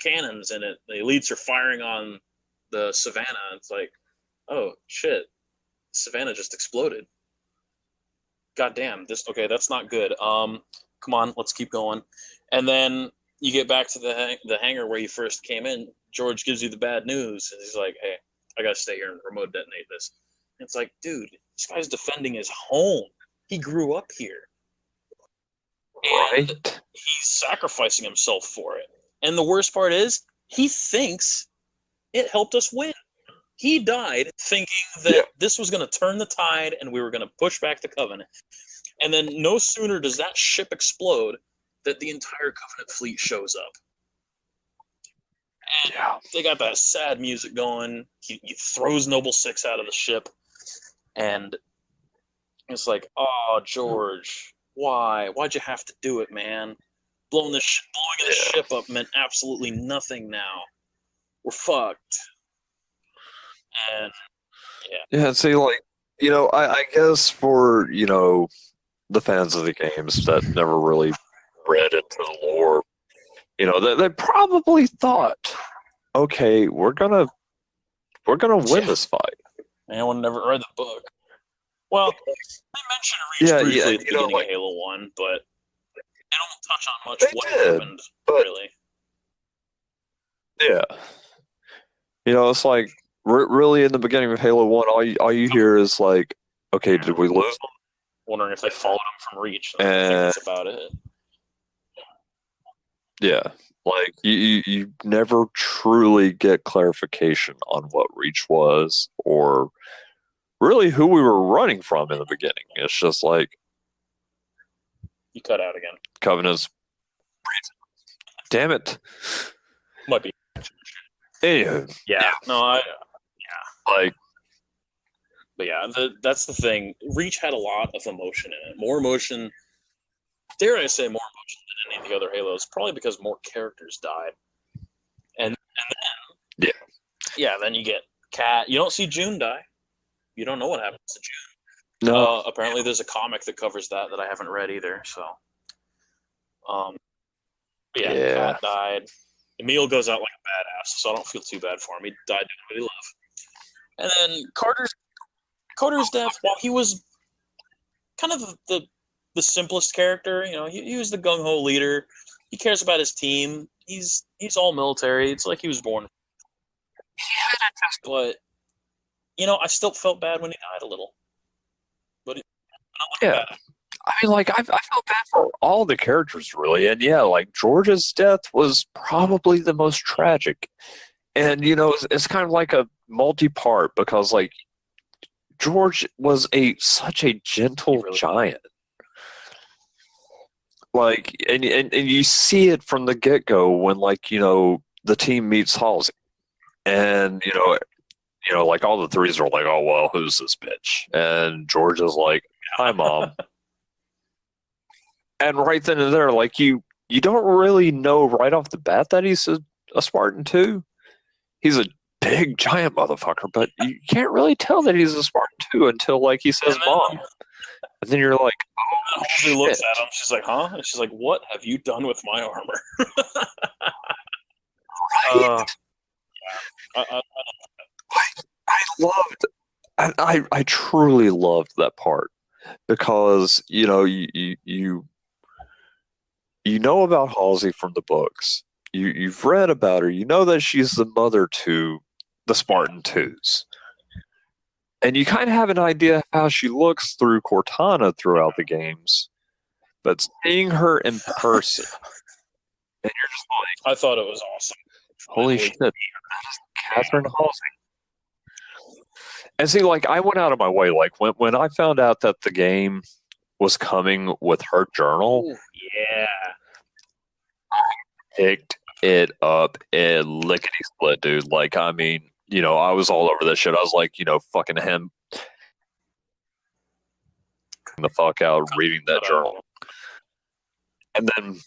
cannons in it. The elites are firing on the Savannah. It's like, oh shit, Savannah just exploded. God damn, that's not good. Come on, let's keep going. And then you get back to the hangar where you first came in. George gives you the bad news, and he's like, hey, I gotta stay here and remote detonate this. And it's like, dude, this guy's defending his home. He grew up here. And he's sacrificing himself for it. And the worst part is, he thinks it helped us win. He died thinking that this was going to turn the tide and we were going to push back the Covenant. And then no sooner does that ship explode that the entire Covenant fleet shows up. And they got that sad music going. He throws Noble Six out of the ship. And it's like, oh, George, why? Why'd you have to do it, man? Blowing the ship up meant absolutely nothing now. We're fucked. And see, like, you know, I guess for, you know, the fans of the games that never really read into the lore, you know, they probably thought, okay, we're gonna win this fight. Anyone never read the book? Well, they mentioned Reach briefly at the beginning of Halo 1, but they don't touch on much what happened, really. Yeah. It's like really in the beginning of Halo 1, all you hear is like, okay, did we lose them? Wondering if they followed him from Reach. I think And that's about it. yeah, like you never truly get clarification on what Reach was or really who we were running from in the beginning. It's just like You cut out again. Covenant's. Damn it. Might be. Anywho, Yeah. No, like but yeah, that's the thing. Reach had a lot of emotion in it. More emotion, dare I say, more emotion than any of the other Halos. Probably because more characters died. And then, then you get Kat. You don't see June die. You don't know what happens to June. no, Apparently, there's a comic that covers that I haven't read either. So, Yeah. Kat died. Emil goes out like a badass, so I don't feel too bad for him. He died doing what he loved. And then Carter's death, while he was kind of the simplest character, he was the gung ho leader. He cares about his team. He's all military. It's like he was born. But I still felt bad when he died a little. But Yeah. I mean, like, I felt bad for all the characters, really. And yeah, like, George's death was probably the most tragic. And, it's kind of like a multi-part because, like, George was such a gentle really giant. Like, and you see it from the get-go when, like, the team meets Halsey. And, like, all the threes are like, oh, well, who's this bitch? And George is like, hi, Mom. And right then and there, like you don't really know right off the bat that he's a Spartan too. He's a big giant motherfucker, but you can't really tell that he's a Spartan too until like he says mom. And then you're like, oh she shit. looks at him, she's like, huh? And she's like, what have you done with my armor? Right? I loved I truly loved that part because you know about Halsey from the books. You've read about her. You know that she's the mother to the Spartan Twos. And you kind of have an idea of how she looks through Cortana throughout the games. But seeing her in person, and you're just like, I thought it was awesome. Holy shit, that is Catherine Halsey. And see, like, I went out of my way. Like, when I found out that the game was coming with her journal, ooh, yeah, I picked it up and lickety split, dude. Like, I mean, I was all over this shit. I was like, fucking him the fuck out reading that journal. And then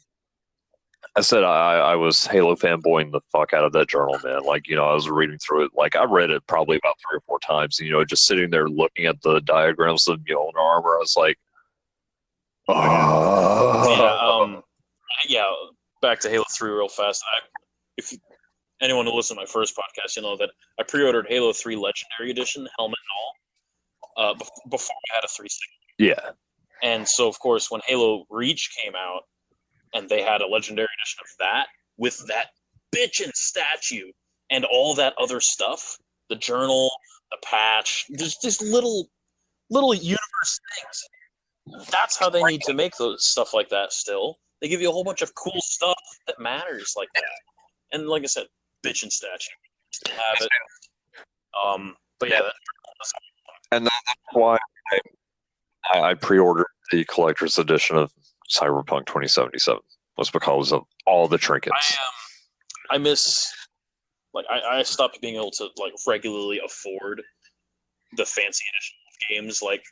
I said I was Halo fanboying the fuck out of that journal, man. Like, I was reading through it. Like, I read it probably about 3 or 4 times. Just sitting there looking at the diagrams of Mjolnir armor, I was like, oh. Yeah. Back to Halo 3 real fast. If anyone who listened to my first podcast, you know that I pre-ordered Halo 3 Legendary Edition, helmet and all, before I had a 360. Yeah. And so, of course, when Halo Reach came out, and they had a Legendary Edition of that, with that bitchin' statue and all that other stuff, the journal, the patch, there's just little universe things. That's how they need to make those stuff like that still. They give you a whole bunch of cool stuff that matters like that. And like I said, bitchin' statue. Have it. But yeah. And that's why I pre-ordered the collector's edition of Cyberpunk 2077 was because of all the trinkets. I miss, like, I stopped being able to like regularly afford the fancy edition of games. Like,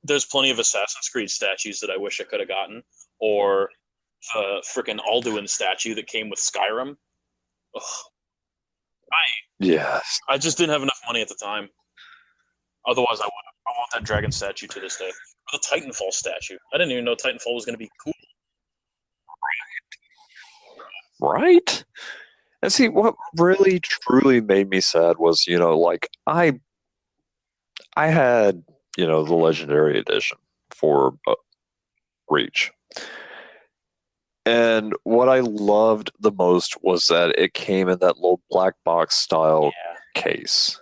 there's plenty of Assassin's Creed statues that I wish I could have gotten, or the freaking Alduin statue that came with Skyrim. Ugh. I just didn't have enough money at the time. Otherwise, I want that dragon statue to this day. The Titanfall statue. I didn't even know Titanfall was going to be cool. Right? And see, what really, truly made me sad was, like, I had, the Legendary Edition for Reach. And what I loved the most was that it came in that little black box style Yeah. case.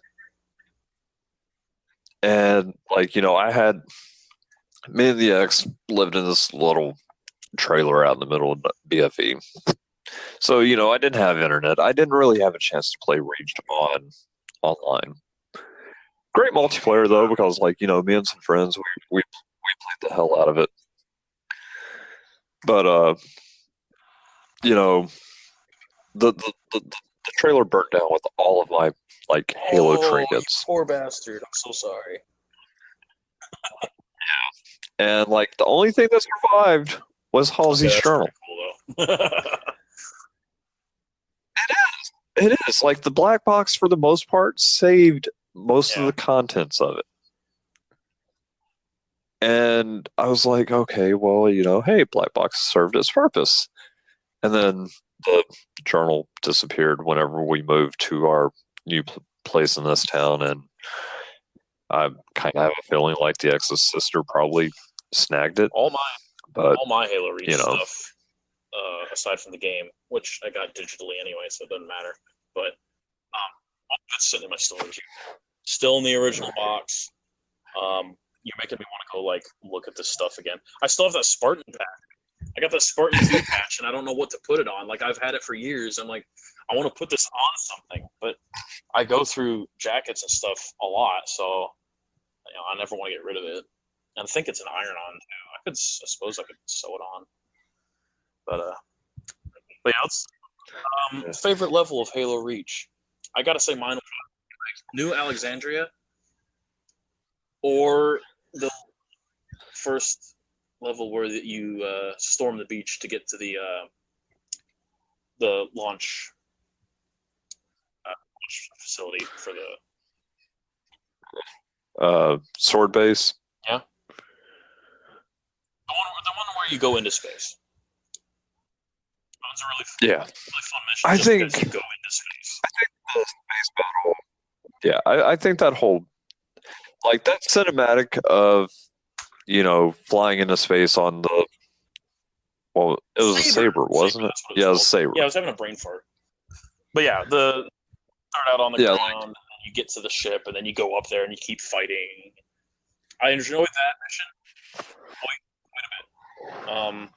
And like, I had me and the ex lived in this little trailer out in the middle of BFE. So, I didn't have internet. I didn't really have a chance to play Raged online. Great multiplayer though, because like, me and some friends, we played the hell out of it. But the trailer burnt down with all of my like Halo trinkets. Poor bastard. I'm so sorry. And like the only thing that survived was Halsey's journal. Cool, It is. Like the black box for the most part saved most of the contents of it. And I was like, okay, well, hey, black box served its purpose. And then the journal disappeared whenever we moved to our new place in this town, and I kind of have a feeling like the ex's sister probably snagged it. All my Halo Reach stuff, aside from the game, which I got digitally anyway, so it doesn't matter. But all that's sitting in my storage. Still in the original box. You're making me want to go like look at this stuff again. I still have that Spartan patch. I got that Spartan 2 patch, and I don't know what to put it on. Like I've had it for years. I'm like, I want to put this on something, but I go through jackets and stuff a lot, so I never want to get rid of it. And I think it's an iron-on too. I suppose I could sew it on. But yeah, let's, favorite level of Halo Reach. I gotta say mine was New Alexandria or the first level where you storm the beach to get to the launch facility for the sword base. Yeah, the one where you go into space. That was a really fun mission. I think you go into space. I think the space battle. Yeah, I think that whole like that cinematic of flying into space on the it was a Saber, wasn't it? Yeah, it was a Saber. Yeah, I was having a brain fart. But yeah, start out on the ground, and you get to the ship, and then you go up there and you keep fighting. I enjoyed that mission quite a bit.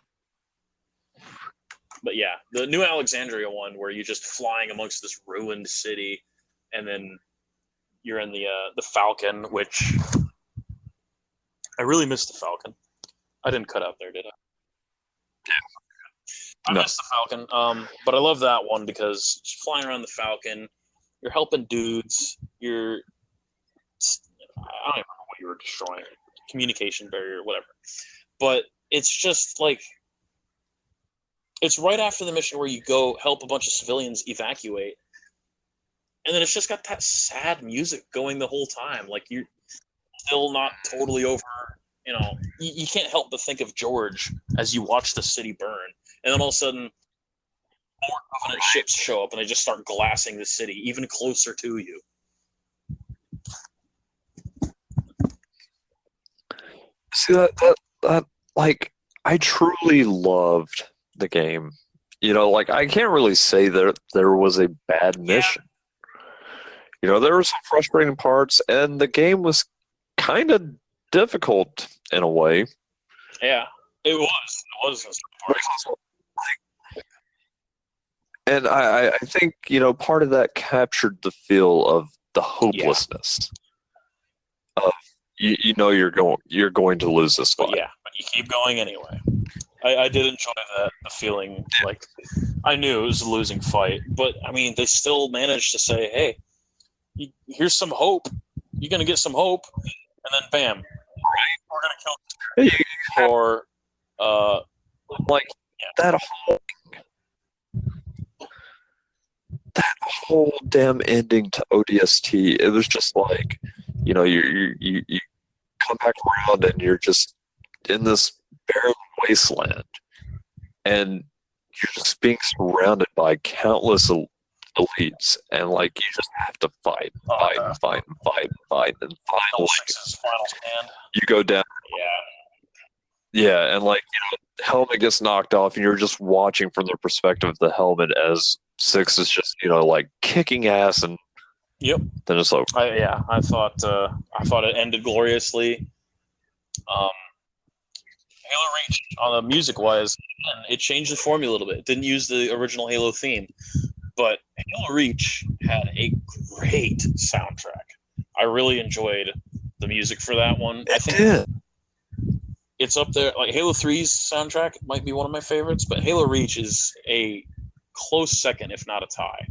But yeah, the New Alexandria one where you're just flying amongst this ruined city, and then you're in the Falcon, which I really missed the Falcon. I didn't cut out there, did I? Yeah. I missed the Falcon. But I love that one because just flying around the Falcon, you're helping dudes. I don't even remember what you were destroying. Communication barrier, whatever. But it's just like it's right after the mission where you go help a bunch of civilians evacuate. And then it's just got that sad music going the whole time. Like you're still not totally over, you can't help but think of George as you watch the city burn. And then all of a sudden, more Covenant ships show up and they just start glassing the city even closer to you. See that like I truly loved the game. Like I can't really say that there was a bad mission. There were some frustrating parts, and the game was kind of difficult in a way. Yeah, it was. It was. And I think part of that captured the feel of the hopelessness of you're going to lose this fight. But you keep going anyway. I did enjoy the feeling. Like I knew it was a losing fight, but I mean they still managed to say, "Hey, here's some hope. You're gonna get some hope," and then bam, we're gonna kill you. Or that whole damn ending to ODST. It was just like, you come back around and you're just in this barren wasteland, and you're just being surrounded by countless elites, and like you just have to fight, and finally final stand. you go down. Yeah. Yeah, and like helmet gets knocked off, and you're just watching from the perspective of the helmet as Six is just like kicking ass, and Yep. then it's like, I thought it ended gloriously. Um, Halo Reach, on the music wise, it changed the formula a little bit. It didn't use the original Halo theme, but Halo Reach had a great soundtrack. I really enjoyed the music for that one. I it think did. it's up there. Like Halo 3's soundtrack might be one of my favorites, but Halo Reach is a close second, if not a tie.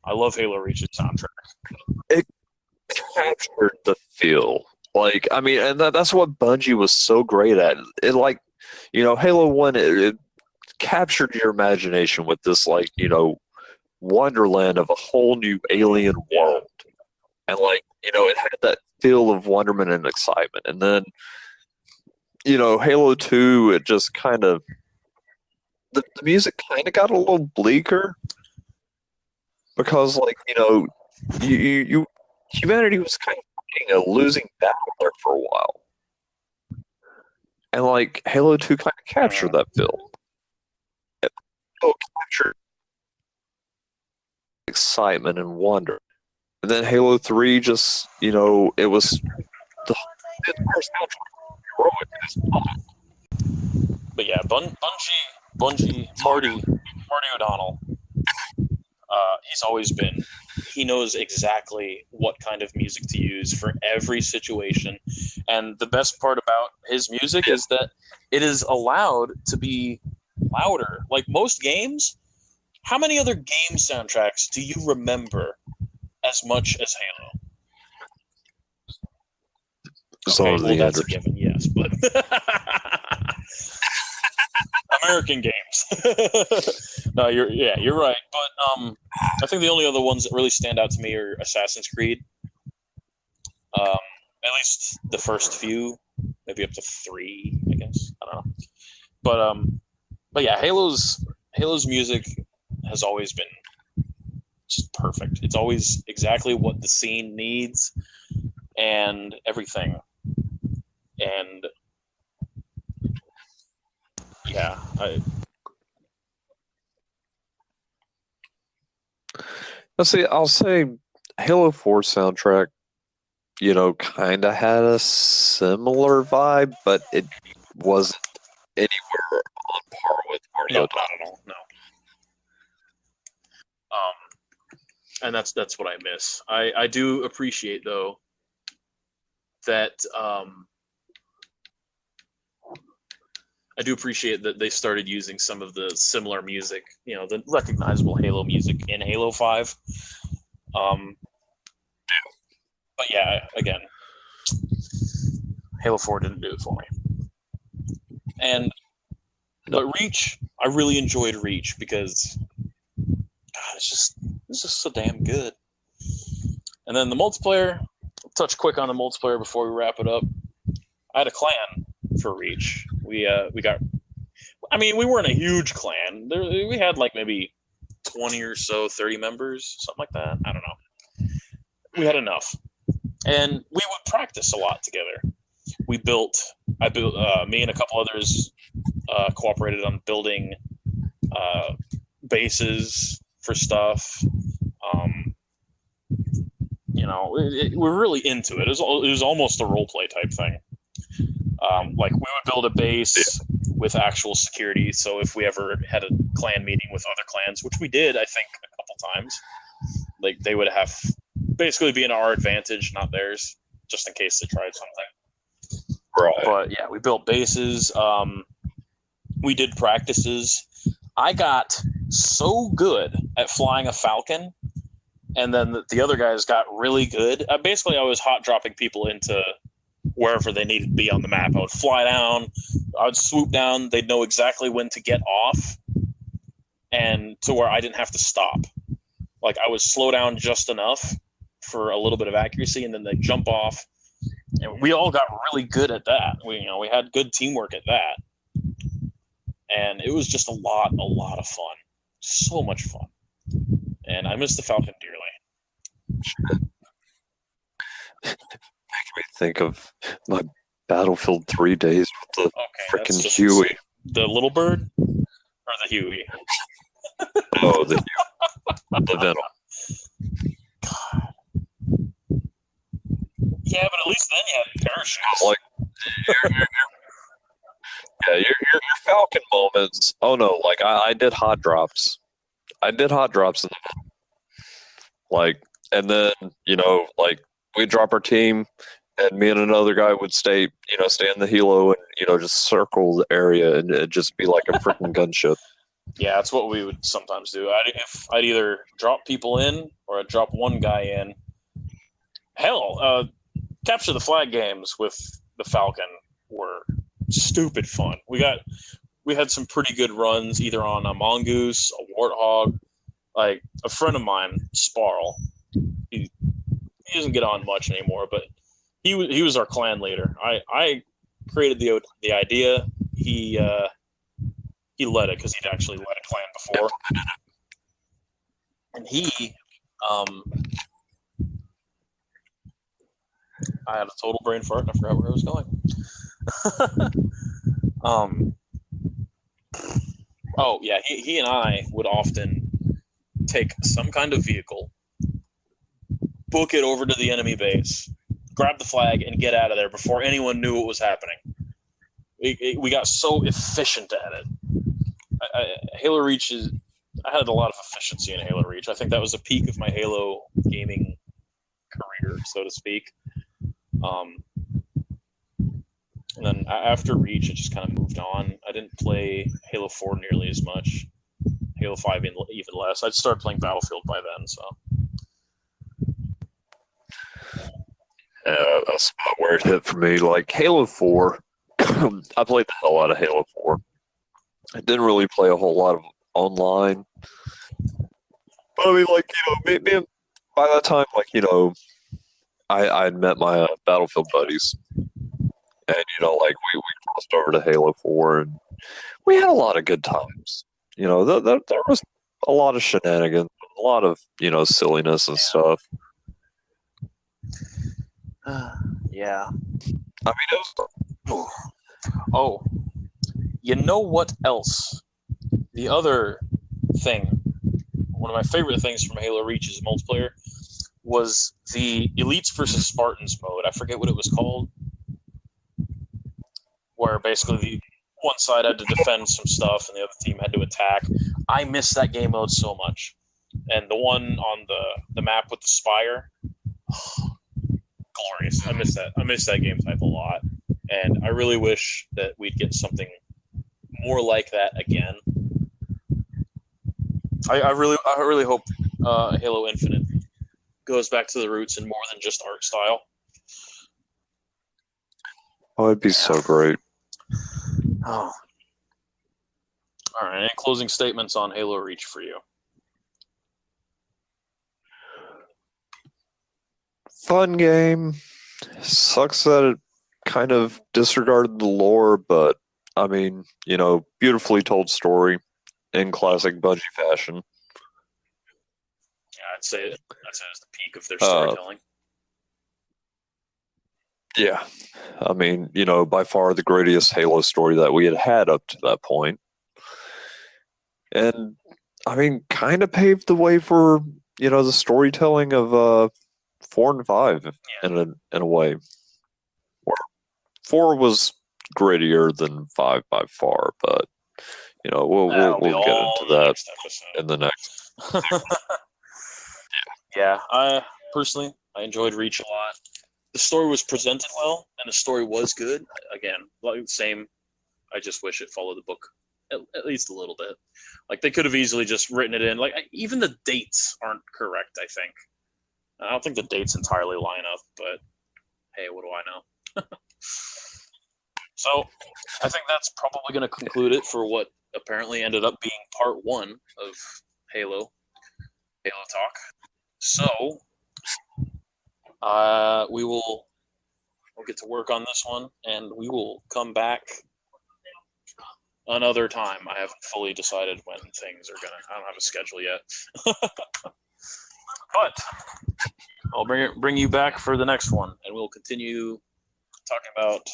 I love Halo Reach's soundtrack. It captured the feel. Like, I mean, and that's what Bungie was so great at. It like, Halo 1, it captured your imagination with this like, wonderland of a whole new alien world. And like, it had that feel of wonderment and excitement. And then, Halo 2, it just kind of the music kind of got a little bleaker because like, you humanity was kind of fighting a losing battle there for a while. And like Halo 2 kind of captured that feel. It captured excitement and wonder. And then Halo 3 just, it was the entire soundtrack heroic. But yeah, Bungie, Marty O'Donnell. He's always been. He knows exactly what kind of music to use for every situation, and the best part about his music is that it is allowed to be louder. Like most games, how many other game soundtracks do you remember as much as Halo? Zone of the that's a Enders. given, yes, but American games. No, you're right. But I think the only other ones that really stand out to me are Assassin's Creed. At least the first few, maybe up to 3, I guess. I don't know. But yeah, Halo's music has always been just perfect. It's always exactly what the scene needs and everything. And yeah, Let's see, I'll say Halo 4 soundtrack, kind of had a similar vibe, but it wasn't anywhere on par with Marty no, O'Donnell. not at all. No. And that's what I miss. I do appreciate though that I do appreciate that they started using some of the similar music, the recognizable Halo music in Halo 5. But yeah, again, Halo 4 didn't do it for me. But Reach, I really enjoyed Reach because God, it's just so damn good. And then the multiplayer, I'll touch quick on the multiplayer before we wrap it up. I had a clan for Reach. We got. I mean, we weren't a huge clan. We had like maybe 20 or so, 30 members, something like that. I don't know. We had enough, and we would practice a lot together. Me and a couple others cooperated on building bases for stuff. We're really into it. It was almost a role play type thing. Like we would build a base with actual security. So if we ever had a clan meeting with other clans, which we did, I think a couple times, like they would have basically be in our advantage, not theirs, just in case they tried something. Right. But yeah, we built bases. We did practices. I got so good at flying a Falcon, and then the other guys got really good. Basically, I was hot dropping people into wherever they needed to be on the map. I would fly down, I would swoop down. They'd know exactly when to get off, and to where I didn't have to stop. Like I would slow down just enough for a little bit of accuracy, and then they'd jump off. And we all got really good at that. We had good teamwork at that, and it was just a lot of fun. So much fun, and I miss the Falcon dearly. Making me think of my Battlefield 3 days with the Okay, that's freaking just Huey. the little bird or the Huey. Oh, the Venom. Yeah, but at least then you had parachutes. Like, yeah, your Falcon moments. Oh no, like I did hot drops. I did hot drops in the like, and then like we'd drop our team, and me and another guy would stay in the helo and just circle the area, and it'd just be like a freaking gunship. Yeah, that's what we would sometimes do. I'd either drop people in or I'd drop one guy in. Hell, capture the flag games with the Falcon were stupid fun. We had some pretty good runs either on a mongoose, a warthog. Like a friend of mine, Sparl, he doesn't get on much anymore, but he was our clan leader. I created the idea. He led it because he'd actually led a clan before, and I had a total brain fart and I forgot where I was going. Oh yeah, he and I would often take some kind of vehicle, book it over to the enemy base, grab the flag, and get out of there before anyone knew what was happening. We got so efficient at it. Halo Reach I had a lot of efficiency in Halo Reach. I think that was the peak of my Halo gaming career, so to speak. And then after Reach, it just kind of moved on. I didn't play Halo 4 nearly as much. Halo 5 even less. I'd started playing Battlefield by then, so. That's about where it hit for me. Like Halo 4, I played the hell out of Halo 4. I didn't really play a whole lot of online. But I mean, like, maybe by that time, like, I had met my Battlefield buddies. And, like, we crossed over to Halo 4, and we had a lot of good times. There was a lot of shenanigans, a lot of, silliness and stuff. Yeah. I mean, it was... Oh, you know what else? The other thing, one of my favorite things from Halo Reach's multiplayer was the Elites versus Spartans mode. I forget what it was called, where basically one side had to defend some stuff and the other team had to attack. I miss that game mode so much. And the one on the map with the spire, glorious. I miss that game type a lot. And I really wish that we'd get something more like that again. I really hope Halo Infinite goes back to the roots and more than just art style. Oh, it'd be so great. Oh. All right. Any closing statements on Halo Reach for you? Fun game. Sucks that it kind of disregarded the lore, but I mean, beautifully told story in classic Bungie fashion. Yeah, I'd say that's the peak of their storytelling. Yeah. I mean, by far the greatest Halo story that we had up to that point. And, I mean, kind of paved the way for, the storytelling of 4 and 5 in a way. 4 was grittier than 5 by far, but, we'll get into that in the next. Yeah, I enjoyed Reach a lot. The story was presented well, and the story was good. Again, like same. I just wish it followed the book at least a little bit. Like they could have easily just written it in. Like even the dates aren't correct. I think. I don't think the dates entirely line up, but hey, what do I know? So, I think that's probably going to conclude it for what apparently ended up being part 1 of Halo Talk. So, we'll get to work on this one, and we will come back another time. I haven't fully decided when things are gonna. I don't have a schedule yet, but I'll bring you back for the next one, and we'll continue talking about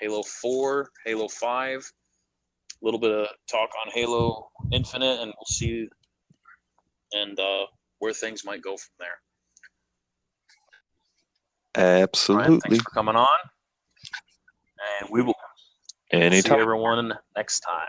Halo 4, Halo 5, a little bit of talk on Halo Infinite, and we'll see and where things might go from there. Absolutely. Ryan, thanks for coming on, and we will see Anytime. everyone next time.